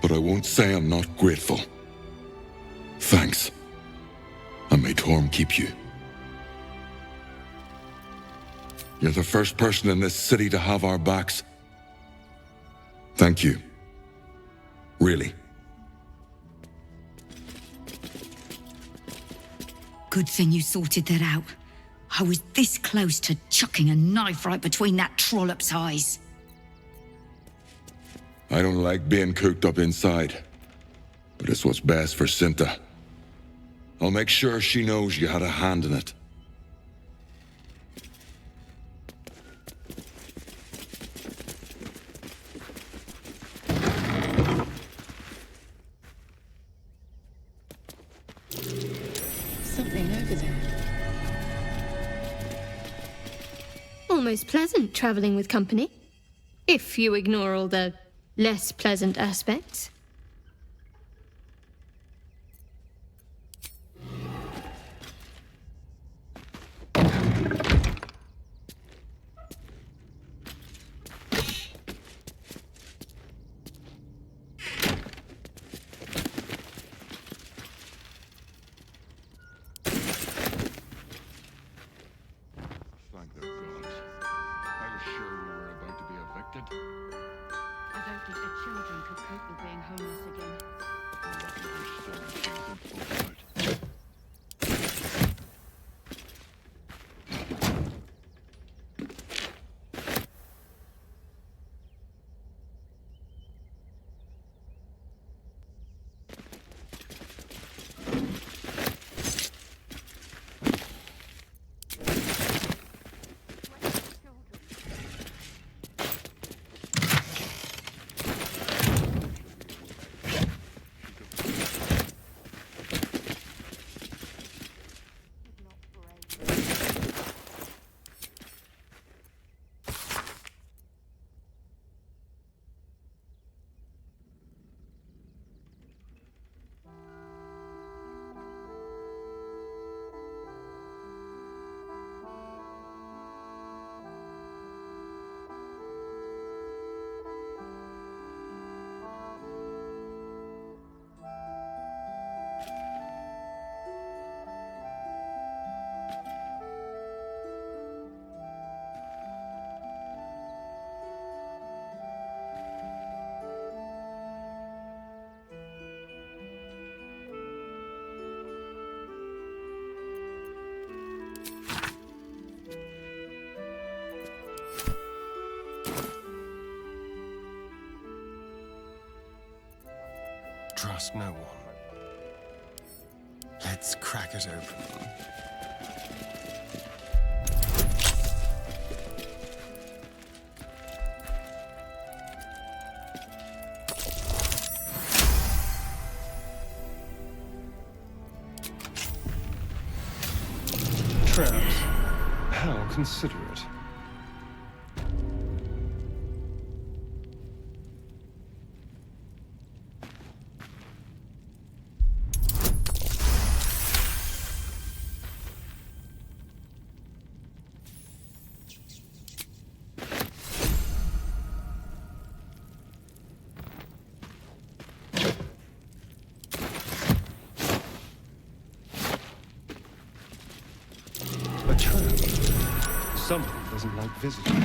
but I won't say I'm not grateful. Thanks. And may Torm keep you. You're the first person in this city to have our backs. Thank you. Really. Good thing you sorted that out. I was this close to chucking a knife right between that trollop's eyes. I don't like being cooped up inside, but it's what's best for Cinta. I'll make sure she knows you had a hand in it. Something over there. almost pleasant traveling with company. If you ignore all the less pleasant aspects. Thank the gods. I was sure we were about to be evicted. I don't think the children could cope with being homeless again. Lucky we're still in season full out. Trust no one. Let's crack it open. Traps. How considerate. A trap. Somebody doesn't like visitors.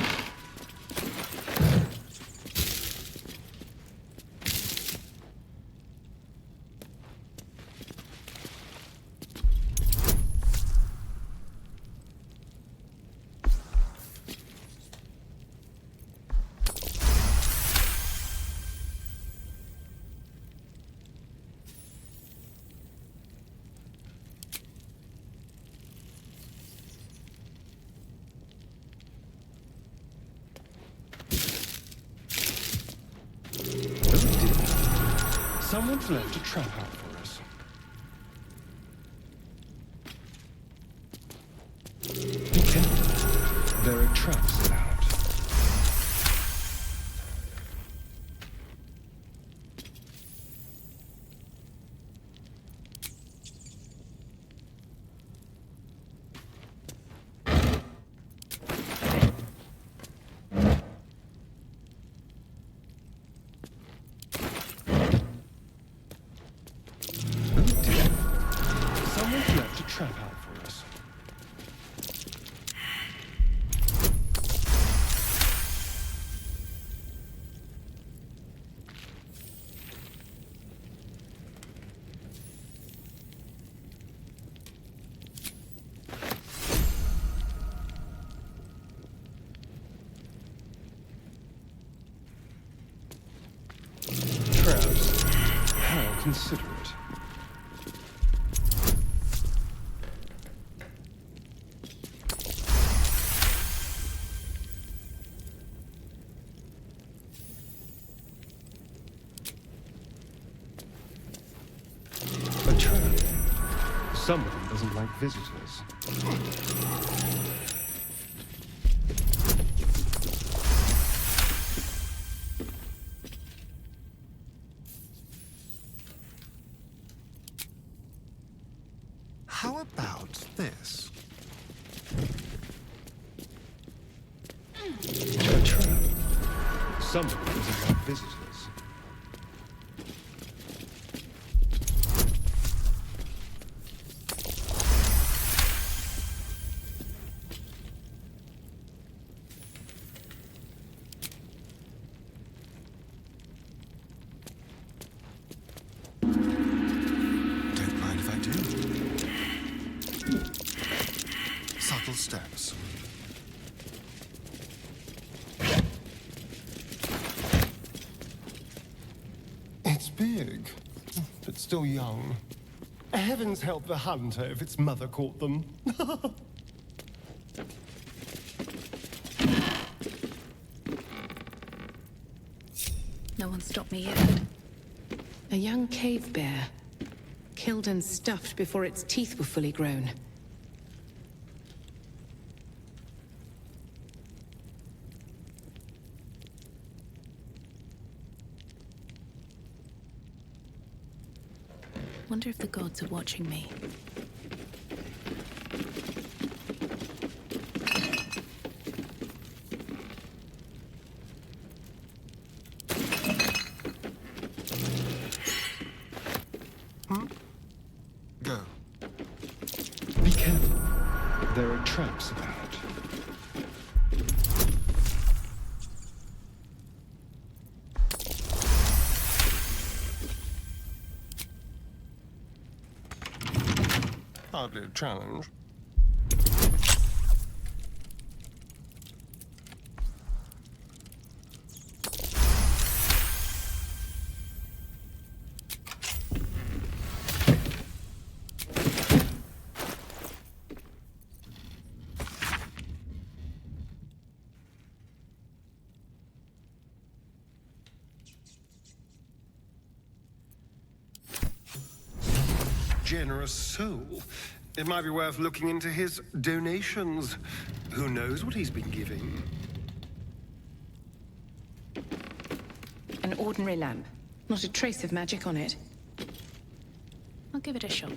Someone's left a trap out for us. Be careful. There are traps about. Someone's left a trap out for us. Traps. How considerate. A trap. Somebody doesn't like visitors. What's this? A trap. Someone doesn't like visitors. Don't mind if I do. Subtle steps. It's big, but still young. Heavens help the hunter if its mother caught them. No one stopped me yet. A young cave bear. Killed and stuffed before its teeth were fully grown. Wonder if the gods are watching me. Go. Be careful. There are traps about. Hardly a challenge. Generous soul. It might be worth looking into his donations. Who knows what he's been giving? An ordinary lamp. Not a trace of magic on it. I'll give it a shot.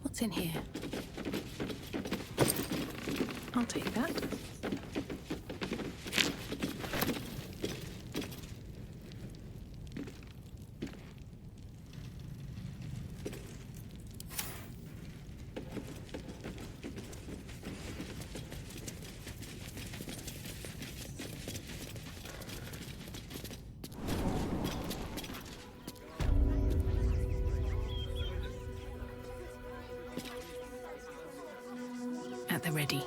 What's in here? I'll take that. At the ready.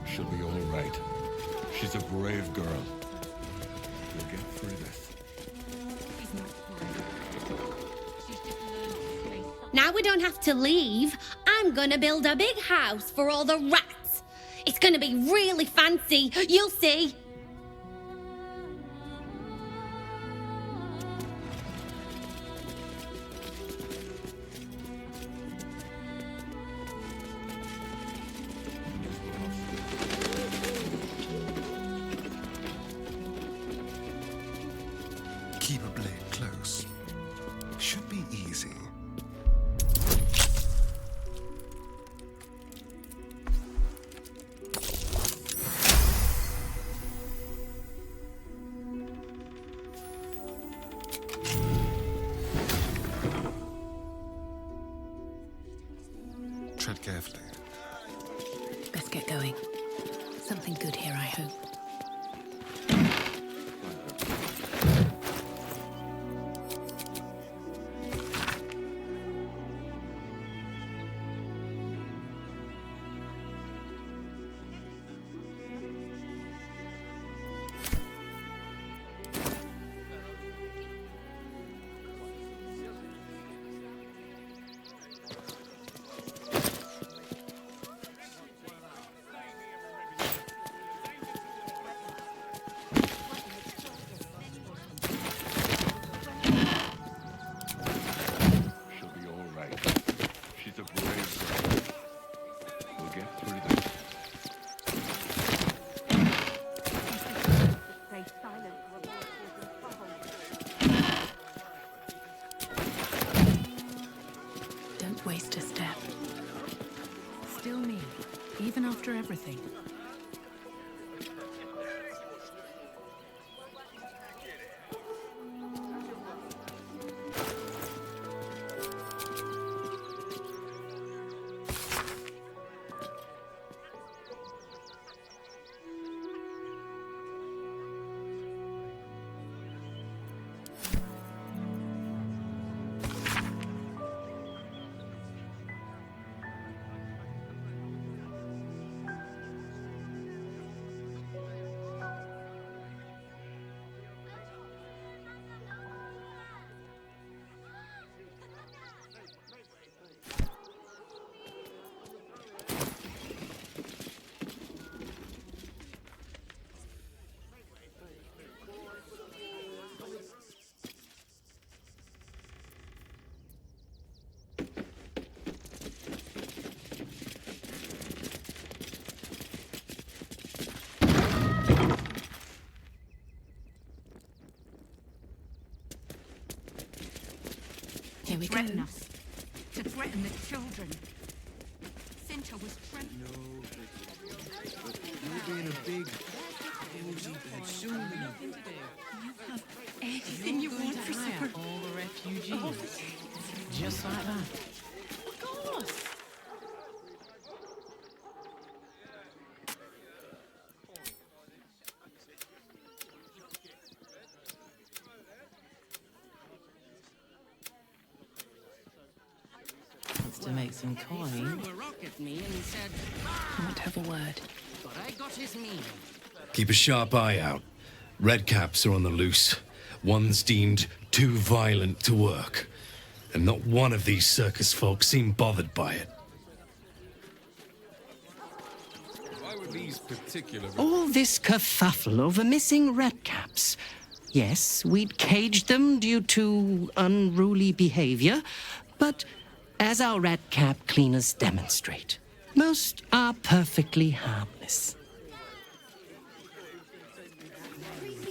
She'll be all right. She's a brave girl. We'll get through this. Now we don't have to leave. I'm gonna build a big house for all the rats. It's gonna be really fancy. You'll see. Keep a blade close. Should be easy. Tread carefully. Best get going. Something good here, I hope. waste a step. Still me, even after everything. Here we go. Us. To threaten the children. Cinta was No, but you'll be in a big, cozy bed soon enough. You have anything you want for supper. All the refugees. Just like that. Of course. To make some coin. He threw a rock at me and said, I might have a word. but I got his meaning. Keep a sharp eye out. Redcaps are on the loose. One's deemed too violent to work. And not one of these circus folk seem bothered by it. Why were these particular... All this kerfuffle over missing redcaps. Yes, we'd caged them due to unruly behavior, but as our redcap cleaners demonstrate, most are perfectly harmless.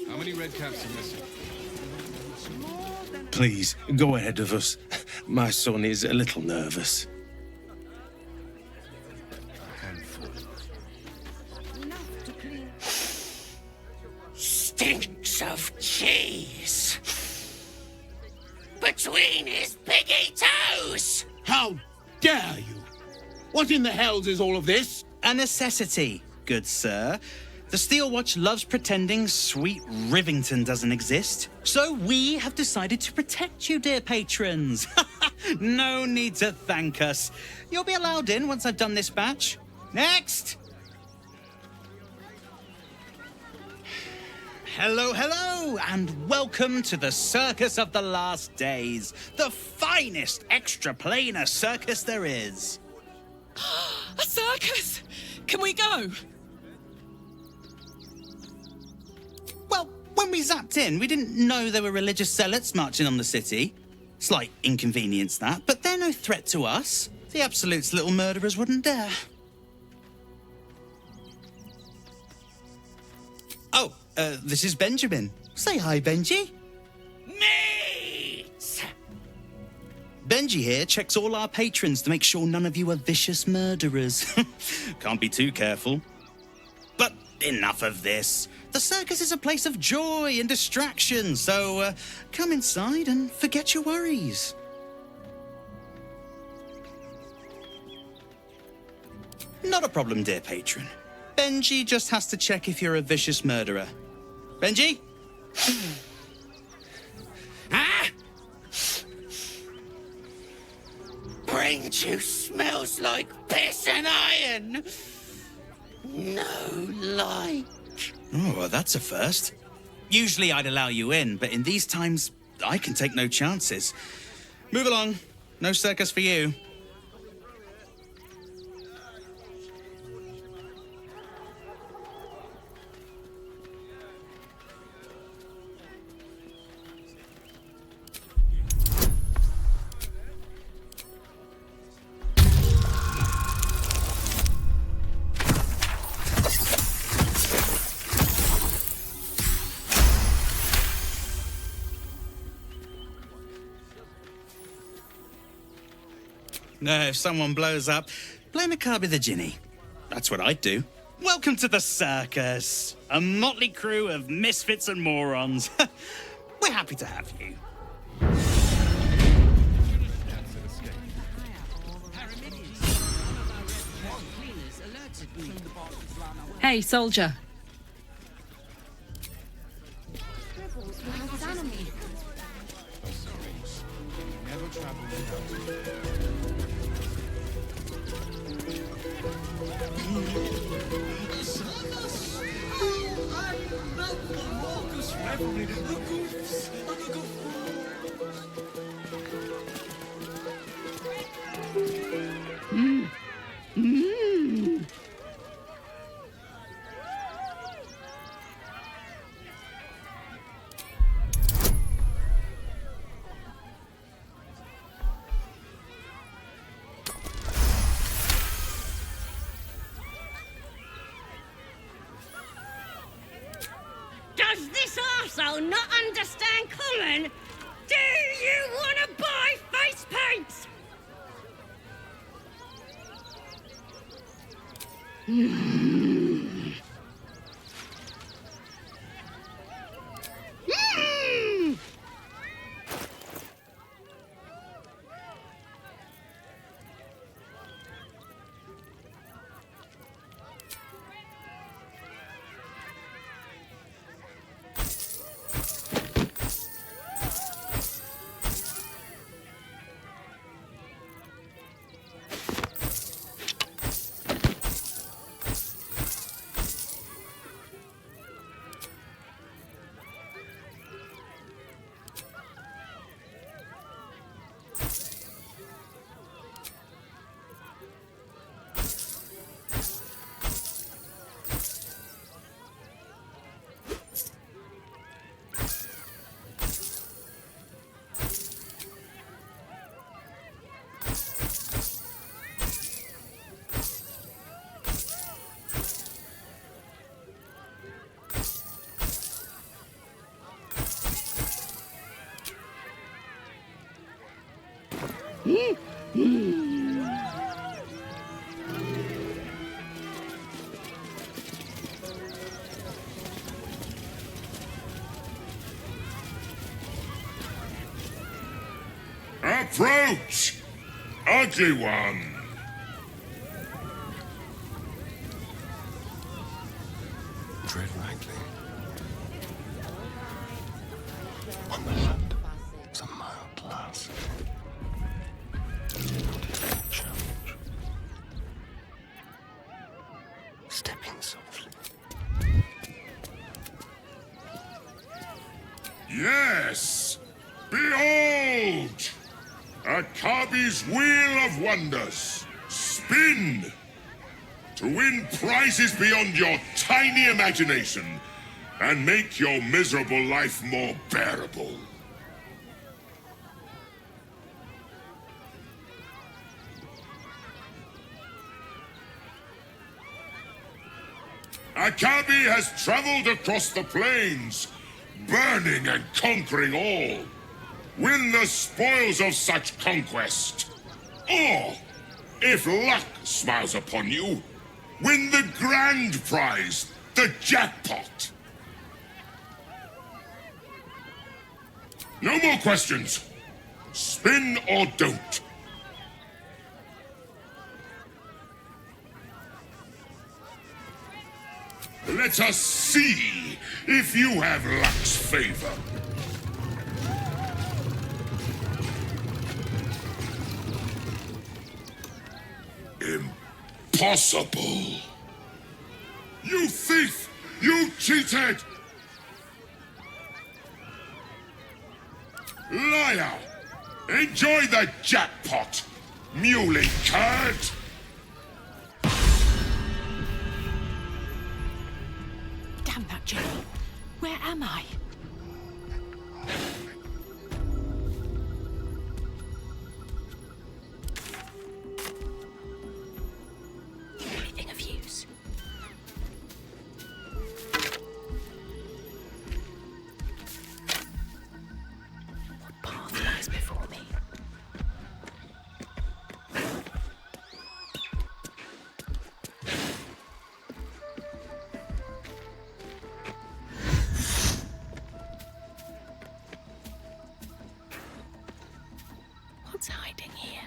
How many red caps are missing? Please, go ahead of us. My son is a little nervous. Stinks of cheese. Between his piggy toes. How dare you? What in the hells is all of this? A necessity, good sir. The Steel Watch loves pretending sweet Rivington doesn't exist. So we have decided to protect you, dear patrons. No need to thank us. You'll be allowed in once I've done this batch. Next! Hello, hello, and welcome to the Circus of the Last Days, the finest extra-planar circus there is. A circus! Can we go? Well, when we zapped in, we didn't know there were religious zealots marching on the city. Slight inconvenience, that, but they're no threat to us. The Absolute's little murderers wouldn't dare. Oh, this is Benjamin. Say hi, Benji. Meat! Benji here checks all our patrons to make sure none of you are vicious murderers. Can't be too careful. But enough of this. The circus is a place of joy and distraction, so come inside and forget your worries. Not a problem, dear patron. Benji just has to check if you're a vicious murderer. Benji? Ah! Brain juice smells like piss and iron. No light. Oh, well, that's a first. Usually I'd allow you in, but in these times, I can take no chances. Move along. No circus for you. If someone blows up, blame Akabi the Ginny. That's what I'd do. Welcome to the circus. A motley crew of misfits and morons. We're happy to have you. Hey, soldier. Does this arsehole not understand common? Do you want to buy face paint? Approach! Ugly one! Tread lightly. On the hand, is a mild lass. Challenge. Stepping softly. Yes! Behold! Akabi's Wheel of Wonders. Spin! To win prizes beyond your tiny imagination and make your miserable life more bearable. Akabi has traveled across the plains, burning and conquering all. Win the spoils of such conquest. Or, if luck smiles upon you, win the grand prize, the jackpot. No more questions. Spin or don't. Let us see if you have luck's favor. Impossible! You thief! You cheated! Liar! Enjoy the jackpot, muley curd! Damn that Jenny. Where am I? Anything of use? What path lies before me? what's hiding here.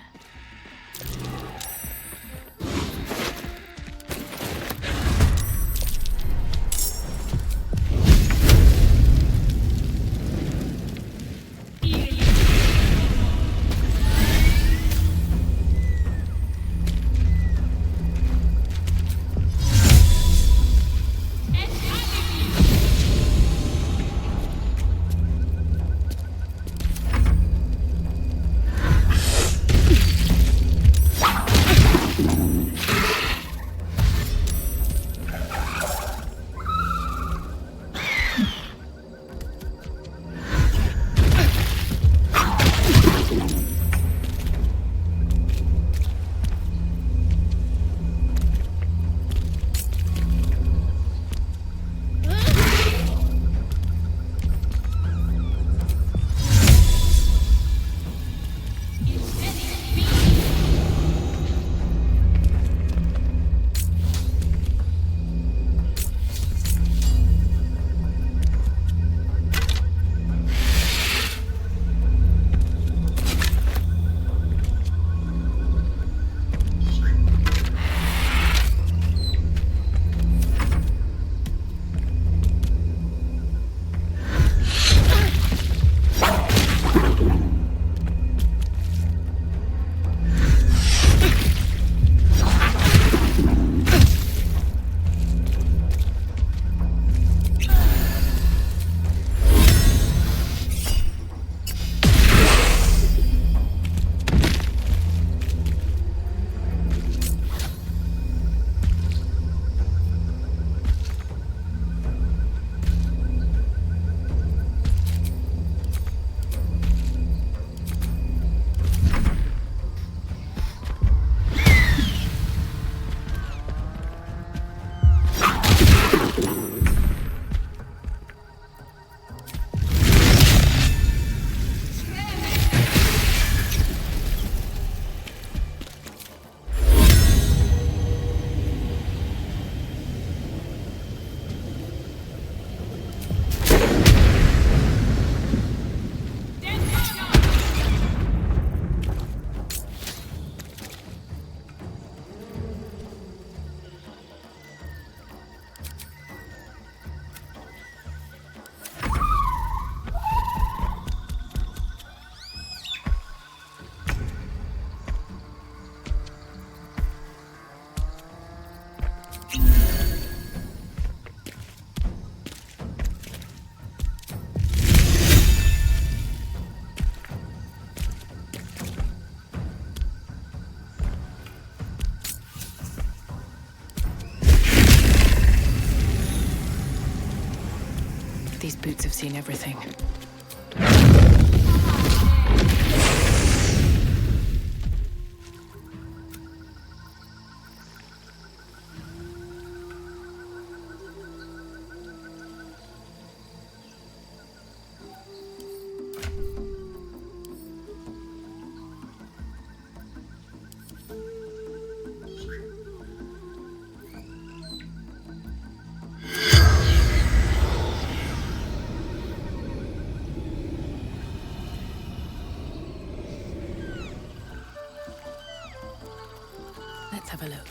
These boots have seen everything. Let's have a look.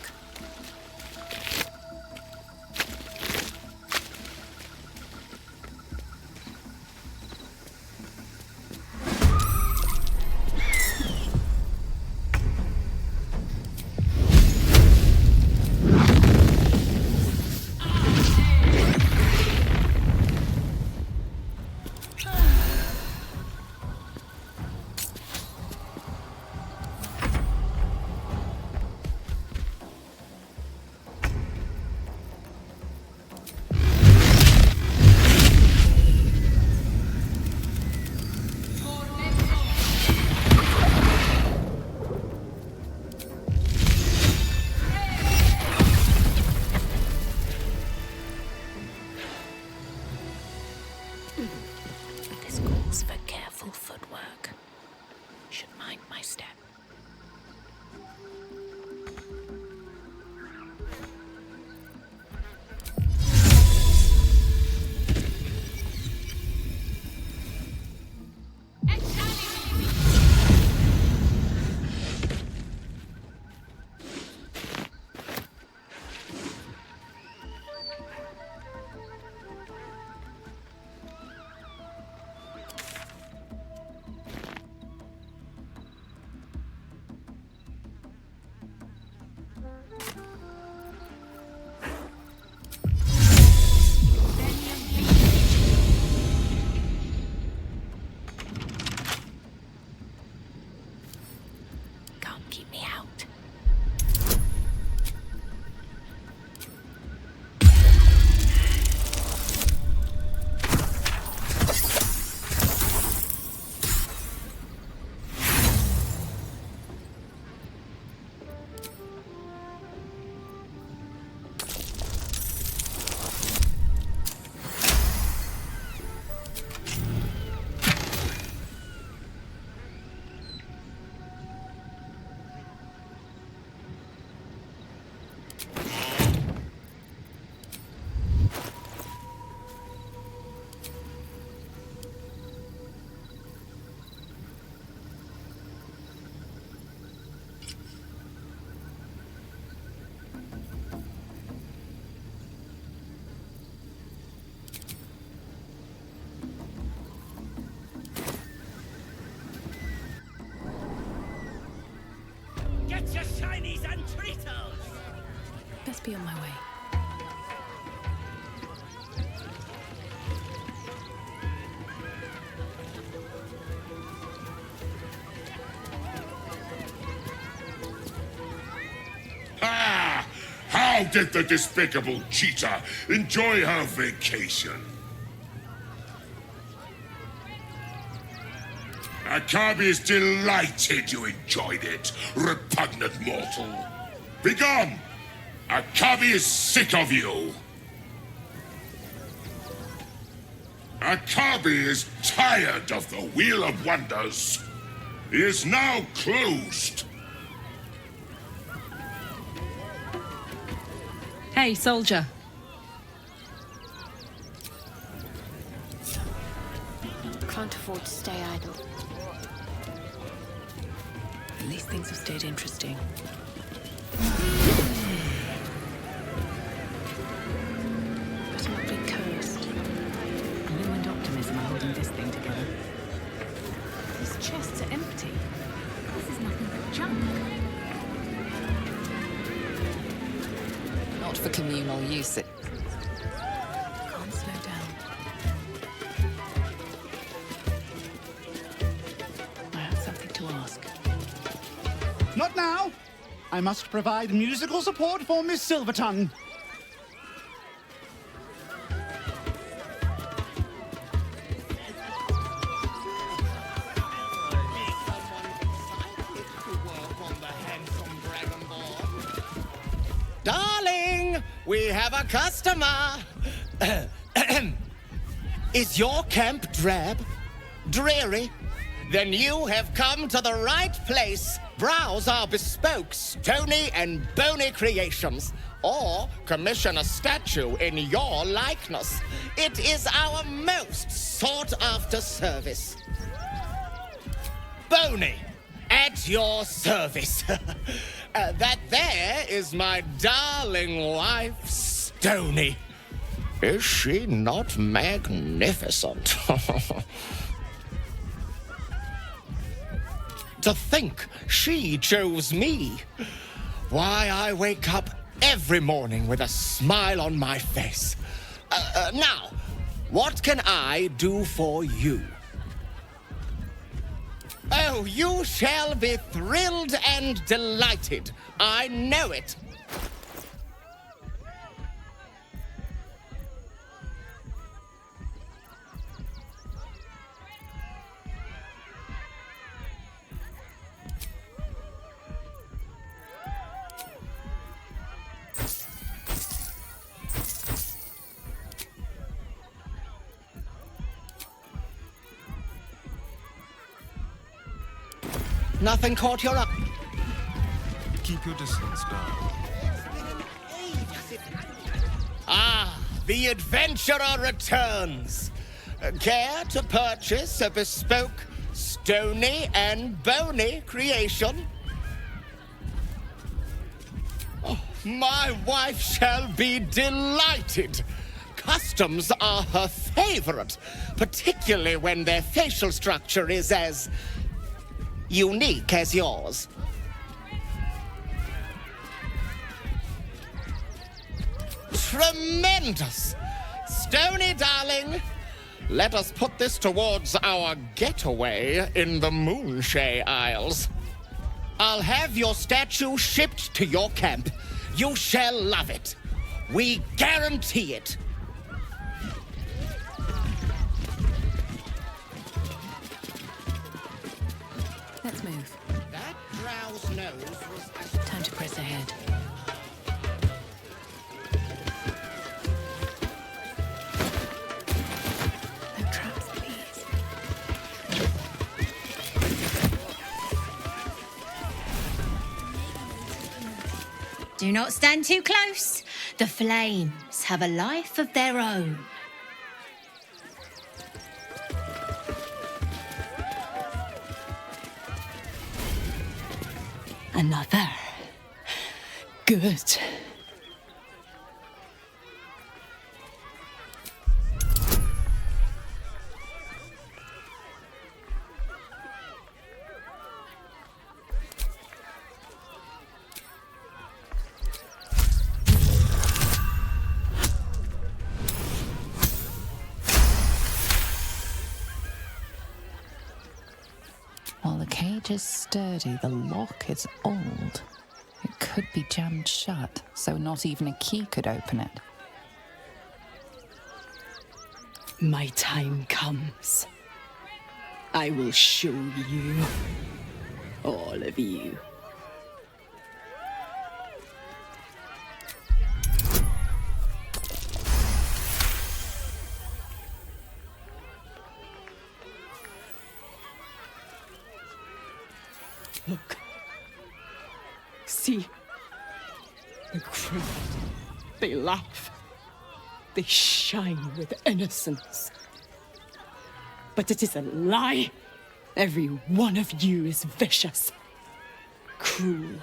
This calls for careful footwork. Should mind my step. keep me out. Get your shinies and treatos! Best be on my way. Ah! How did the despicable cheetah enjoy her vacation? Akabi is delighted you enjoyed it, repugnant mortal. Begone! Akabi is sick of you. Akabi is tired of the Wheel of Wonders. He is now closed. Hey, soldier. Can't afford to stay idle. At least things have stayed interesting. Better not be cursed. Gloom and optimism are holding this thing together. These chests are empty. This is nothing but junk. Not for communal use. Can't slow down. I have something to ask. Not now! I must provide musical support for Miss Silvertongue. Darling, we have a customer. Is your camp drab? Dreary? Then you have come to the right place. Browse our bespoke, stony and bony creations, or commission a statue in your likeness. It is our most sought-after service. Bony, at your service. That there is my darling wife, Stony. Is she not magnificent? To think she chose me. Why, I wake up every morning with a smile on my face. Now, what can I do for you? Oh, you shall be thrilled and delighted. I know it. Nothing caught your eye. Keep your distance, darling. Ah, the adventurer returns. Care to purchase a bespoke, stony and bony creation? Oh, my wife shall be delighted. Customs are her favorite, particularly when their facial structure is as unique as yours. Tremendous! Stony, darling, let us put this towards our getaway in the Moonshay Isles. I'll have your statue shipped to your camp. You shall love it. We guarantee it. Let's move. That drow's nose was... Time to press ahead. No traps, please. Do not stand too close. The flames have a life of their own. Another. Good. While the cage is sturdy, the lock is old. It could be jammed shut, so not even a key could open it. My time comes. I will show you. All of you. Look. See. The crowd. They laugh. They shine with innocence. But it is a lie. Every one of you is vicious. Cruel.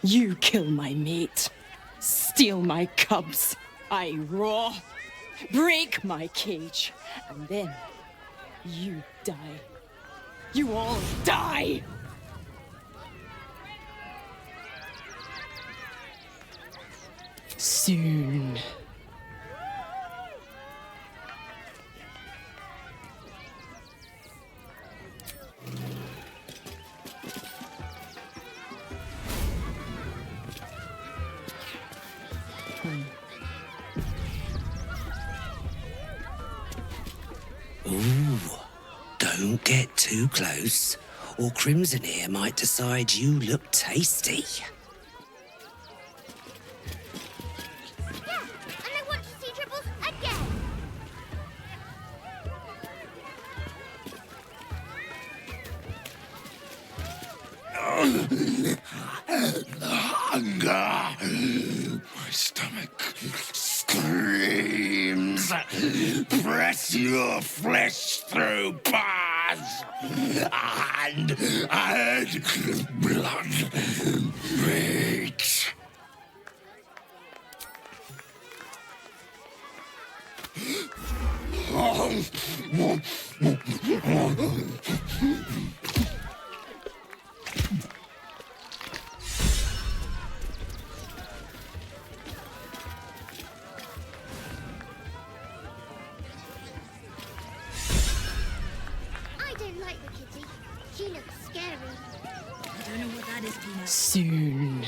You kill my mate. Steal my cubs. I roar. Break my cage. And then you die. You all die! Soon. Ooh, don't get too close, or Crimson here might decide you look tasty. Hunger. My stomach screams. Press your flesh through bars and add blood beats. She looks scary. I don't know what that is, Peanut. Soon.